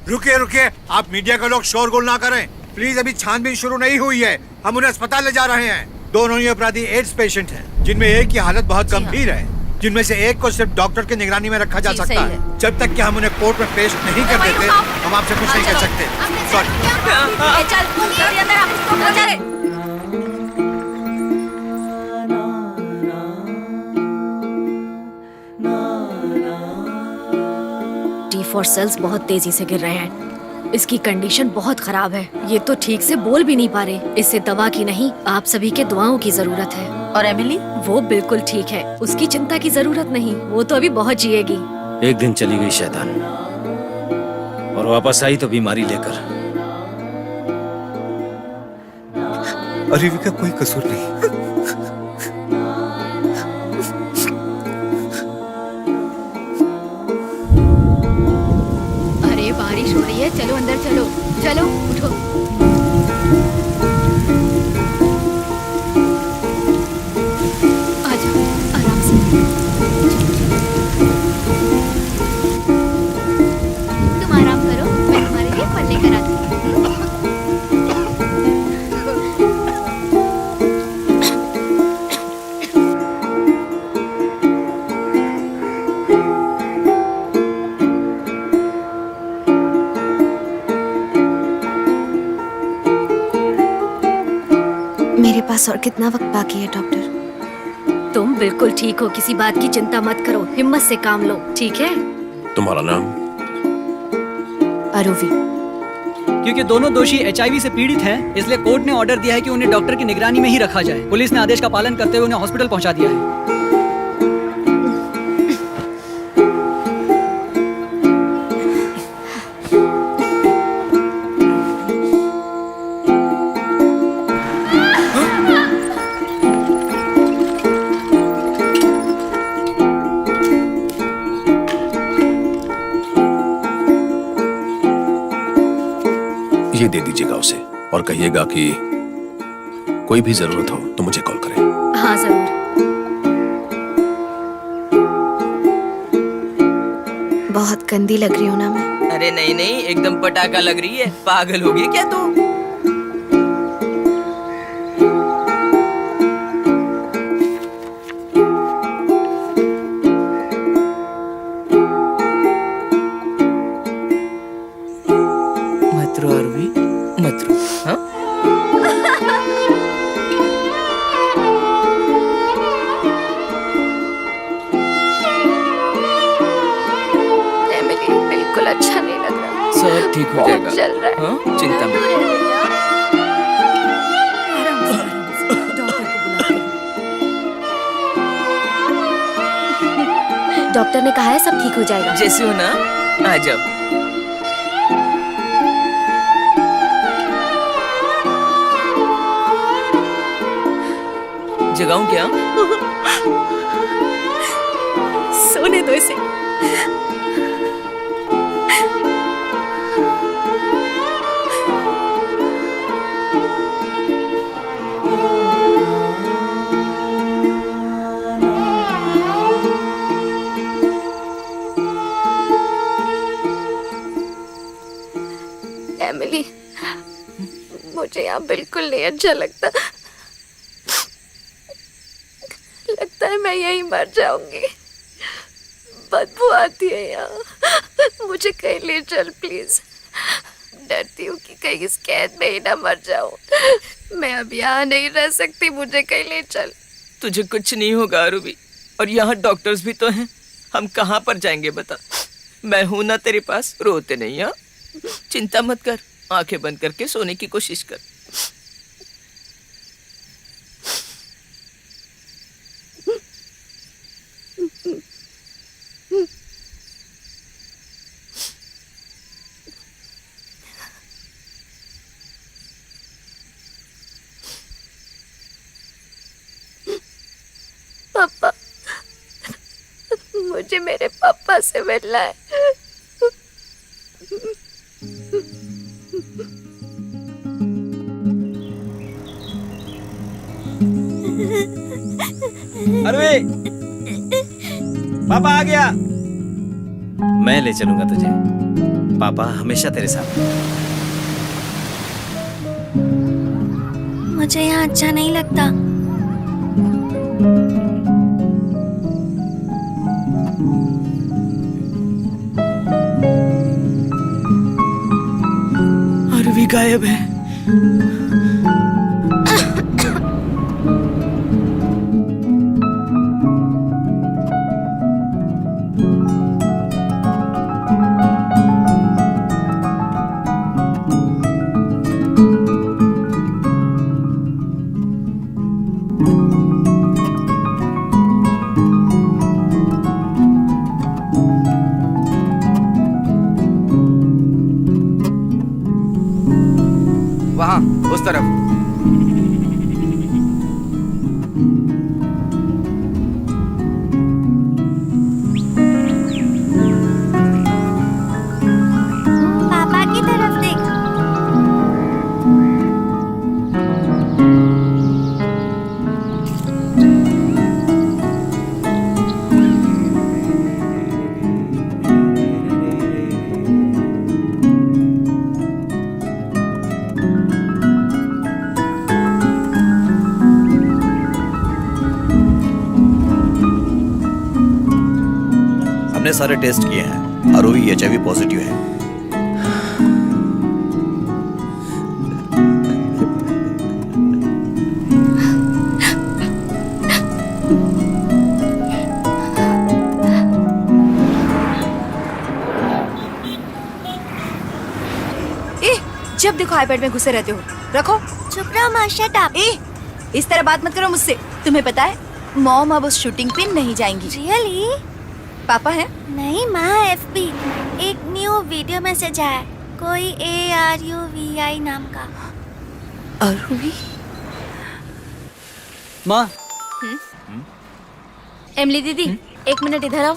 रुकिए रुकिए, आप मीडिया के लोग शोरगुल ना करें प्लीज। अभी छानबीन शुरू नहीं हुई है, हम उन्हें अस्पताल ले जा रहे हैं। दोनों ही अपराधी एड्स पेशेंट हैं, जिनमें एक की हालत बहुत गंभीर है, जिनमें से एक को सिर्फ डॉक्टर की निगरानी में रखा जा सकता है। जब तक कि हम उन्हें कोर्ट में पेश नहीं कर देते हम आपसे कुछ नहीं कह सकते। सॉरी। T4 सेल्स बहुत तेजी से गिर रहे हैं। इसकी कंडीशन बहुत खराब है। ये तो ठीक से बोल भी नहीं पा रहे। इसे दवा की नहीं, आप सभी के दुआओं की जरूरत है। और एमिली? वो बिल्कुल ठीक है, उसकी चिंता की जरूरत नहीं। वो तो अभी बहुत जिएगी। एक दिन चली गई शैतान और वापस आई तो बीमारी लेकर। अरवी का कोई कसूर नहीं। अरे बारिश हो रही है, चलो अंदर चलो। चलो उठो। आ जाओ आराम से। तुम आराम करो, मैं तुम्हारे लिए फल लेकर आती हूँ। मेरे पास और कितना वक्त बाकी है डॉक्टर? तुम बिल्कुल ठीक हो, किसी बात की चिंता मत करो, हिम्मत से काम लो, ठीक है? तुम्हारा नाम? अरुवी। क्योंकि दोनों दोषी HIV से पीड़ित हैं, इसलिए कोर्ट ने ऑर्डर दिया है कि उन्हें डॉक्टर की निगरानी में ही रखा जाए। पुलिस ने आदेश का पालन करते हुए उन्हें हॉस्पिटल पहुंचा दिया है। ये दे दीजिएगा उसे और कहिएगा कि कोई भी जरूरत हो तो मुझे कॉल करें। हाँ जरूर। बहुत गंदी लग रही हूँ ना मैं? अरे नहीं नहीं, एकदम पटाखा लग रही है। पागल हो गई क्या तू? मत रो अरवी, मत रो। हाँ? एमिली बिल्कुल अच्छा नहीं लग रहा। सब ठीक हो जाएगा। चल रहा है। हाँ? चिंता मत करो। डॉक्टर ने कहा है सब ठीक हो जाएगा। जैसे हो ना, आ जाओ। जगाऊं क्या? सोने दो इसे। एमिली, मुझे यहाँ बिल्कुल नहीं अच्छा लगता। लगता है मैं यहीं मर जाऊंगी। बदबू आती है यहाँ। मुझे कहीं ले चल प्लीज। डरती हूँ कि कहीं इस कैद में ही ना मर जाऊं। मैं अब यहाँ नहीं रह सकती, मुझे कहीं ले चल। तुझे कुछ नहीं होगा अरुवी, और यहाँ डॉक्टर्स भी तो हैं। हम कहाँ पर जाएंगे बता? मैं हूं ना तेरे पास, रोते नहीं। हाँ, चिंता मत कर, आंखें बंद करके सोने की कोशिश कर। पापा, मुझे मेरे पापा से मिलना है। अरे पापा आ गया। मैं ले चलूंगा तुझे, पापा हमेशा तेरे साथ। मुझे यहाँ अच्छा नहीं लगता। अरवी गायब है। वहाँ उस तरफ। पापा की तरफ देख। हमने सारे टेस्ट किए हैं, आरोही HIV पॉजिटिव है। जब देखो आईपैड में घुसे रहते हो। रखो। चुप रहो माँ, शट अप। इस तरह बात मत करो मुझसे। तुम्हें पता है मॉम अब उस शूटिंग पे नहीं जाएंगी। रियली? पापा है? नहीं माँ, FB एक न्यू वीडियो मैसेज आया, कोई ARUVI नाम का। अरुवी? माँ। एमली दीदी, एक मिनट इधर आओ।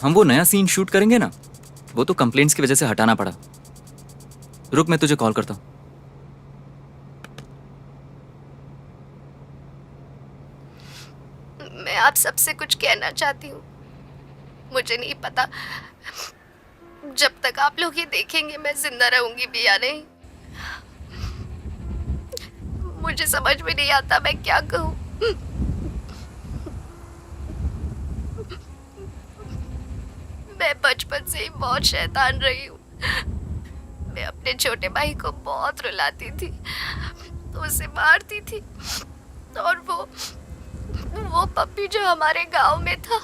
हम वो नया सीन शूट करेंगे ना, वो तो कंप्लेंट्स की वजह से हटाना पड़ा। रुक, मैं तुझे कॉल करता हूँ। मैं आप सबसे कुछ कहना चाहती हूँ। मुझे नहीं पता जब तक आप लोग ये देखेंगे मैं जिंदा रहूंगी भी या नहीं। मुझे समझ में नहीं आता मैं क्या कहूँ। मैं बचपन से ही बहुत शैतान रही हूँ। मैं अपने छोटे भाई को बहुत रुलाती थी, तो उसे मारती थी, और वो पप्पी जो हमारे गांव में था,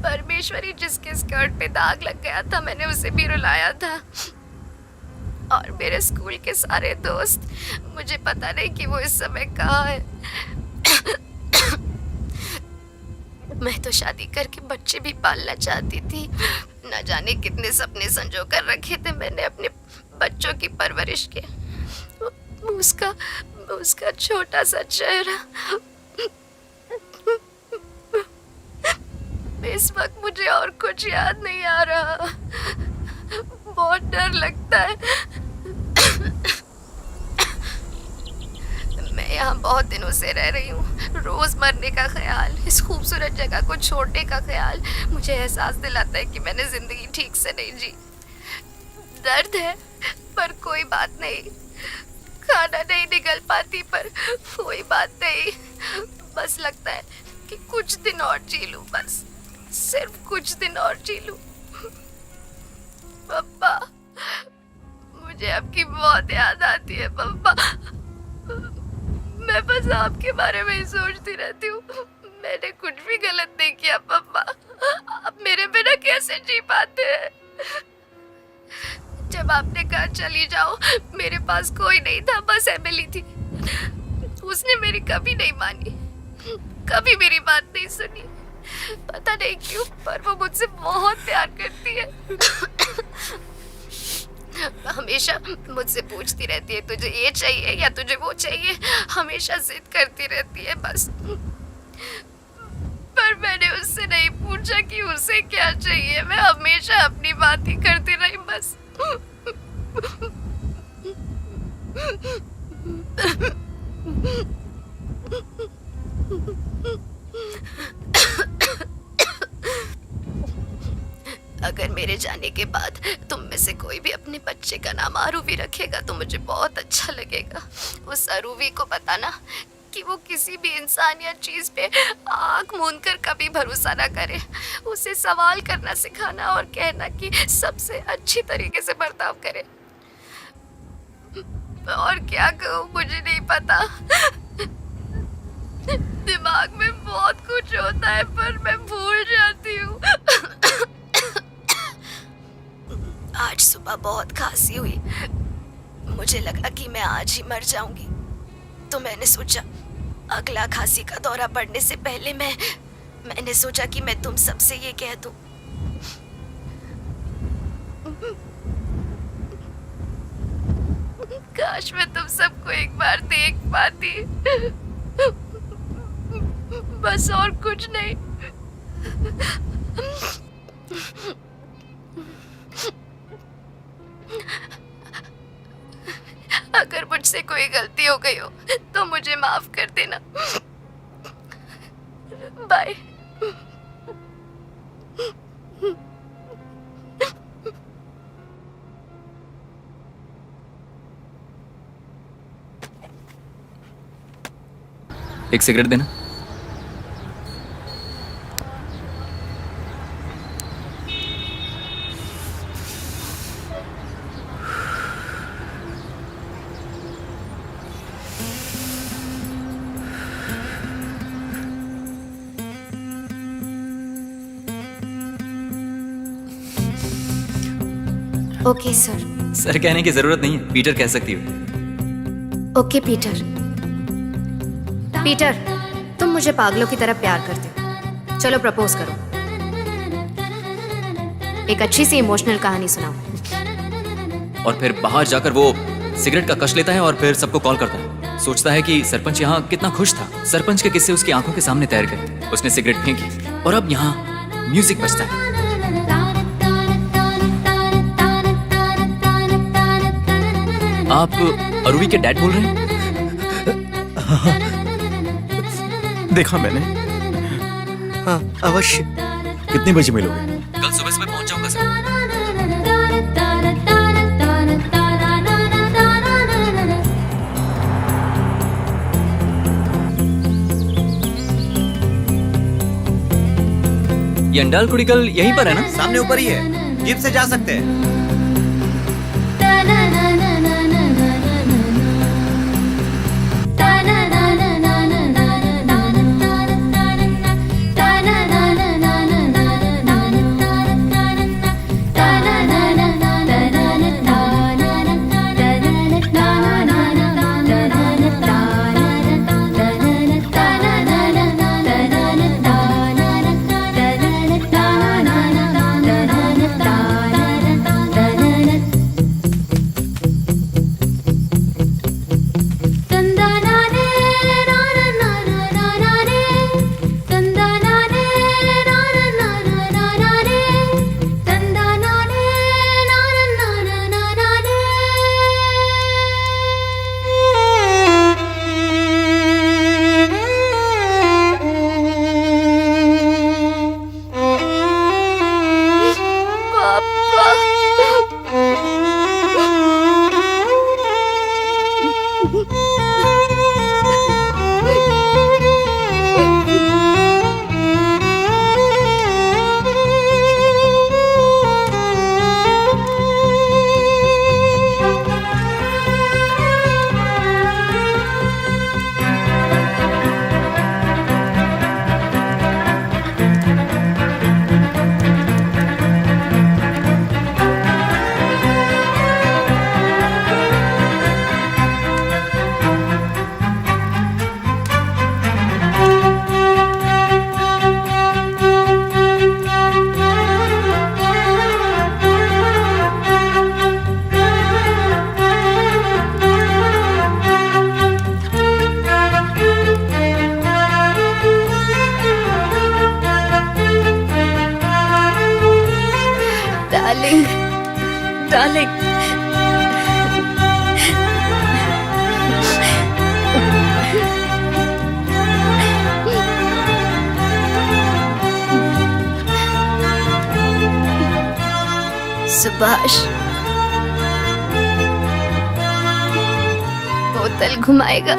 परमेश्वरी जिसके स्कर्ट पे दाग लग गया था, मैंने उसे भी रुलाया था। और मेरे स्कूल के सारे दोस्त, मुझे पता नहीं कि वो इस समय कहाँ है। मैं तो शादी करके बच्चे भी पालना चाहती थी। न जाने कितने सपने संजो कर रखे थे मैंने अपने बच्चों की परवरिश के। उसका छोटा सा चेहरा। इस वक्त मुझे और कुछ याद नहीं आ रहा। बहुत डर लगता है। मैं यहाँ बहुत दिनों से रह रही हूँ। रोज मरने का ख्याल, इस खूबसूरत जगह को छोड़ने का ख्याल मुझे एहसास दिलाता है कि मैंने जिंदगी ठीक से नहीं जी। दर्द है पर कोई बात नहीं, खाना नहीं निकल पाती पर कोई बात नहीं। बस लगता है कि कुछ दिन और जी लूं, बस सिर्फ कुछ दिन और जी लूं। पापा, मुझे आपकी बहुत याद आती है पापा। मैं बस आपके बारे में ही सोचती रहती हूँ। मैंने कुछ भी गलत नहीं किया पापा। आप मेरे बिना कैसे जी पाते हैं? जब आपने कहा चली जाओ, मेरे पास कोई नहीं था, बस एमिली थी। उसने मेरी कभी नहीं मानी, कभी मेरी बात नहीं सुनी। पता नहीं क्यों, पर वो मुझसे बहुत प्यार करती है। हमेशा मुझसे पूछती रहती है तुझे ये चाहिए या तुझे वो चाहिए। हमेशा जिद करती रहती है बस। पर मैंने उससे नहीं पूछा कि उसे क्या चाहिए। मैं हमेशा अपनी बात ही करती रही बस। अगर मेरे जाने के बाद तुम में से कोई भी अपने बच्चे का नाम आरूवी रखेगा तो मुझे बहुत अच्छा लगेगा। उस आरूवी को बताना कि वो किसी भी इंसान या चीज पे आंख मूंद कर कभी भरोसा ना करे। उसे सवाल करना सिखाना और कहना कि सबसे अच्छी तरीके से बर्ताव करे। और क्या कहूँ मुझे नहीं पता। दिमाग में बहुत कुछ होता है पर मैं भूल जाती हूँ। आज सुबह बहुत खांसी हुई। मुझे लगा कि मैं आज ही मर जाऊंगी, तो मैंने सोचा अगला खांसी का दौरा पड़ने से पहले मैंने सोचा कि मैं तुम सबसे ये कह दूं। काश मैं तुम सबको एक बार देख पाती, बस और कुछ नहीं। अगर मुझसे कोई गलती हो गई हो तो मुझे माफ कर देना। बाय। एक सिगरेट देना। Okay sir. सर कहने की जरूरत नहीं है, पीटर कह सकती हो। Okay Peter. पीटर, तुम मुझे पागलों की तरह प्यार करते हो। चलो प्रपोज करो। एक अच्छी सी इमोशनल कहानी सुनाओ। और फिर बाहर जाकर वो सिगरेट का कश लेता है और फिर सबको कॉल करता है। सोचता है कि सरपंच यहाँ कितना खुश था। सरपंच के किस्से उसकी आंखों के सामने तैर गए। उसने सिगरेट फेंकी और अब यहाँ म्यूजिक बजता है। आप अरूवी के डैड बोल रहे हैं? देखा मैंने। हाँ अवश्य। कितने बजे मिलोगे? कल सुबह सुबह पहुंच जाऊंगा सर। ये अंडाल कुड़िकल यहीं पर है ना? सामने ऊपर ही है, जीप से जा सकते हैं। डार्लिंग। सुभाष बोतल घुमाएगा।